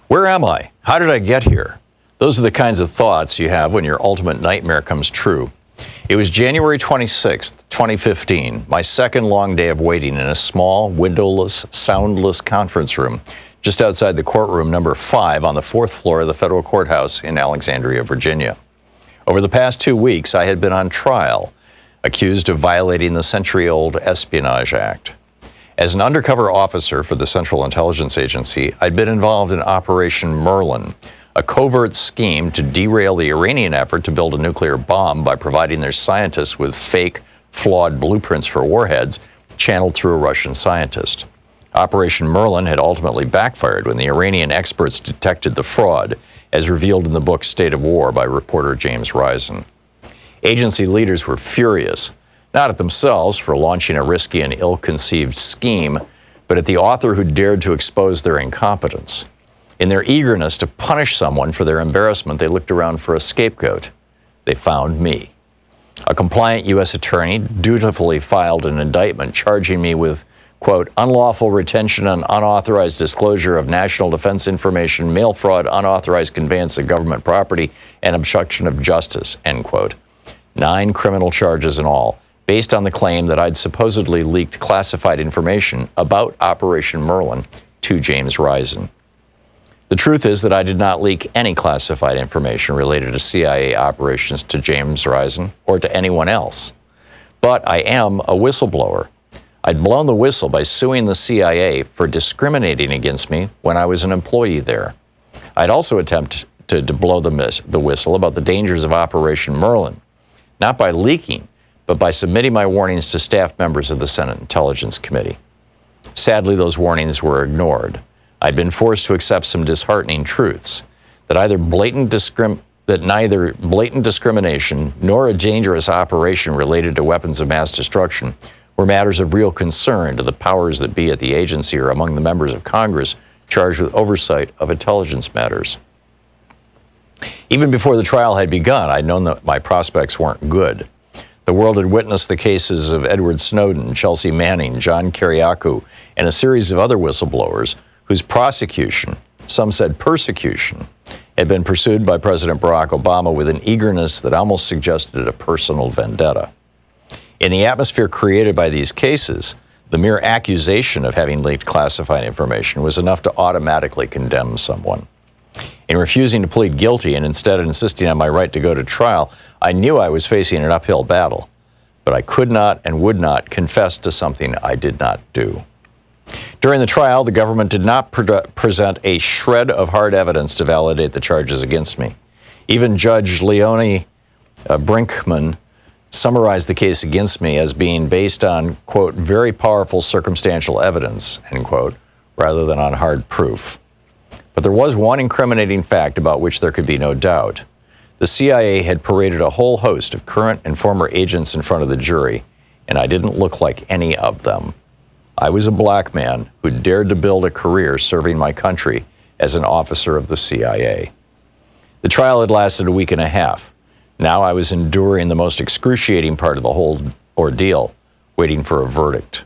Where am I? How did I get here? Those are the kinds of thoughts you have when your ultimate nightmare comes true. It was January 26th, 2015, my second long day of waiting in a small, windowless, soundless conference room just outside the courtroom number 5 on the 4th floor of the federal courthouse in Alexandria, Virginia. Over the past 2 weeks, I had been on trial, accused of violating the century-old Espionage Act. As an undercover officer for the Central Intelligence Agency, I'd been involved in Operation Merlin, a covert scheme to derail the Iranian effort to build a nuclear bomb by providing their scientists with fake, flawed blueprints for warheads channeled through a Russian scientist. Operation Merlin had ultimately backfired when the Iranian experts detected the fraud, as revealed in the book State of War by reporter James Risen. Agency leaders were furious, not at themselves for launching a risky and ill-conceived scheme, but at the author who dared to expose their incompetence. In their eagerness to punish someone for their embarrassment, they looked around for a scapegoat. They found me. A compliant U.S. attorney dutifully filed an indictment charging me with, quote, unlawful retention and unauthorized disclosure of national defense information, mail fraud, unauthorized conveyance of government property, and obstruction of justice, end quote. 9 criminal charges in all, based on the claim that I'd supposedly leaked classified information about Operation Merlin to James Risen. The truth is that I did not leak any classified information related to CIA operations to James Risen or to anyone else. But I am a whistleblower. I'd blown the whistle by suing the CIA for discriminating against me when I was an employee there. I'd also attempted to blow the whistle about the dangers of Operation Merlin, not by leaking, but by submitting my warnings to staff members of the Senate Intelligence Committee. Sadly, those warnings were ignored. I'd been forced to accept some disheartening truths, that neither blatant discrimination nor a dangerous operation related to weapons of mass destruction were matters of real concern to the powers that be at the agency or among the members of Congress charged with oversight of intelligence matters. Even before the trial had begun, I'd known that my prospects weren't good. The world had witnessed the cases of Edward Snowden, Chelsea Manning, John Kiriakou, and a series of other whistleblowers whose prosecution, some said persecution, had been pursued by President Barack Obama with an eagerness that almost suggested a personal vendetta. In the atmosphere created by these cases, the mere accusation of having leaked classified information was enough to automatically condemn someone. In refusing to plead guilty and instead insisting on my right to go to trial, I knew I was facing an uphill battle, but I could not and would not confess to something I did not do. During the trial, the government did not present a shred of hard evidence to validate the charges against me. Even Judge Leonie Brinkman summarized the case against me as being based on, quote, very powerful circumstantial evidence, end quote, rather than on hard proof. But there was one incriminating fact about which there could be no doubt. The CIA had paraded a whole host of current and former agents in front of the jury, and I didn't look like any of them. I was a black man who dared to build a career serving my country as an officer of the CIA. The trial had lasted a week and a half. Now I was enduring the most excruciating part of the whole ordeal, waiting for a verdict.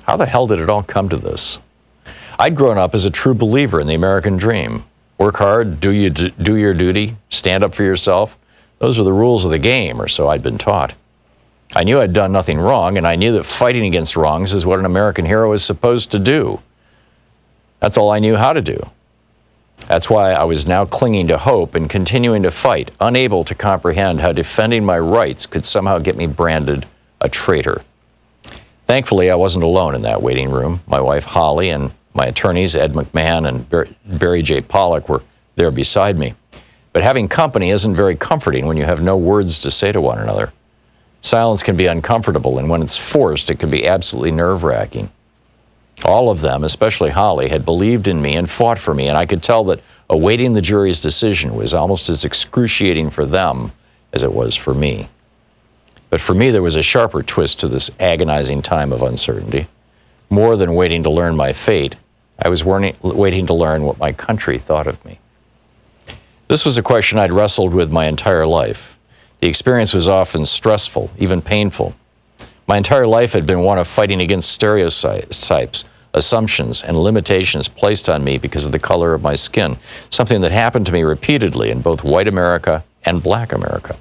How the hell did it all come to this? I'd grown up as a true believer in the American dream. Work hard, do your duty, stand up for yourself. Those are the rules of the game, or so I'd been taught. I knew I'd done nothing wrong, and I knew that fighting against wrongs is what an American hero is supposed to do. That's all I knew how to do. That's why I was now clinging to hope and continuing to fight, unable to comprehend how defending my rights could somehow get me branded a traitor. Thankfully, I wasn't alone in that waiting room. My wife, Holly, and my attorneys, Ed McMahon and Barry J. Pollock, were there beside me. But having company isn't very comforting when you have no words to say to one another. Silence can be uncomfortable, and when it's forced, it can be absolutely nerve-wracking. All of them, especially Holly, had believed in me and fought for me, and I could tell that awaiting the jury's decision was almost as excruciating for them as it was for me. But for me, there was a sharper twist to this agonizing time of uncertainty. More than waiting to learn my fate, I was waiting to learn what my country thought of me. This was a question I'd wrestled with my entire life. The experience was often stressful, even painful. My entire life had been one of fighting against stereotypes, assumptions, and limitations placed on me because of the color of my skin, something that happened to me repeatedly in both white America and black America.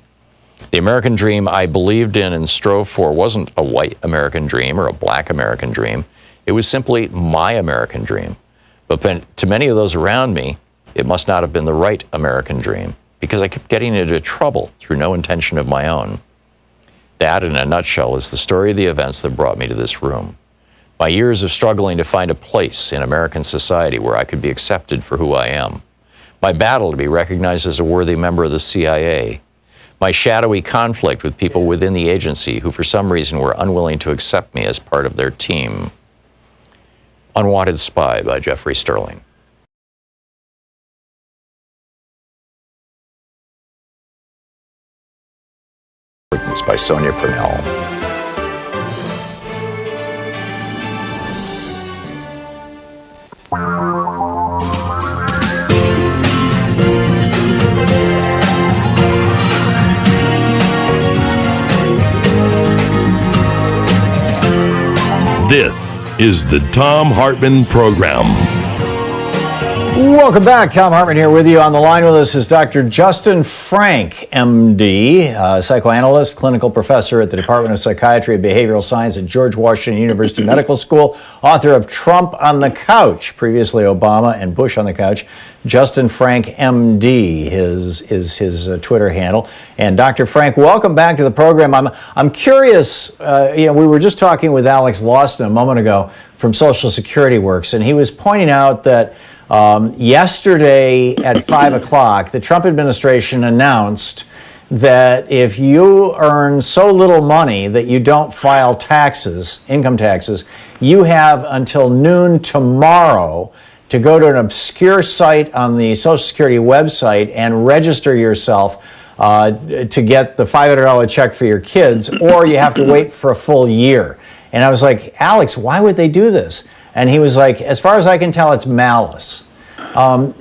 The American dream I believed in and strove for wasn't a white American dream or a black American dream. It was simply my American dream. But to many of those around me, it must not have been the right American dream, because I kept getting into trouble through no intention of my own. That, in a nutshell, is the story of the events that brought me to this room. My years of struggling to find a place in American society where I could be accepted for who I am. My battle to be recognized as a worthy member of the CIA. My shadowy conflict with people within the agency who, for some reason, were unwilling to accept me as part of their team. Unwanted Spy by Jeffrey Sterling. By Sonia Purnell. This is the Thom Hartmann Program. Welcome back. Thom Hartmann here with you. On the line with us is Dr. Justin Frank, MD, psychoanalyst, clinical professor at the Department of Psychiatry and Behavioral Science at George Washington University Medical School, author of Trump on the Couch, previously Obama and Bush on the Couch. Justin Frank, MD, is his Twitter handle. And Dr. Frank, welcome back to the program. I'm curious, we were just talking with Alex Lawson a moment ago from Social Security Works, and he was pointing out that yesterday at 5 o'clock, the Trump administration announced that if you earn so little money that you don't file taxes, income taxes, you have until noon tomorrow to go to an obscure site on the Social Security website and register yourself to get the $500 check for your kids, or you have to wait for a full year. And I was like, Alex, why would they do this? And he was like, as far as I can tell, it's malice. Tell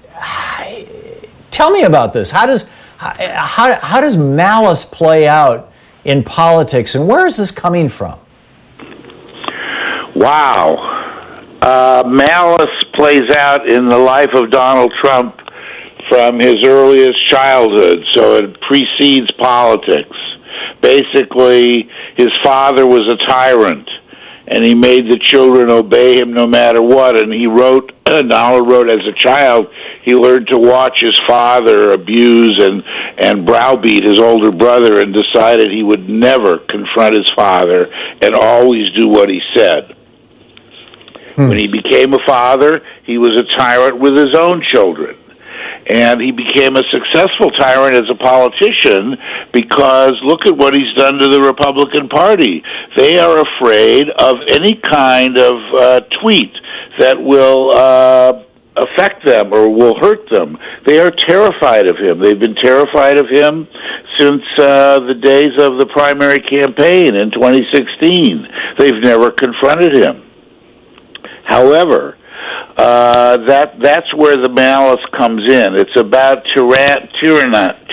me about this. How does malice play out in politics, and where is this coming from? Wow. Malice plays out in the life of Donald Trump from his earliest childhood, so it precedes politics. Basically, his father was a tyrant, and he made the children obey him no matter what. And Donald wrote, as a child, he learned to watch his father abuse and browbeat his older brother, and decided he would never confront his father and always do what he said. When he became a father, he was a tyrant with his own children. And he became a successful tyrant as a politician because look at what he's done to the Republican Party. They are afraid of any kind of tweet that will affect them or will hurt them. They are terrified of him. They've been terrified of him since the days of the primary campaign in 2016. They've never confronted him. However, that's where the malice comes in. It's about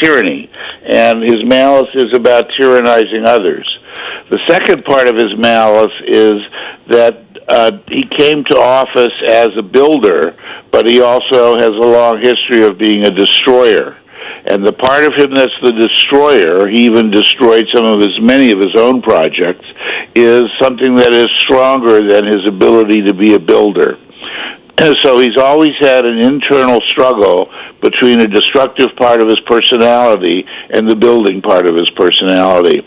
tyranny, and his malice is about tyrannizing others. The second part of his malice is that he came to office as a builder, but he also has a long history of being a destroyer. And the part of him that's the destroyer, he even destroyed many of his own projects, is something that is stronger than his ability to be a builder. And so he's always had an internal struggle between a destructive part of his personality and the building part of his personality.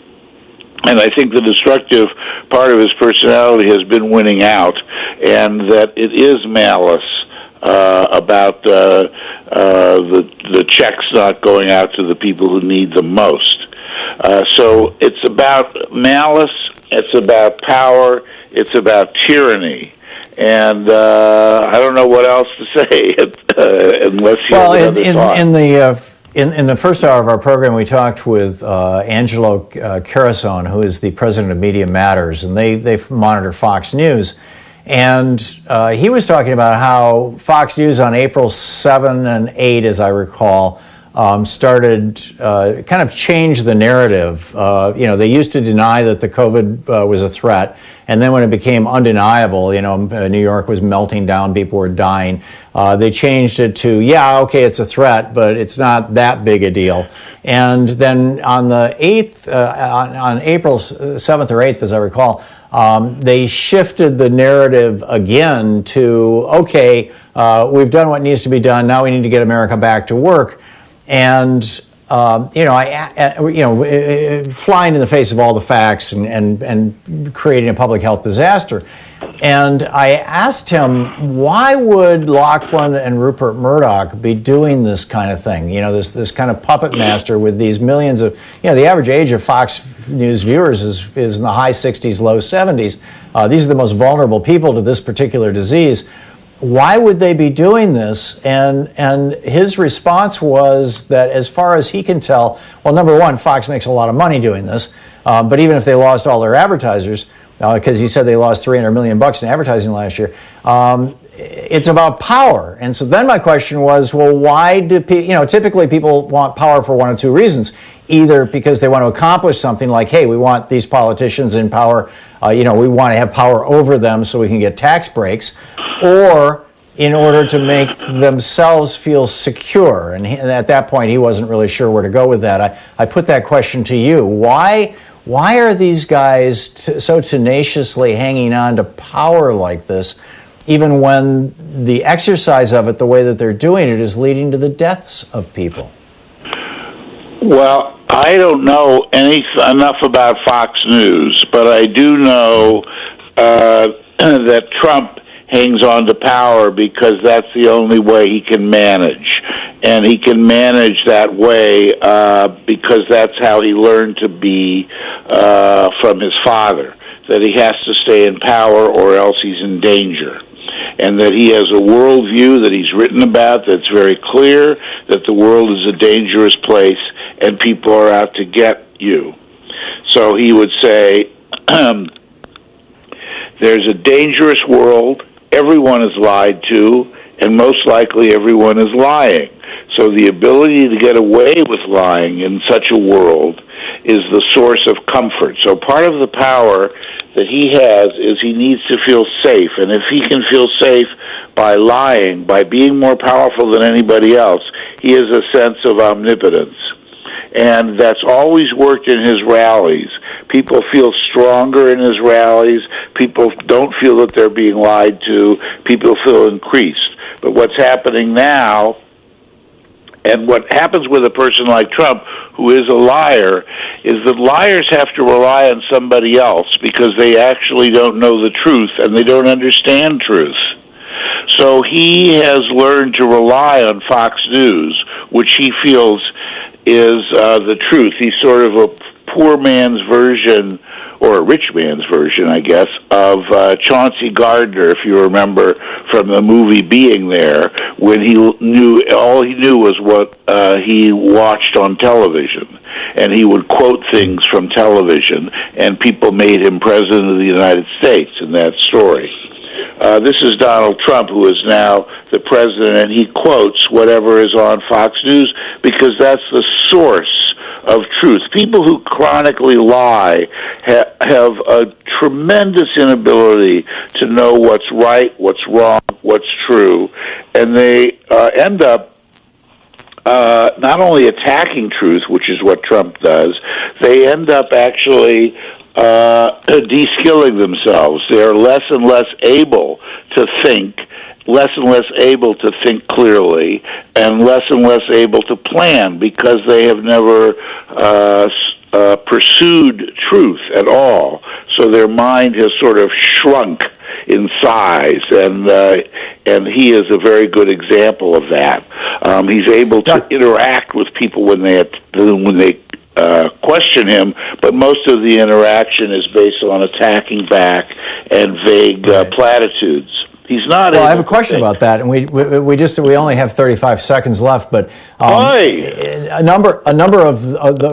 And I think the destructive part of his personality has been winning out, and that it is malice about the checks not going out to the people who need them most. So it's about malice, it's about power, it's about tyranny. And I don't know what else to say unless you have another thought. In the first hour of our program, we talked with Angelo Carasone, who is the president of Media Matters, and they monitor Fox News. And he was talking about how Fox News on April 7 and 8, as I recall, started kind of change the narrative. They used to deny that the COVID was a threat. And then when it became undeniable, New York was melting down, people were dying, they changed it to, okay, it's a threat, but it's not that big a deal. And then on the 8th, on April 7th or 8th, as I recall, they shifted the narrative again to, okay, we've done what needs to be done, now we need to get America back to work. And flying in the face of all the facts and creating a public health disaster. And I asked him, why would Lachlan and Rupert Murdoch be doing this kind of thing? This kind of puppet master with these millions of, the average age of Fox News viewers is in the high 60s, low 70s. These are the most vulnerable people to this particular disease. Why would they be doing this? And his response was that as far as he can tell, well, number one, Fox makes a lot of money doing this, but even if they lost all their advertisers, because he said they lost $300 million in advertising last year, it's about power. And so then my question was, well, why do typically people want power for one of two reasons. Either because they want to accomplish something like, hey, we want these politicians in power, we want to have power over them so we can get tax breaks, or in order to make themselves feel secure. And at that point, he wasn't really sure where to go with that. I put that question to you. Why are these guys so tenaciously hanging on to power like this, even when the exercise of it, the way that they're doing it, is leading to the deaths of people? Well, I don't know enough about Fox News, but I do know that Trump hangs on to power because that's the only way he can manage. And he can manage that way because that's how he learned to be from his father, that he has to stay in power or else he's in danger. And that he has a worldview that he's written about that's very clear, that the world is a dangerous place and people are out to get you. So he would say, there's a dangerous world, everyone is lied to, and most likely everyone is lying. So the ability to get away with lying in such a world is the source of comfort. So part of the power that he has is he needs to feel safe. And if he can feel safe by lying, by being more powerful than anybody else, he has a sense of omnipotence. And that's always worked in his rallies. People feel stronger in his rallies. People don't feel that they're being lied to. People feel increased. But what's happening now, and what happens with a person like Trump, who is a liar, is that liars have to rely on somebody else because they actually don't know the truth and they don't understand truth. So he has learned to rely on Fox News, which he feels is the truth. He's sort of a poor man's version, or a rich man's version, I guess, of Chauncey Gardner, if you remember from the movie Being There, when all he knew was what he watched on television. And he would quote things from television, and people made him president of the United States in that story. This is Donald Trump, who is now the president, and he quotes whatever is on Fox News because that's the source of truth. People who chronically lie have a tremendous inability to know what's right, what's wrong, what's true, and they end up not only attacking truth, which is what Trump does, they end up actually de-skilling themselves. They're less and less able to think, less and less able to think clearly, and less able to plan because they have never pursued truth at all. So their mind has sort of shrunk in size, and he is a very good example of that. He's able to interact with people when they question him, but most of the interaction is based on attacking back and vague platitudes. He's not. Well, I have a question about that, and we only have 35 seconds left. But a number of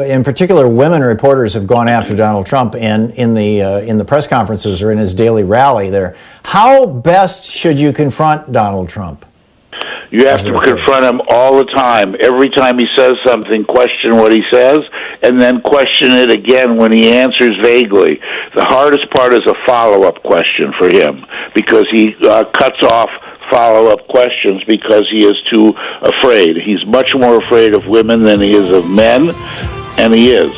in particular, women reporters have gone after Donald Trump, and in the press conferences or in his daily rally there. How best should you confront Donald Trump? You have to confront him all the time. Every time he says something, question what he says, and then question it again when he answers vaguely. The hardest part is a follow-up question for him because he cuts off follow-up questions because he is too afraid. He's much more afraid of women than he is of men, and he is.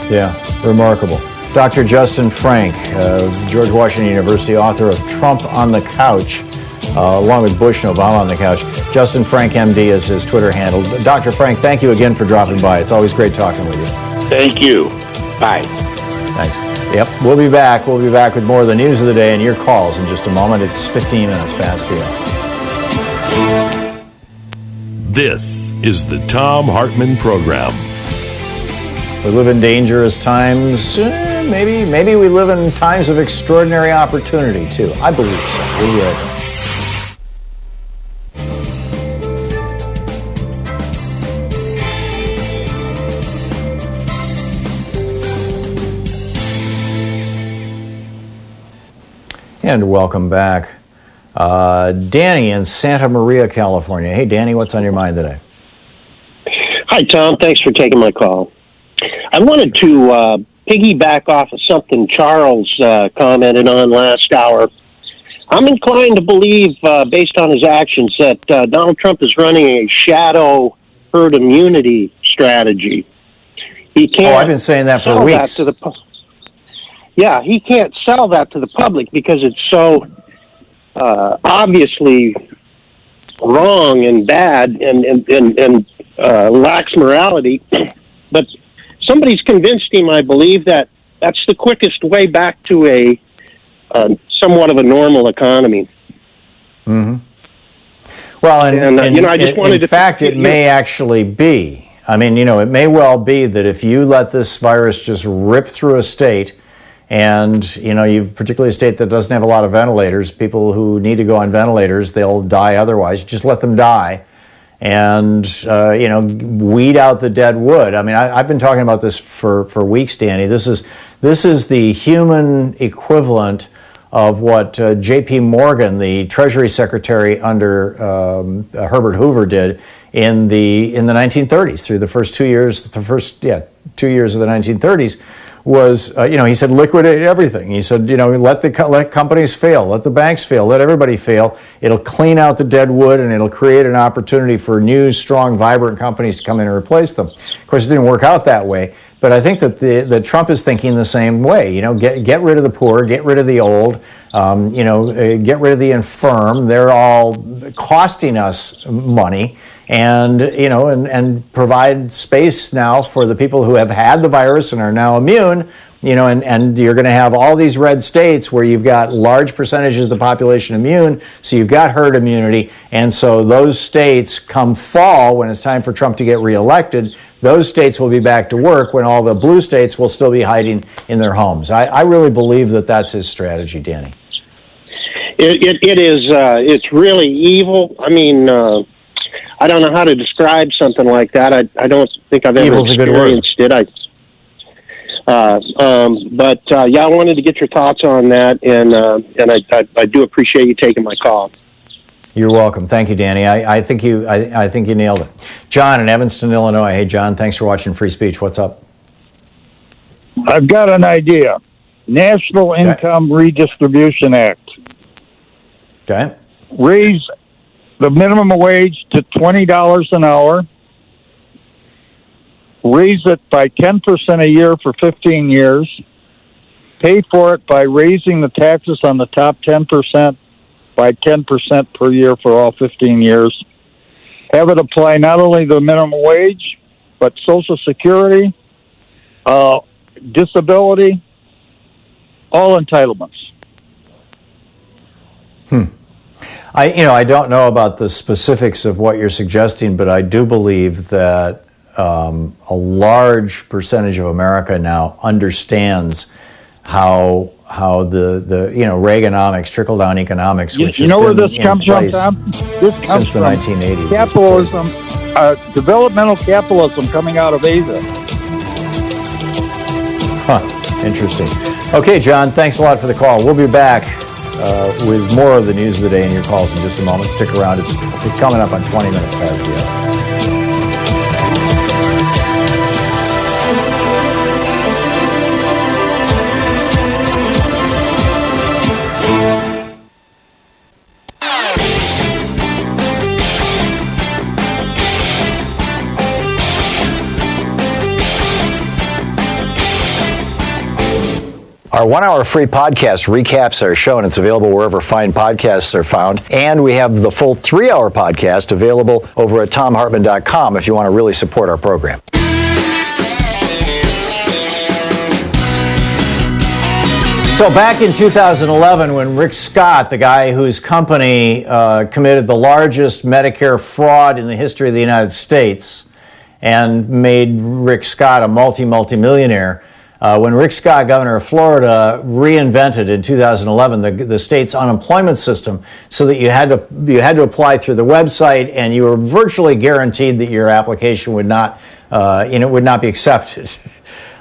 Yeah, remarkable. Dr. Justin Frank, George Washington University, author of Trump on the Couch, along with Bush and Obama on the Couch. Justin Frank, MD, is his Twitter handle. Dr. Frank, thank you again for dropping by. It's always great talking with you. Thank you. Bye. Thanks. Yep, we'll be back. We'll be back with more of the news of the day and your calls in just a moment. It's 15 minutes past the hour. This is the Thom Hartmann Program. We live in dangerous times. Maybe we live in times of extraordinary opportunity, too. I believe so. And welcome back. Danny in Santa Maria, California. Hey, Danny, what's on your mind today? Hi, Tom. Thanks for taking my call. I wanted to piggyback off of something Charles commented on last hour. I'm inclined to believe, based on his actions, that Donald Trump is running a shadow herd immunity strategy. He can't. I've been saying that for weeks. Yeah, he can't sell that to the public because it's so obviously wrong and bad and lacks morality. But somebody's convinced him, I believe, that that's the quickest way back to a somewhat of a normal economy. Mm-hmm. Well, I just wanted in fact, it may actually be. I mean, it may well be that if you let this virus just rip through a state, and, you've particularly a state that doesn't have a lot of ventilators, people who need to go on ventilators, they'll die otherwise. Just let them die and, weed out the dead wood. I mean, I've been talking about this for weeks, Danny. This is the human equivalent of what J.P. Morgan, the Treasury Secretary under Herbert Hoover, did in the 1930s through the first 2 years of the 1930s. Was, he said, liquidate everything. He said, let companies fail, let the banks fail, let everybody fail. It'll clean out the dead wood and it'll create an opportunity for new, strong, vibrant companies to come in and replace them. Of course, it didn't work out that way, but I think that Trump is thinking the same way. Get rid of the poor, get rid of the old, get rid of the infirm. They're all costing us money. And and provide space now for the people who have had the virus and are now immune, and you're going to have all these red states where you've got large percentages of the population immune, so you've got herd immunity, and so those states come fall, when it's time for Trump to get reelected, those states will be back to work when all the blue states will still be hiding in their homes. I really believe that that's his strategy, Danny. It is. It's really evil. I mean, I don't know how to describe something like that. I don't think I've ever experienced it. I wanted to get your thoughts on that, and I do appreciate you taking my call. You're welcome. Thank you, Danny. I think you nailed it. John in Evanston, Illinois. Hey, John, thanks for watching Free Speech. What's up? I've got an idea. National Income Redistribution Act. Okay. Raise the minimum wage to $20 an hour. Raise it by 10% a year for 15 years. Pay for it by raising the taxes on the top 10% by 10% per year for all 15 years. Have it apply not only the minimum wage, but Social Security, disability, all entitlements. I don't know about the specifics of what you're suggesting, but I do believe that a large percentage of America now understands how the Reaganomics, trickle down economics, which has where been this comes in place from, Tom? This comes since the from 1980s. Capitalism, developmental capitalism coming out of Asia. Interesting. Okay, John, thanks a lot for the call. We'll be back with more of the news of the day and your calls in just a moment. Stick around. It's coming up on 20 minutes past the hour. Our 1 hour free podcast recaps our show, and it's available wherever fine podcasts are found. And we have the full 3 hour podcast available over at thomhartmann.com if you want to really support our program. So back in 2011, when Rick Scott, the guy whose company committed the largest Medicare fraud in the history of the United States and made Rick Scott a multi-millionaire, when Rick Scott, governor of Florida, reinvented in 2011 the state's unemployment system so that you had to apply through the website, and you were virtually guaranteed that your application would not be accepted.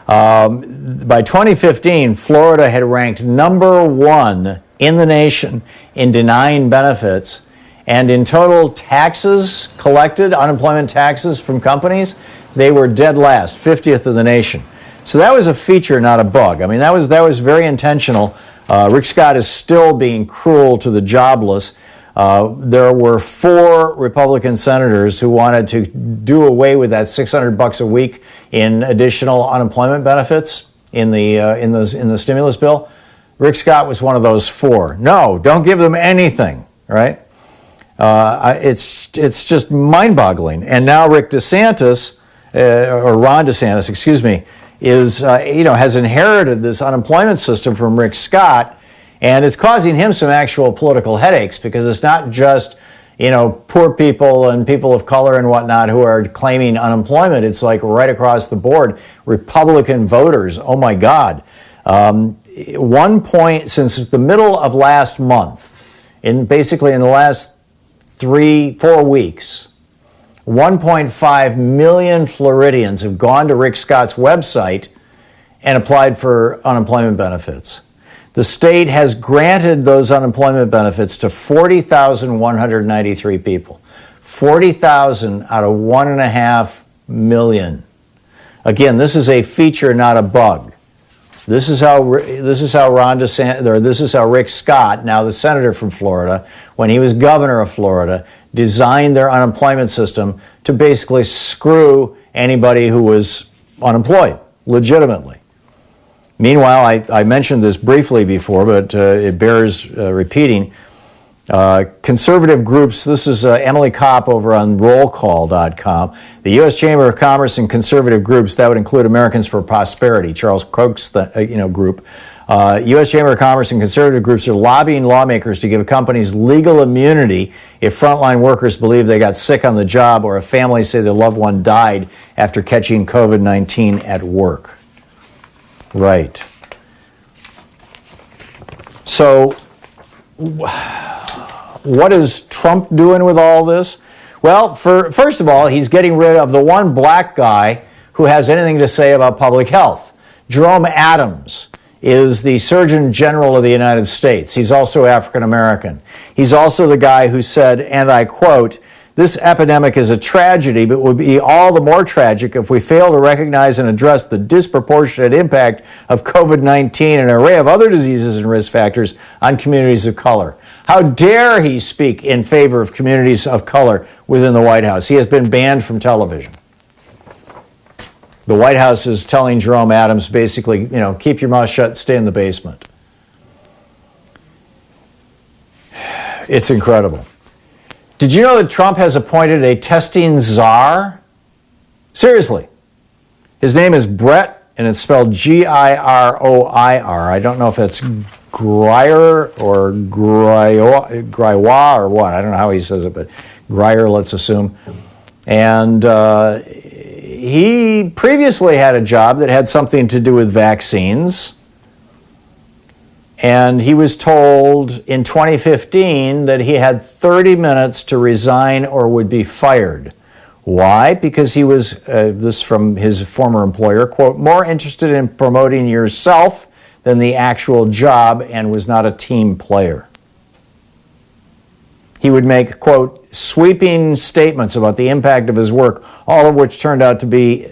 By 2015, Florida had ranked number 1 in the nation in denying benefits, and in total taxes collected, unemployment taxes from companies, they were dead last, 50th in the nation. So that was a feature, not a bug. I mean, that was very intentional. Rick Scott is still being cruel to the jobless. There were 4 Republican senators who wanted to do away with that $600 a week in additional unemployment benefits in the stimulus bill. Rick Scott was one of those 4. No, don't give them anything, right? It's just mind-boggling. And now Ron DeSantis, excuse me, has inherited this unemployment system from Rick Scott, and it's causing him some actual political headaches, because it's not just poor people and people of color and whatnot who are claiming unemployment. It's like right across the board. Republican voters, oh my God. One point since the middle of last month, basically in the last 3-4 weeks, 1.5 million Floridians have gone to Rick Scott's website and applied for unemployment benefits. The state has granted those unemployment benefits to 40,193 people. 40,000 out of 1.5 million. Again, this is a feature, not a bug. This is how Ron DeSantis, or this is how Rick Scott, now the senator from Florida, when he was governor of Florida, designed their unemployment system to basically screw anybody who was unemployed, legitimately. Meanwhile, I mentioned this briefly before, but it bears repeating. Conservative groups, this is Emily Kopp over on rollcall.com. The U.S. Chamber of Commerce and conservative groups, that would include Americans for Prosperity, Charles Koch's group. U.S. Chamber of Commerce and conservative groups are lobbying lawmakers to give companies legal immunity if frontline workers believe they got sick on the job, or if families say their loved one died after catching COVID-19 at work. Right. So, what is Trump doing with all this? Well, first of all, he's getting rid of the one black guy who has anything to say about public health. Jerome Adams is the Surgeon General of the United States. He's also African American. He's also the guy who said, and I quote, "This epidemic is a tragedy, but would be all the more tragic if we fail to recognize and address the disproportionate impact of COVID-19 and an array of other diseases and risk factors on communities of color." How dare he speak in favor of communities of color within the White House? He has been banned from television. The White House is telling Jerome Adams basically, keep your mouth shut, stay in the basement. It's incredible. Did you know that Trump has appointed a testing czar? Seriously. His name is Brett, and it's spelled Giroir. I don't know if it's Grier or Griwa or what. I don't know how he says it, but Grier, let's assume. And he previously had a job that had something to do with vaccines. And he was told in 2015 that he had 30 minutes to resign or would be fired. Why? Because he was, this from his former employer, quote, more interested in promoting yourself than the actual job and was not a team player. He would make, quote, sweeping statements about the impact of his work, all of which turned out to be,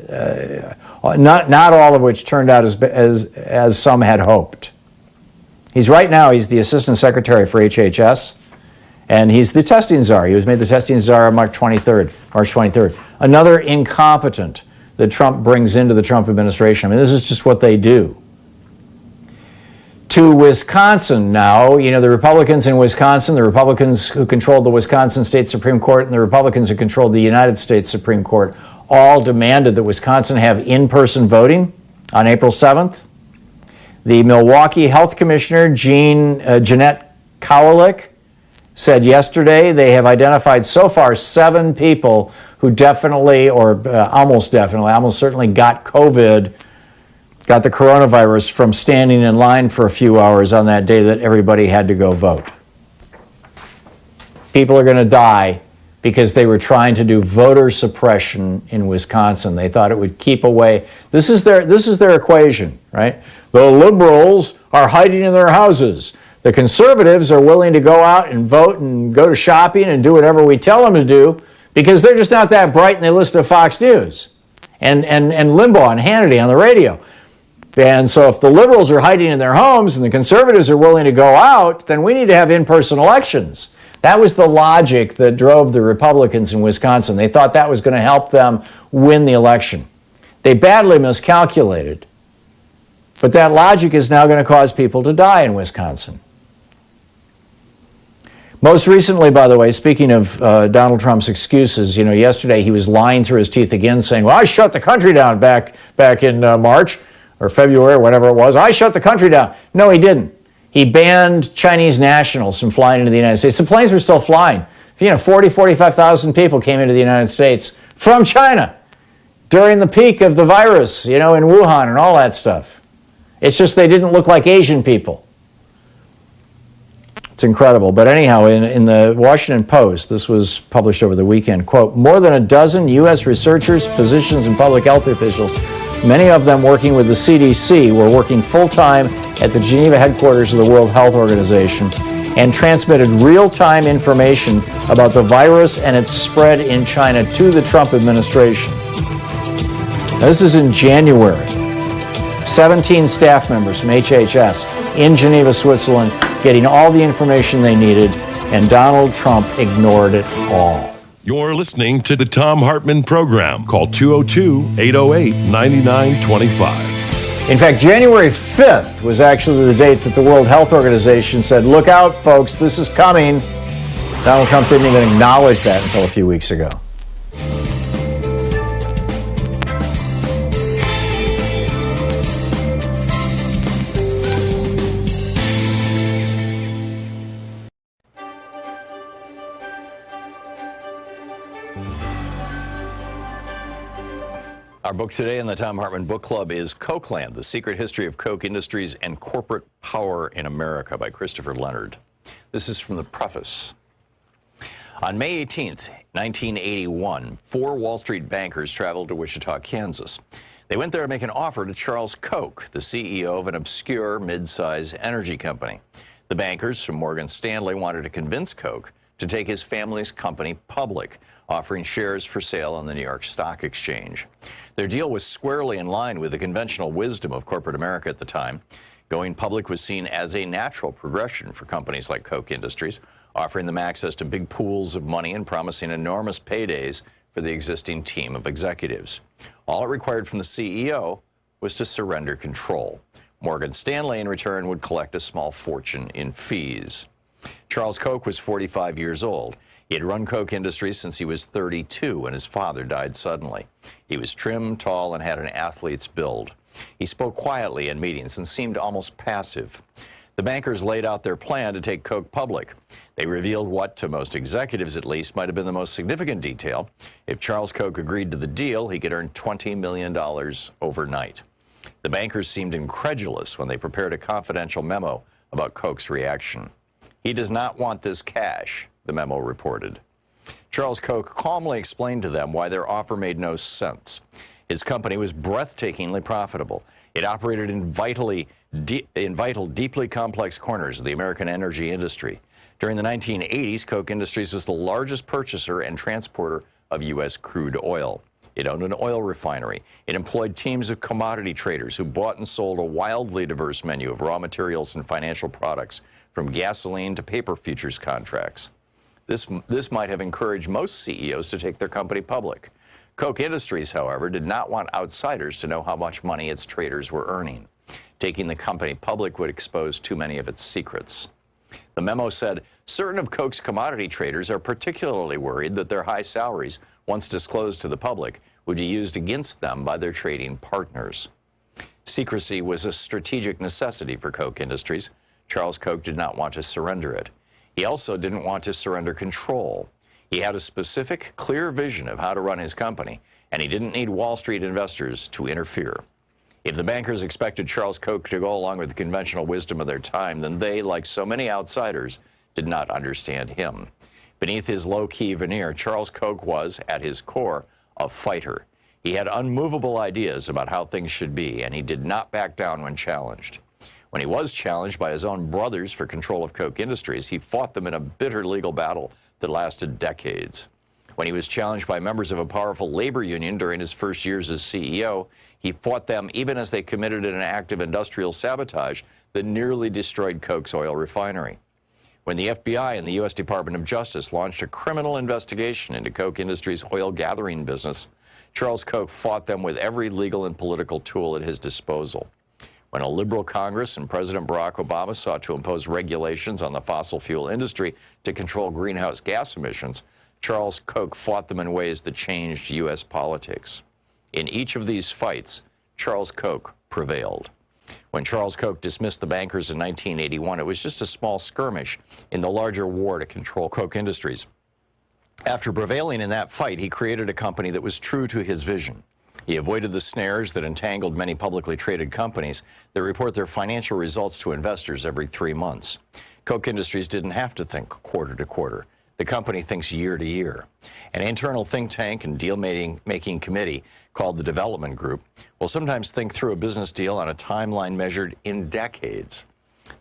not all of which turned out as some had hoped. He's the Assistant Secretary for HHS, and he's the testing czar. He was made the testing czar on March 23rd. Another incompetent that Trump brings into the Trump administration. I mean, this is just what they do. To Wisconsin now, the Republicans in Wisconsin, the Republicans who controlled the Wisconsin State Supreme Court, and the Republicans who controlled the United States Supreme Court all demanded that Wisconsin have in-person voting on April 7th. The Milwaukee Health Commissioner, Jeanette Kowalik, said yesterday they have identified so far 7 people who definitely, or almost certainly got COVID, got the coronavirus from standing in line for a few hours on that day that everybody had to go vote. People are going to die because they were trying to do voter suppression in Wisconsin. They thought it would keep away. This is their equation, right? The liberals are hiding in their houses. The conservatives are willing to go out and vote and go to shopping and do whatever we tell them to do because they're just not that bright and they listen to Fox News and Limbaugh and Hannity on the radio. And so if the liberals are hiding in their homes and the conservatives are willing to go out, then we need to have in-person elections. That was the logic that drove the Republicans in Wisconsin. They thought that was going to help them win the election. They badly miscalculated. But that logic is now going to cause people to die in Wisconsin. Most recently, by the way, speaking of Donald Trump's excuses, yesterday he was lying through his teeth again saying, well, I shut the country down back in March or February, or whatever it was. I shut the country down. No, he didn't. He banned Chinese nationals from flying into the United States. The planes were still flying. 45,000 people came into the United States from China during the peak of the virus, in Wuhan and all that stuff. It's just they didn't look like Asian people. It's incredible. But anyhow, in the Washington Post, this was published over the weekend, quote, more than a dozen U.S. researchers, physicians, and public health officials, many of them working with the CDC, were working full-time at the Geneva headquarters of the World Health Organization and transmitted real-time information about the virus and its spread in China to the Trump administration. Now, this is in January. 17 staff members from HHS in Geneva, Switzerland, getting all the information they needed, and Donald Trump ignored it all. You're listening to the Thom Hartmann Program. Call 202-808-9925. In fact, January 5th was actually the date that the World Health Organization said, look out, folks, this is coming. Donald Trump didn't even acknowledge that until a few weeks ago. Our book today in the Thom Hartmann Book Club is Cokeland, The Secret History of Coke Industries and Corporate Power in America by Christopher Leonard. This is from the preface. On May 18th, 1981, 4 Wall Street bankers traveled to Wichita, Kansas. They went there to make an offer to Charles Koch, the CEO of an obscure mid-size energy company. The bankers from Morgan Stanley wanted to convince Koch to take his family's company public, offering shares for sale on the New York Stock Exchange. Their deal was squarely in line with the conventional wisdom of corporate America at the time. Going public was seen as a natural progression for companies like Koch Industries, offering them access to big pools of money and promising enormous paydays for the existing team of executives. All it required from the CEO was to surrender control. Morgan Stanley, in return, would collect a small fortune in fees. Charles Koch was 45 years old. He had run Koch Industries since he was 32 when his father died suddenly. He was trim, tall, and had an athlete's build. He spoke quietly in meetings and seemed almost passive. The bankers laid out their plan to take Koch public. They revealed what, to most executives at least, might have been the most significant detail. If Charles Koch agreed to the deal, he could earn $20 million overnight. The bankers seemed incredulous when they prepared a confidential memo about Koch's reaction. He does not want this cash, the memo reported. Charles Koch calmly explained to them why their offer made no sense. His company was breathtakingly profitable. It operated in vital, deeply complex corners of the American energy industry. During the 1980s, Koch Industries was the largest purchaser and transporter of U.S. crude oil. It owned an oil refinery. It employed teams of commodity traders who bought and sold a wildly diverse menu of raw materials and financial products, from gasoline to paper futures contracts. This might have encouraged most CEOs to take their company public. Koch Industries, however, did not want outsiders to know how much money its traders were earning. Taking the company public would expose too many of its secrets. The memo said, certain of Koch's commodity traders are particularly worried that their high salaries, once disclosed to the public, would be used against them by their trading partners. Secrecy was a strategic necessity for Koch Industries. Charles Koch did not want to surrender it. He also didn't want to surrender control. He had a specific, clear vision of how to run his company, and he didn't need Wall Street investors to interfere. If the bankers expected Charles Koch to go along with the conventional wisdom of their time, then they, like so many outsiders, did not understand him. Beneath his low-key veneer, Charles Koch was, at his core, a fighter. He had unmovable ideas about how things should be, and he did not back down when challenged. When he was challenged by his own brothers for control of Koch Industries, he fought them in a bitter legal battle that lasted decades. When he was challenged by members of a powerful labor union during his first years as CEO, he fought them even as they committed an act of industrial sabotage that nearly destroyed Koch's oil refinery. When the FBI and the U.S. Department of Justice launched a criminal investigation into Koch Industries' oil gathering business, Charles Koch fought them with every legal and political tool at his disposal. When a liberal Congress and President Barack Obama sought to impose regulations on the fossil fuel industry to control greenhouse gas emissions, Charles Koch fought them in ways that changed U.S. politics. In each of these fights, Charles Koch prevailed. When Charles Koch dismissed the bankers in 1981, it was just a small skirmish in the larger war to control Koch Industries. After prevailing in that fight, he created a company that was true to his vision. He avoided the snares that entangled many publicly traded companies that report their financial results to investors every 3 months. Koch Industries didn't have to think quarter to quarter. The company thinks year to year. An internal think tank and deal-making committee called the Development Group will sometimes think through a business deal on a timeline measured in decades.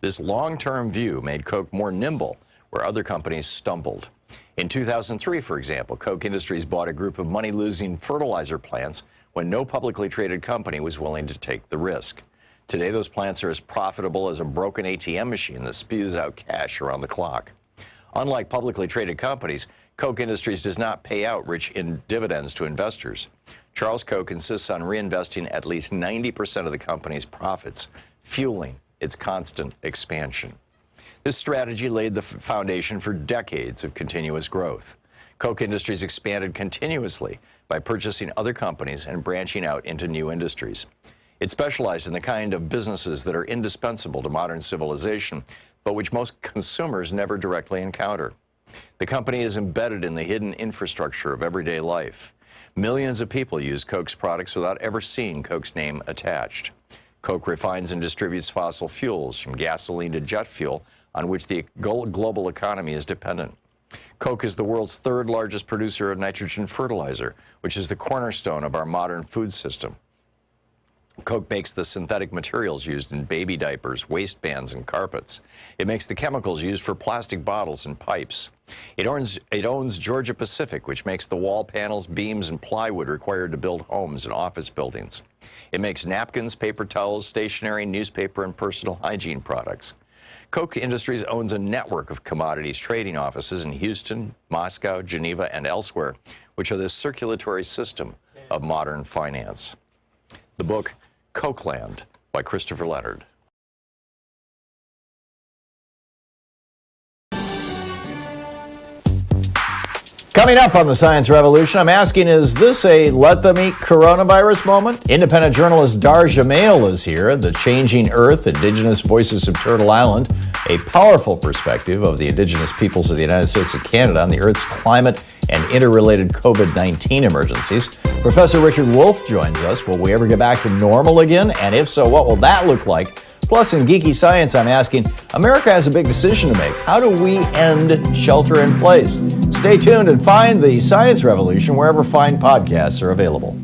This long-term view made Koch more nimble where other companies stumbled. In 2003, for example, Koch Industries bought a group of money-losing fertilizer plants when no publicly traded company was willing to take the risk. Today, those plants are as profitable as a broken ATM machine that spews out cash around the clock. Unlike publicly traded companies, Koch Industries does not pay out rich dividends to investors. Charles Koch insists on reinvesting at least 90% of the company's profits, fueling its constant expansion. This strategy laid the foundation for decades of continuous growth. Koch Industries expanded continuously by purchasing other companies and branching out into new industries. It specialized in the kind of businesses that are indispensable to modern civilization, but which most consumers never directly encounter. The company is embedded in the hidden infrastructure of everyday life. Millions of people use Koch's products without ever seeing Koch's name attached. Koch refines and distributes fossil fuels, from gasoline to jet fuel, on which the global economy is dependent. Koch is the world's third largest producer of nitrogen fertilizer, which is the cornerstone of our modern food system. Coke makes the synthetic materials used in baby diapers, waistbands, and carpets. It makes the chemicals used for plastic bottles and pipes. It owns Georgia Pacific, which makes the wall panels, beams, and plywood required to build homes and office buildings. It makes napkins, paper towels, stationery, newspaper, and personal hygiene products. Koch Industries owns a network of commodities trading offices in Houston, Moscow, Geneva, and elsewhere, which are the circulatory system of modern finance. The book, Cokeland, by Christopher Leonard. Coming up on the Science Revolution, I'm asking, is this a let them eat coronavirus moment? Independent journalist Dar Jamail is here. The Changing Earth, Indigenous Voices of Turtle Island, a powerful perspective of the indigenous peoples of the United States and Canada on the Earth's climate and interrelated COVID-19 emergencies. Professor Richard Wolff joins us. Will we ever get back to normal again? And if so, what will that look like? Plus, in Geeky Science, I'm asking, America has a big decision to make. How do we end shelter in place? Stay tuned and find the Science Revolution wherever fine podcasts are available.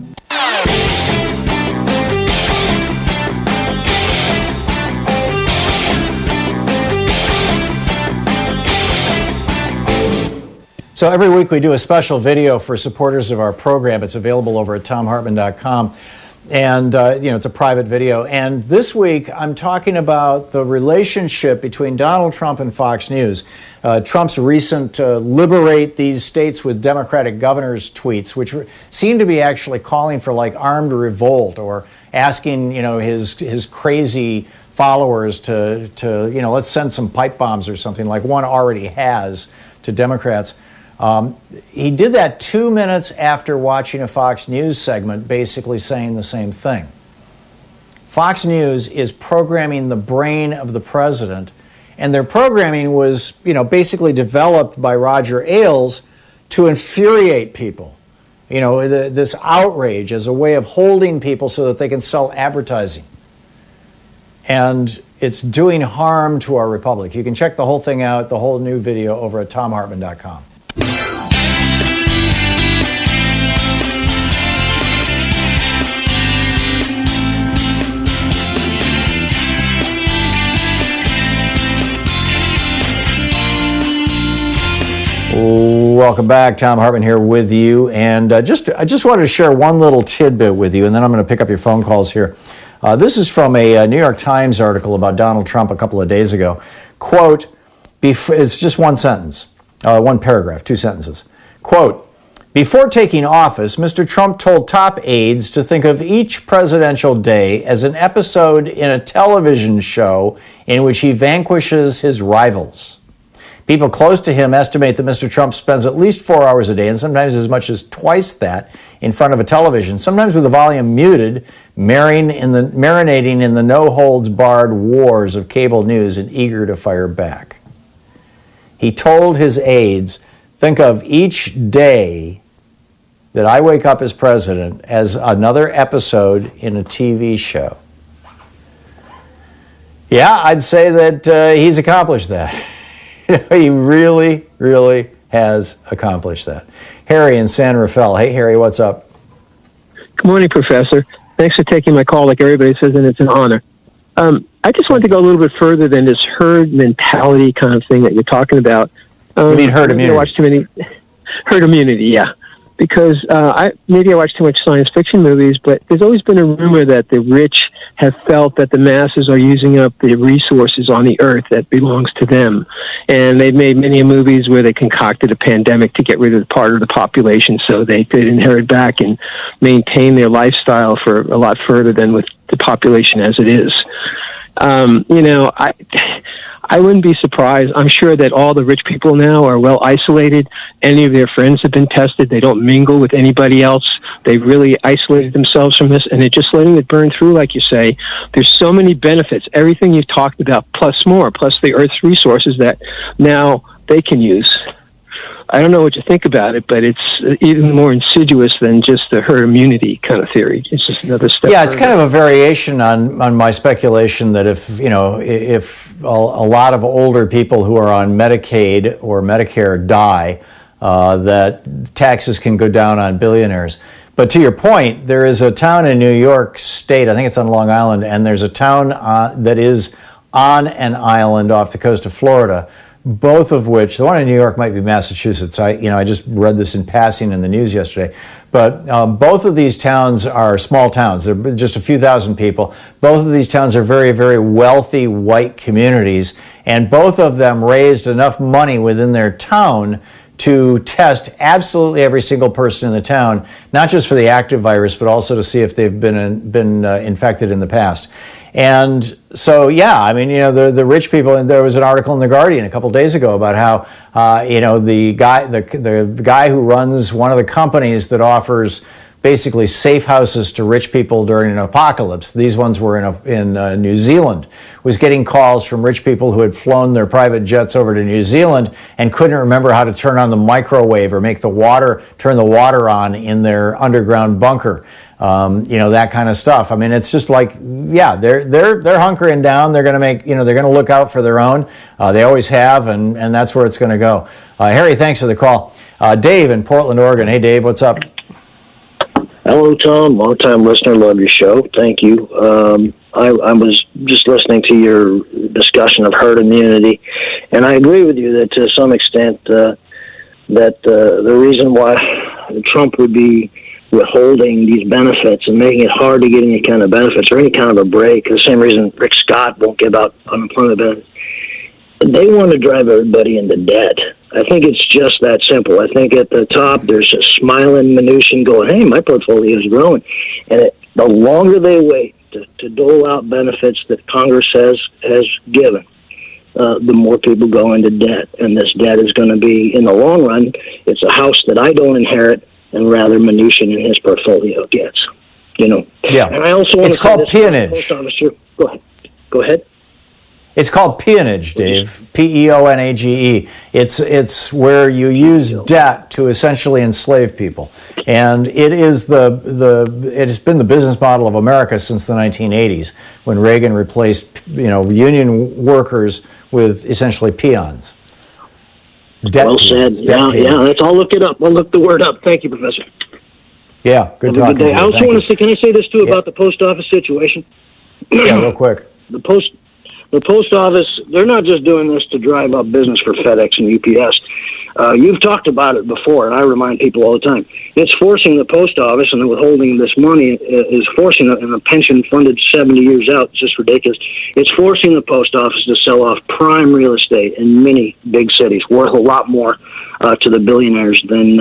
So every week we do a special video for supporters of our program. It's available over at thomhartmann.com. And, it's a private video. And this week, I'm talking about the relationship between Donald Trump and Fox News. Trump's recent liberate these states with Democratic governors tweets, which seem to be actually calling for like armed revolt or asking, his crazy followers to let's send some pipe bombs or something like one already has to Democrats. He did that 2 minutes after watching a Fox News segment basically saying the same thing. Fox News is programming the brain of the president, and their programming was, basically developed by Roger Ailes to infuriate people. This outrage as a way of holding people so that they can sell advertising. And it's doing harm to our republic. You can check the whole thing out, the whole new video, over at thomhartmann.com. Welcome back. Thom Hartmann here with you. And I just wanted to share one little tidbit with you, and then I'm going to pick up your phone calls here. This is from a New York Times article about Donald Trump a couple of days ago. Quote, it's just one sentence, one paragraph, 2 sentences. Quote, before taking office, Mr. Trump told top aides to think of each presidential day as an episode in a television show in which he vanquishes his rivals. People close to him estimate that Mr. Trump spends at least 4 hours a day, and sometimes as much as twice that, in front of a television, sometimes with the volume muted, marinating in the no-holds-barred wars of cable news and eager to fire back. He told his aides, think of each day that I wake up as president as another episode in a TV show. Yeah, I'd say that he's accomplished that. He really, really has accomplished that. Harry in San Rafael. Hey, Harry, what's up? Good morning, Professor. Thanks for taking my call like everybody says, and it's an honor. I just wanted to go a little bit further than this herd mentality kind of thing that you're talking about. You mean herd immunity? I watch too many herd immunity, yeah. Because I watch too much science fiction movies, but there's always been a rumor that the rich have felt that the masses are using up the resources on the earth that belongs to them. And they've made many movies where they concocted a pandemic to get rid of part of the population so they could inherit back and maintain their lifestyle for a lot further than with the population as it is. I wouldn't be surprised. I'm sure that all the rich people now are well isolated. Any of their friends have been tested. They don't mingle with anybody else. They've really isolated themselves from this, and they're just letting it burn through, like you say. There's so many benefits. Everything you've talked about, plus more, plus the Earth's resources that now they can use. I don't know what you think about it, but it's even more insidious than just the herd immunity kind of theory. It's just another step. Yeah, it's kind of a variation on my speculation that if a lot of older people who are on Medicaid or Medicare die, that taxes can go down on billionaires. But to your point, there is a town in New York State, I think it's on Long Island, and there's a town that is on an island off the coast of Florida, both of which, the one in New York might be Massachusetts. I just read this in passing in the news yesterday. But both of these towns are small towns. They're just a few thousand people. Both of these towns are very, very wealthy white communities, and both of them raised enough money within their town to test absolutely every single person in the town, not just for the active virus, but also to see if they've been infected in the past. And so, yeah, I mean, the rich people, and there was an article in The Guardian a couple of days ago about how, the guy who runs one of the companies that offers basically safe houses to rich people during an apocalypse. These ones were in New Zealand. Was getting calls from rich people who had flown their private jets over to New Zealand and couldn't remember how to turn on the microwave or turn the water on in their underground bunker. That kind of stuff. I mean, it's just like, yeah, they're hunkering down. They're going to they're going to look out for their own. They always have, and that's where it's going to go. Harry, thanks for the call. Dave in Portland, Oregon. Hey, Dave, what's up? Hello, Tom. Long-time listener. Love your show. Thank you. I was just listening to your discussion of herd immunity, and I agree with you that to some extent that the reason why Trump would be withholding these benefits and making it hard to get any kind of benefits or any kind of a break, the same reason Rick Scott won't give out unemployment benefits, they want to drive everybody into debt. I think it's just that simple. I think at the top there's a smiling Mnuchin going, hey, my portfolio is growing. And the longer they wait to dole out benefits that Congress has given, the more people go into debt. And this debt is going to be, in the long run, it's a house that I don't inherit, and rather Mnuchin and his portfolio gets. Yeah. And I also want it's to called peonage. Go ahead. It's called peonage, Dave. Peonage. It's where you use debt to essentially enslave people, and it is it has been the business model of America since the 1980s, when Reagan replaced union workers with essentially peons. Debt well peons, said. Yeah. Let's all look it up. We'll look the word up. Thank you, Professor. Yeah, good talking to you. I also want to say, can I say this too about the post office situation? Yeah, real quick. The post office, they're not just doing this to drive up business for FedEx and UPS. You've talked about it before, and I remind people all the time. It's forcing the post office, and withholding this money is forcing in a pension funded 70 years out. It's just ridiculous. It's forcing the post office to sell off prime real estate in many big cities, worth a lot more to the billionaires than.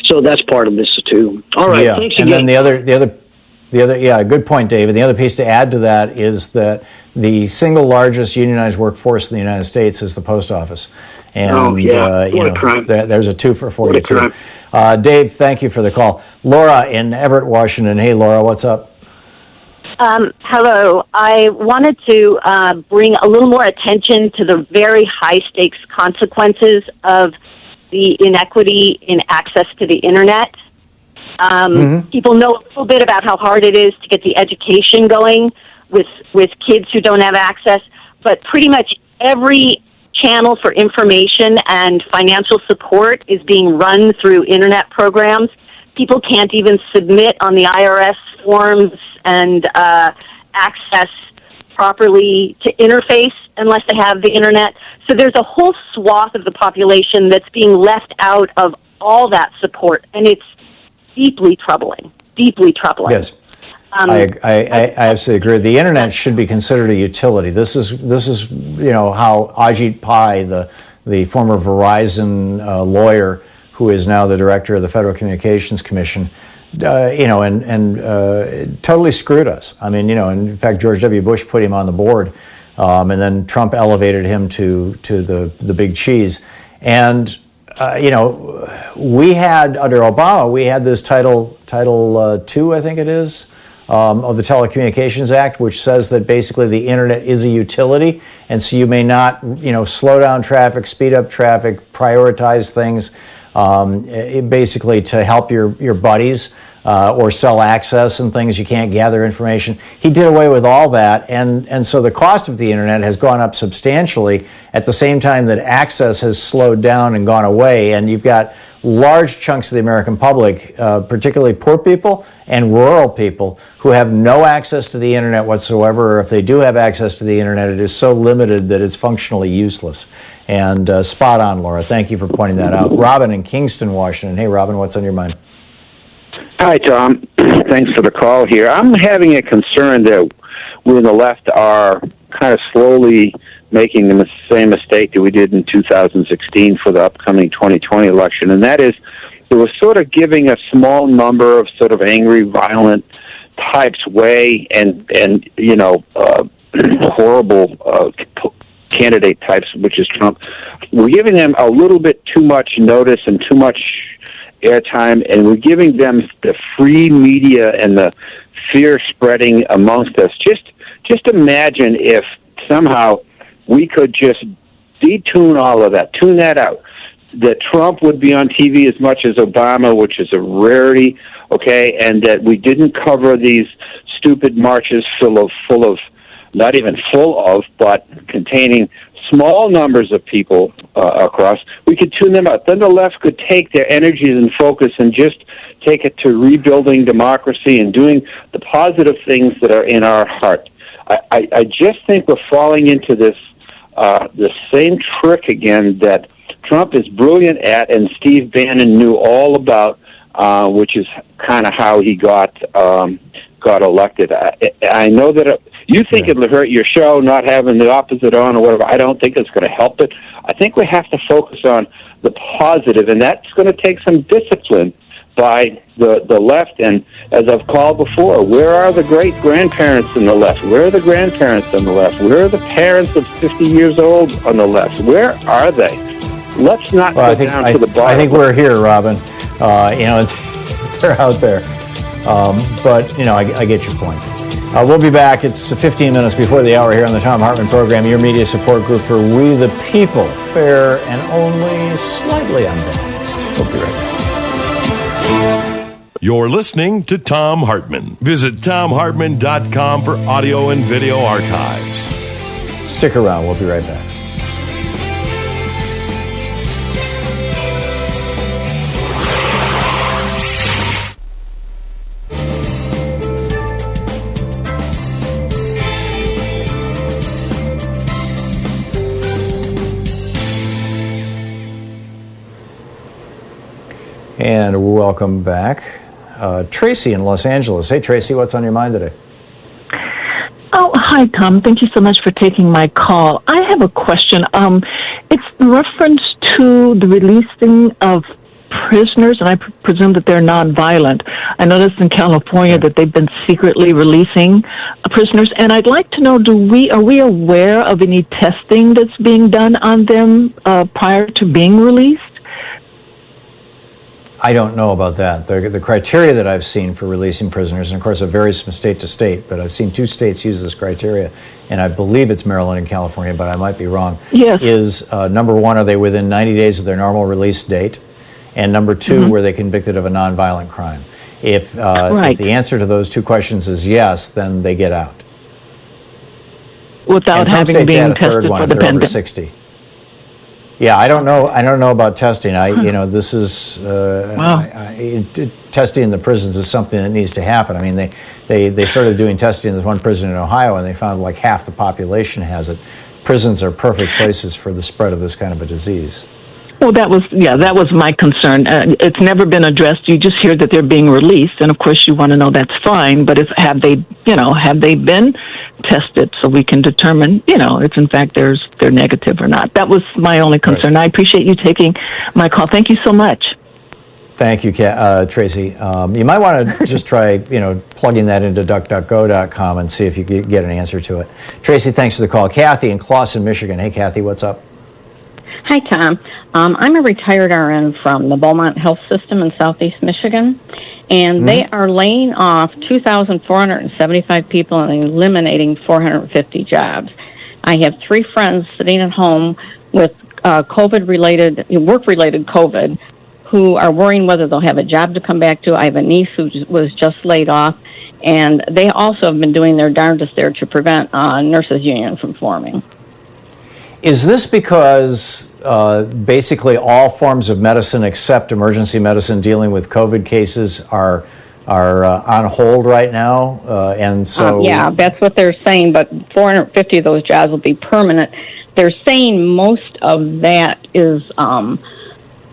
So that's part of this too. All right, thanks again. And then the other, yeah, good point, David. The other piece to add to that is that the single largest unionized workforce in the United States is the post office. And, there's a twofer for you, too. Dave, thank you for the call. Laura in Everett, Washington. Hey, Laura, what's up? Hello. I wanted to bring a little more attention to the very high-stakes consequences of the inequity in access to the Internet. People know a little bit about how hard it is to get the education going with kids who don't have access, but pretty much every channel for information and financial support is being run through Internet programs. People can't even submit on the IRS forms and access properly to interface unless they have the Internet. So there's a whole swath of the population that's being left out of all that support, and it's deeply troubling. Yes, I absolutely agree. The Internet should be considered a utility. This is how Ajit Pai, the former Verizon lawyer who is now the director of the Federal Communications Commission, totally screwed us. I mean, in fact, George W. Bush put him on the board, and then Trump elevated him to the big cheese. And we had, under Obama, we had this Title II, I think it is, of the Telecommunications Act, which says that basically the Internet is a utility, and so you may not, slow down traffic, speed up traffic, prioritize things, basically to help your buddies or sell access and things. You can't gather information. He did away with all that, and so the cost of the internet has gone up substantially at the same time that access has slowed down and gone away, and you've got large chunks of the American public, particularly poor people and rural people, who have no access to the internet whatsoever, or if they do have access to the internet, it is so limited that it's functionally useless. And spot on, Laura. Thank you for pointing that out. Robin in Kingston, Washington. Hey, Robin, what's on your mind? Hi, Tom. Thanks for the call here. I'm having a concern that we on the left are kind of slowly making the same mistake that we did in 2016 for the upcoming 2020 election, and that is it was sort of giving a small number of sort of angry, violent types way and horrible candidate types, which is Trump. We're giving them a little bit too much notice and too much airtime, and we're giving them the free media and the fear spreading amongst us. Just imagine if somehow we could just detune all of that, tune that out, that Trump would be on TV as much as Obama, which is a rarity, okay, and that we didn't cover these stupid marches full of not even full of, but containing small numbers of people across. We could tune them out. Then the left could take their energies and focus and just take it to rebuilding democracy and doing the positive things that are in our heart. I just think we're falling into this the same trick again that Trump is brilliant at and Steve Bannon knew all about, which is kind of how he got elected. I know that you think it'll hurt your show not having the opposite on or whatever. I don't think it's going to help it. I think we have to focus on the positive, and that's going to take some discipline by the left. And as I've called before, where are the great-grandparents in the left? Where are the grandparents on the left? Where are the parents of 50 years old on the left? Where are they? Let's not go down to the bottom. I think we're here, Robin. They're out there. But, I get your point. We'll be back. It's 15 minutes before the hour here on the Thom Hartmann Program, your media support group for We the People, fair and only slightly unbalanced. We'll be right back. You're listening to Thom Hartmann. Visit thomhartmann.com for audio and video archives. Stick around. We'll be right back. And welcome back. Tracy in Los Angeles. Hey, Tracy, what's on your mind today? Oh, hi, Tom. Thank you so much for taking my call. I have a question. It's in reference to the releasing of prisoners, and I presume that they're nonviolent. I noticed in California that they've been secretly releasing prisoners, and I'd like to know, are we aware of any testing that's being done on them prior to being released? I don't know about that. The criteria that I've seen for releasing prisoners, and of course it varies from state to state, but I've seen 2 states use this criteria, and I believe it's Maryland and California, but I might be wrong, is number 1, are they within 90 days of their normal release date? And number 2, were they convicted of a nonviolent crime? If the answer to those 2 questions is yes, then they get out. Without having been tested for the pandemic. 60. Yeah, I don't know about testing. This is testing in the prisons is something that needs to happen. I mean, they started doing testing in this one prison in Ohio, and they found like half the population has it. Prisons are perfect places for the spread of this kind of a disease. Well, that was my concern. It's never been addressed. You just hear that they're being released, and of course you want to know that's fine. But have they been tested so we can determine, if in fact they're negative or not? That was my only concern. Right. I appreciate you taking my call. Thank you so much. Thank you, Tracy. You might want to just try, plugging that into DuckDuckGo.com and see if you can get an answer to it. Tracy, thanks for the call. Kathy in Clawson, Michigan. Hey, Kathy, what's up? Hi, Tom. I'm a retired RN from the Beaumont Health System in Southeast Michigan, and they are laying off 2,475 people and eliminating 450 jobs. I have 3 friends sitting at home with work-related COVID, who are worrying whether they'll have a job to come back to. I have a niece who was just laid off, and they also have been doing their darndest there to prevent nurses' union from forming. Is this because basically all forms of medicine except emergency medicine dealing with COVID cases are on hold right now, and so yeah, that's what they're saying. But 450 of those jobs will be permanent. They're saying most of that is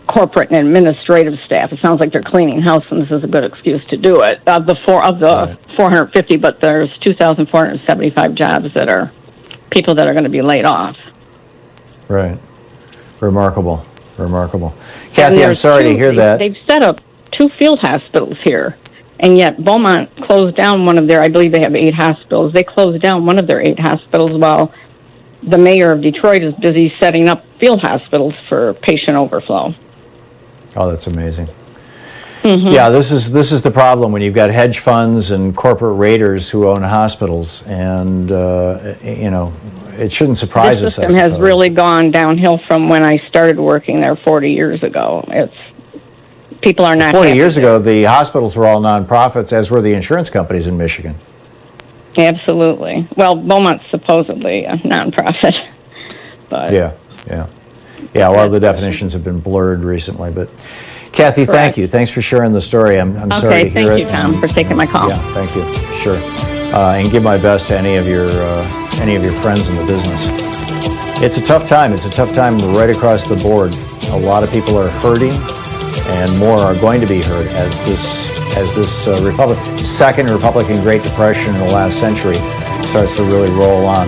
corporate and administrative staff. It sounds like they're cleaning house, and this is a good excuse to do it. Of the 450, but there's 2,475 jobs that are people that are going to be laid off. Right. Remarkable. Kathy, I'm sorry to hear that. They've set up 2 field hospitals here, and yet Beaumont closed down one of their, I believe they have 8 hospitals. They closed down one of their 8 hospitals while the mayor of Detroit is busy setting up field hospitals for patient overflow. Oh, that's amazing. Mm-hmm. Yeah, this is the problem when you've got hedge funds and corporate raiders who own hospitals, and it shouldn't surprise us. The system has really gone downhill from when I started working there 40 years ago. People are not 40 years ago, the hospitals were all nonprofits, as were the insurance companies in Michigan. Absolutely. Well, Beaumont's supposedly a nonprofit. But Yeah. Well, the definitions have been blurred recently, but Kathy, thank you. Thanks for sharing the story. I'm sorry to hear it. Okay, thank you, Tom, for taking my call. Yeah, thank you. Sure. And give my best to any of your friends in the business. It's a tough time. It's a tough time right across the board. A lot of people are hurting, and more are going to be hurt as this second Republican Great Depression in the last century starts to really roll on.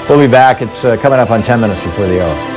We'll be back. It's coming up on 10 minutes before the hour.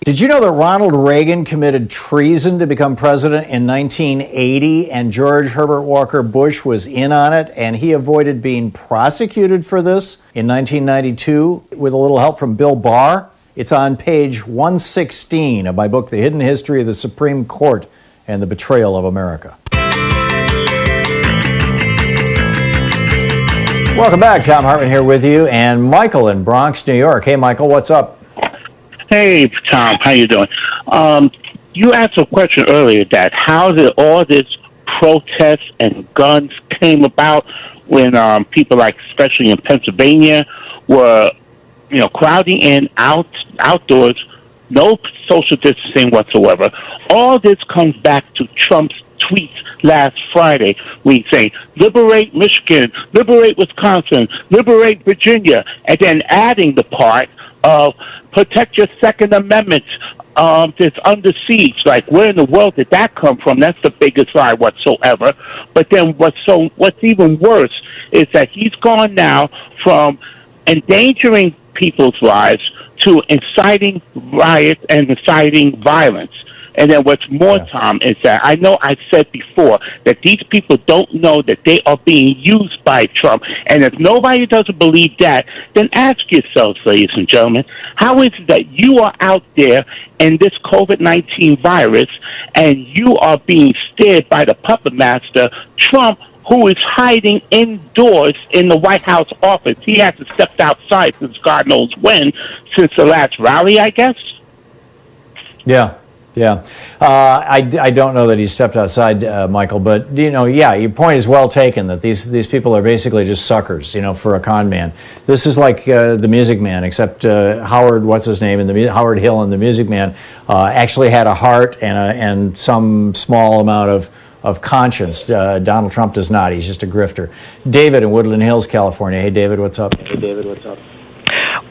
Did you know that Ronald Reagan committed treason to become president in 1980, and George Herbert Walker Bush was in on it, and he avoided being prosecuted for this in 1992 with a little help from Bill Barr? It's on page 116 of my book, The Hidden History of the Supreme Court and the Betrayal of America. Welcome back. Thom Hartmann here with you, and Michael in Bronx, New York. Hey, Michael, what's up? Hey, Tom, how you doing? You asked a question earlier that how did all this protests and guns came about when people, like especially in Pennsylvania, were crowding in outdoors, no social distancing whatsoever. All this comes back to Trump's tweets last Friday. We say, liberate Michigan, liberate Wisconsin, liberate Virginia, and then adding the part of protect your Second Amendment that's under siege. Like, where in the world did that come from? That's the biggest lie whatsoever. But then what's even worse is that he's gone now from endangering people's lives to inciting riots and inciting violence. And then what's more, Tom, is that I know I said before that these people don't know that they are being used by Trump. And if nobody doesn't believe that, then ask yourselves, ladies and gentlemen, how is it that you are out there in this COVID-19 virus and you are being steered by the puppet master, Trump, who is hiding indoors in the White House office? He hasn't stepped outside since God knows when, since the last rally, I guess. Yeah. I don't know that he stepped outside, Michael, but, your point is well taken, that these people are basically just suckers, for a con man. This is like the Music Man, except Howard Hill in the Music Man actually had a heart and some small amount of conscience. Donald Trump does not. He's just a grifter. David in Woodland Hills, California. Hey, David, what's up?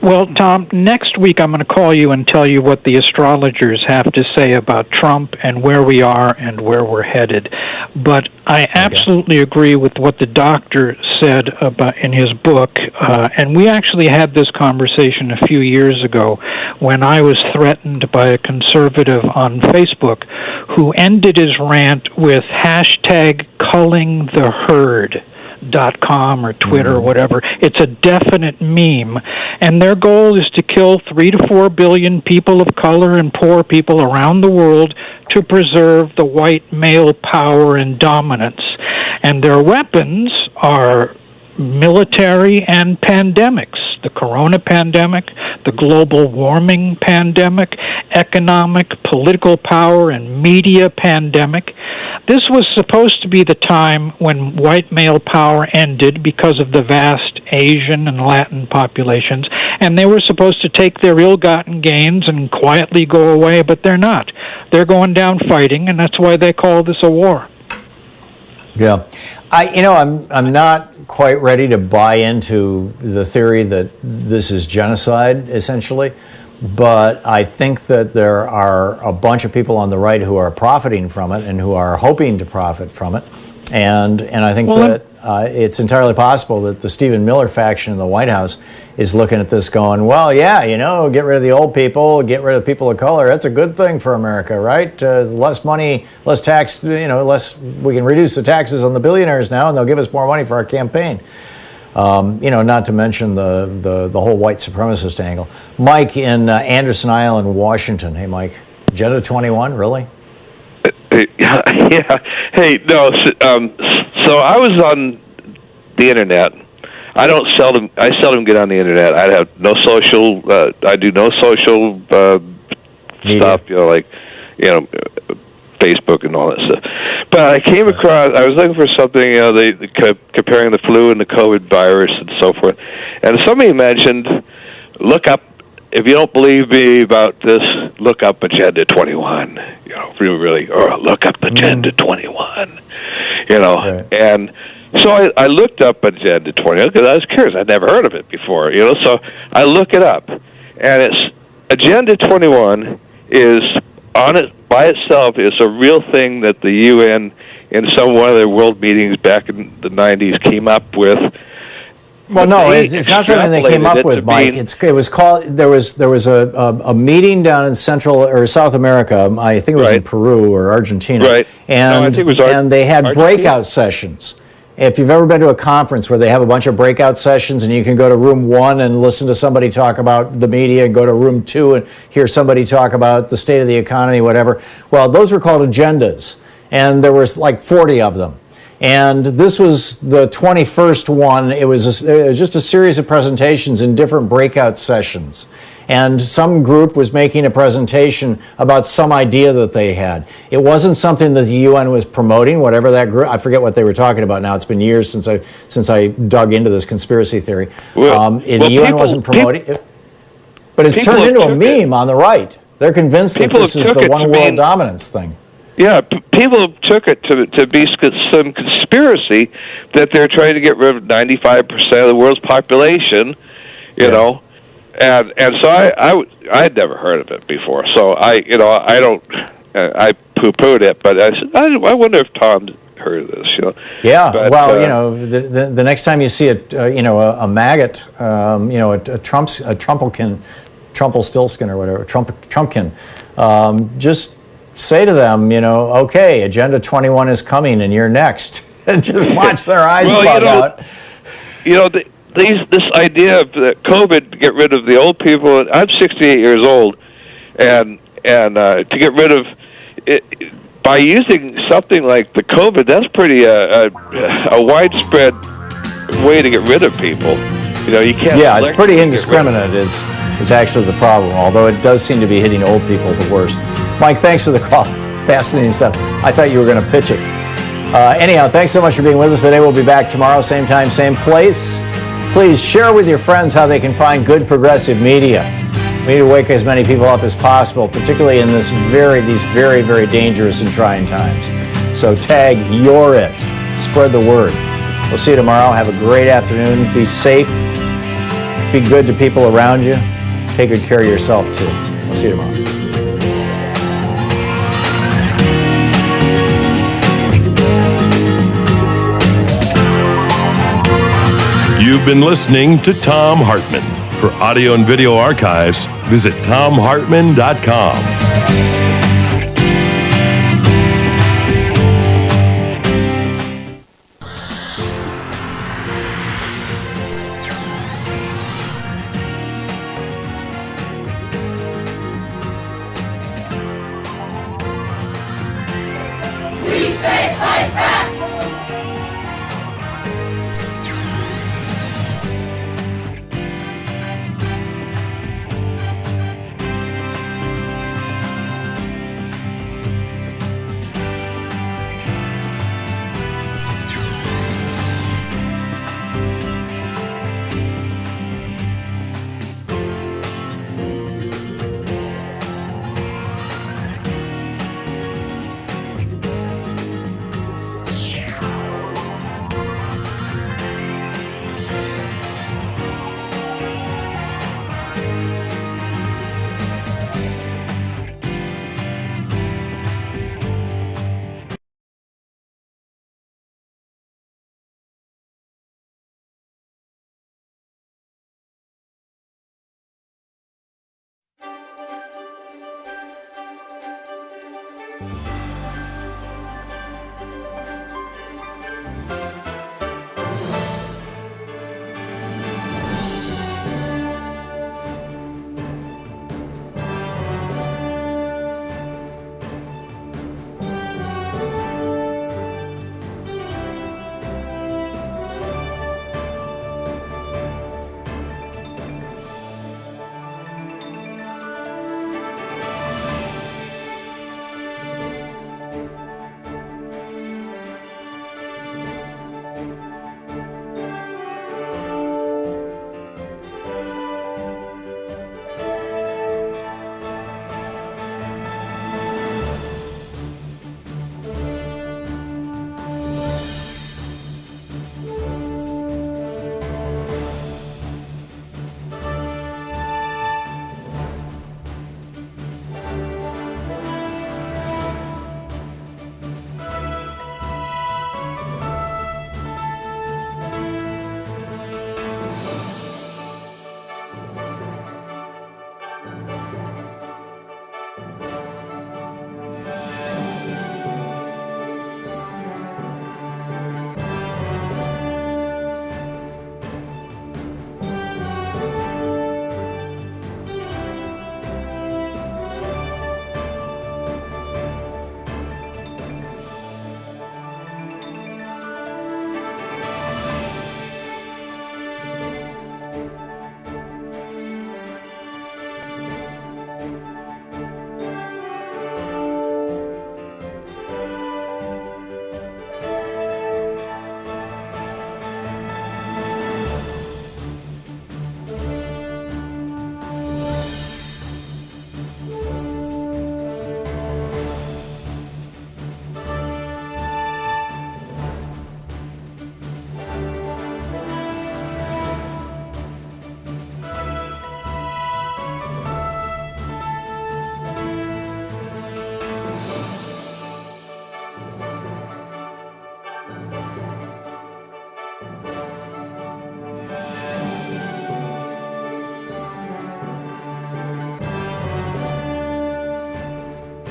Well, Tom, next week I'm going to call you and tell you what the astrologers have to say about Trump and where we are and where we're headed. But I absolutely agree with what the doctor said about in his book. And we actually had this conversation a few years ago when I was threatened by a conservative on Facebook who ended his rant with #cullingtheherd.com or Twitter or whatever. It's a definite meme. And their goal is to kill 3 to 4 billion people of color and poor people around the world to preserve the white male power and dominance. And their weapons are military and pandemics. The corona pandemic, the global warming pandemic, economic, political power, and media pandemic. This was supposed to be the time when white male power ended because of the vast Asian and Latin populations, and they were supposed to take their ill-gotten gains and quietly go away, but they're not. They're going down fighting, and that's why they call this a war. Yeah. I'm not quite ready to buy into the theory that this is genocide, essentially, but I think that there are a bunch of people on the right who are profiting from it and who are hoping to profit from it. And I think that it's entirely possible that the Stephen Miller faction in the White House is looking at this going, well, yeah, get rid of the old people, get rid of people of color. That's a good thing for America, right? Less money, less tax, less, we can reduce the taxes on the billionaires now and they'll give us more money for our campaign. Not to mention the whole white supremacist angle. Mike in Anderson Island, Washington. Hey, Mike. Agenda 21, really? Yeah. Hey, no. So I was on the internet. I seldom get on the internet. I have no social. I do no social stuff. Facebook and all that stuff. But I came across. I was looking for something. They comparing the flu and the COVID virus and so forth. And somebody mentioned, look up. If you don't believe me about this, look up Agenda 21. Really, or look up Agenda 21. Right. And so I looked up Agenda 21 because I was curious. I'd never heard of it before. So I look it up, and it's Agenda 21 is on it by itself is a real thing that the UN in one of their world meetings back in the 90s came up with. Well, no, it's not something they came up with, Mike. It was called. There was a meeting down in Central or South America. I think it was in Peru or Argentina. Right. And I think it was and they had Argentina? breakout sessions. If you've ever been to a conference where they have a bunch of breakout sessions and you can go to room 1 and listen to somebody talk about the media and go to room 2 and hear somebody talk about the state of the economy, whatever. Well, those were called agendas, and there was like 40 of them. And this was the 21st one. It was just a series of presentations in different breakout sessions. And some group was making a presentation about some idea that they had. It wasn't something that the UN was promoting, whatever that group, I forget what they were talking about now. It's been years since I dug into this conspiracy theory. The UN wasn't promoting it, but it's turned into a meme on the right. They're convinced that this is the one world dominance thing. Yeah, people took it to be some conspiracy that they're trying to get rid of 95% of the world's population, you know. And so I had never heard of it before. So I poo-pooed it, but I said, I wonder if Tom heard of this, Yeah, but, the next time you see a maggot, a Trumpelstiltskin or whatever, Trumpkin, just say to them, okay, Agenda 21 is coming and you're next. And just watch their eyes bug out. This idea of COVID, get rid of the old people. I'm 68 years old, and to get rid of it by using something like the COVID, that's pretty a widespread way to get rid of people. You can't. Yeah, it's pretty indiscriminate. Is actually the problem. Although it does seem to be hitting old people the worst. Mike, thanks for the call. Fascinating stuff. I thought you were going to pitch it. Anyhow, thanks so much for being with us today. We'll be back tomorrow, same time, same place. Please share with your friends how they can find good progressive media. We need to wake as many people up as possible, particularly in these very, very dangerous and trying times. So tag You're It. Spread the word. We'll see you tomorrow. Have a great afternoon. Be safe. Be good to people around you. Take good care of yourself, too. We'll see you tomorrow. You've been listening to Thom Hartmann. For audio and video archives, visit thomhartmann.com.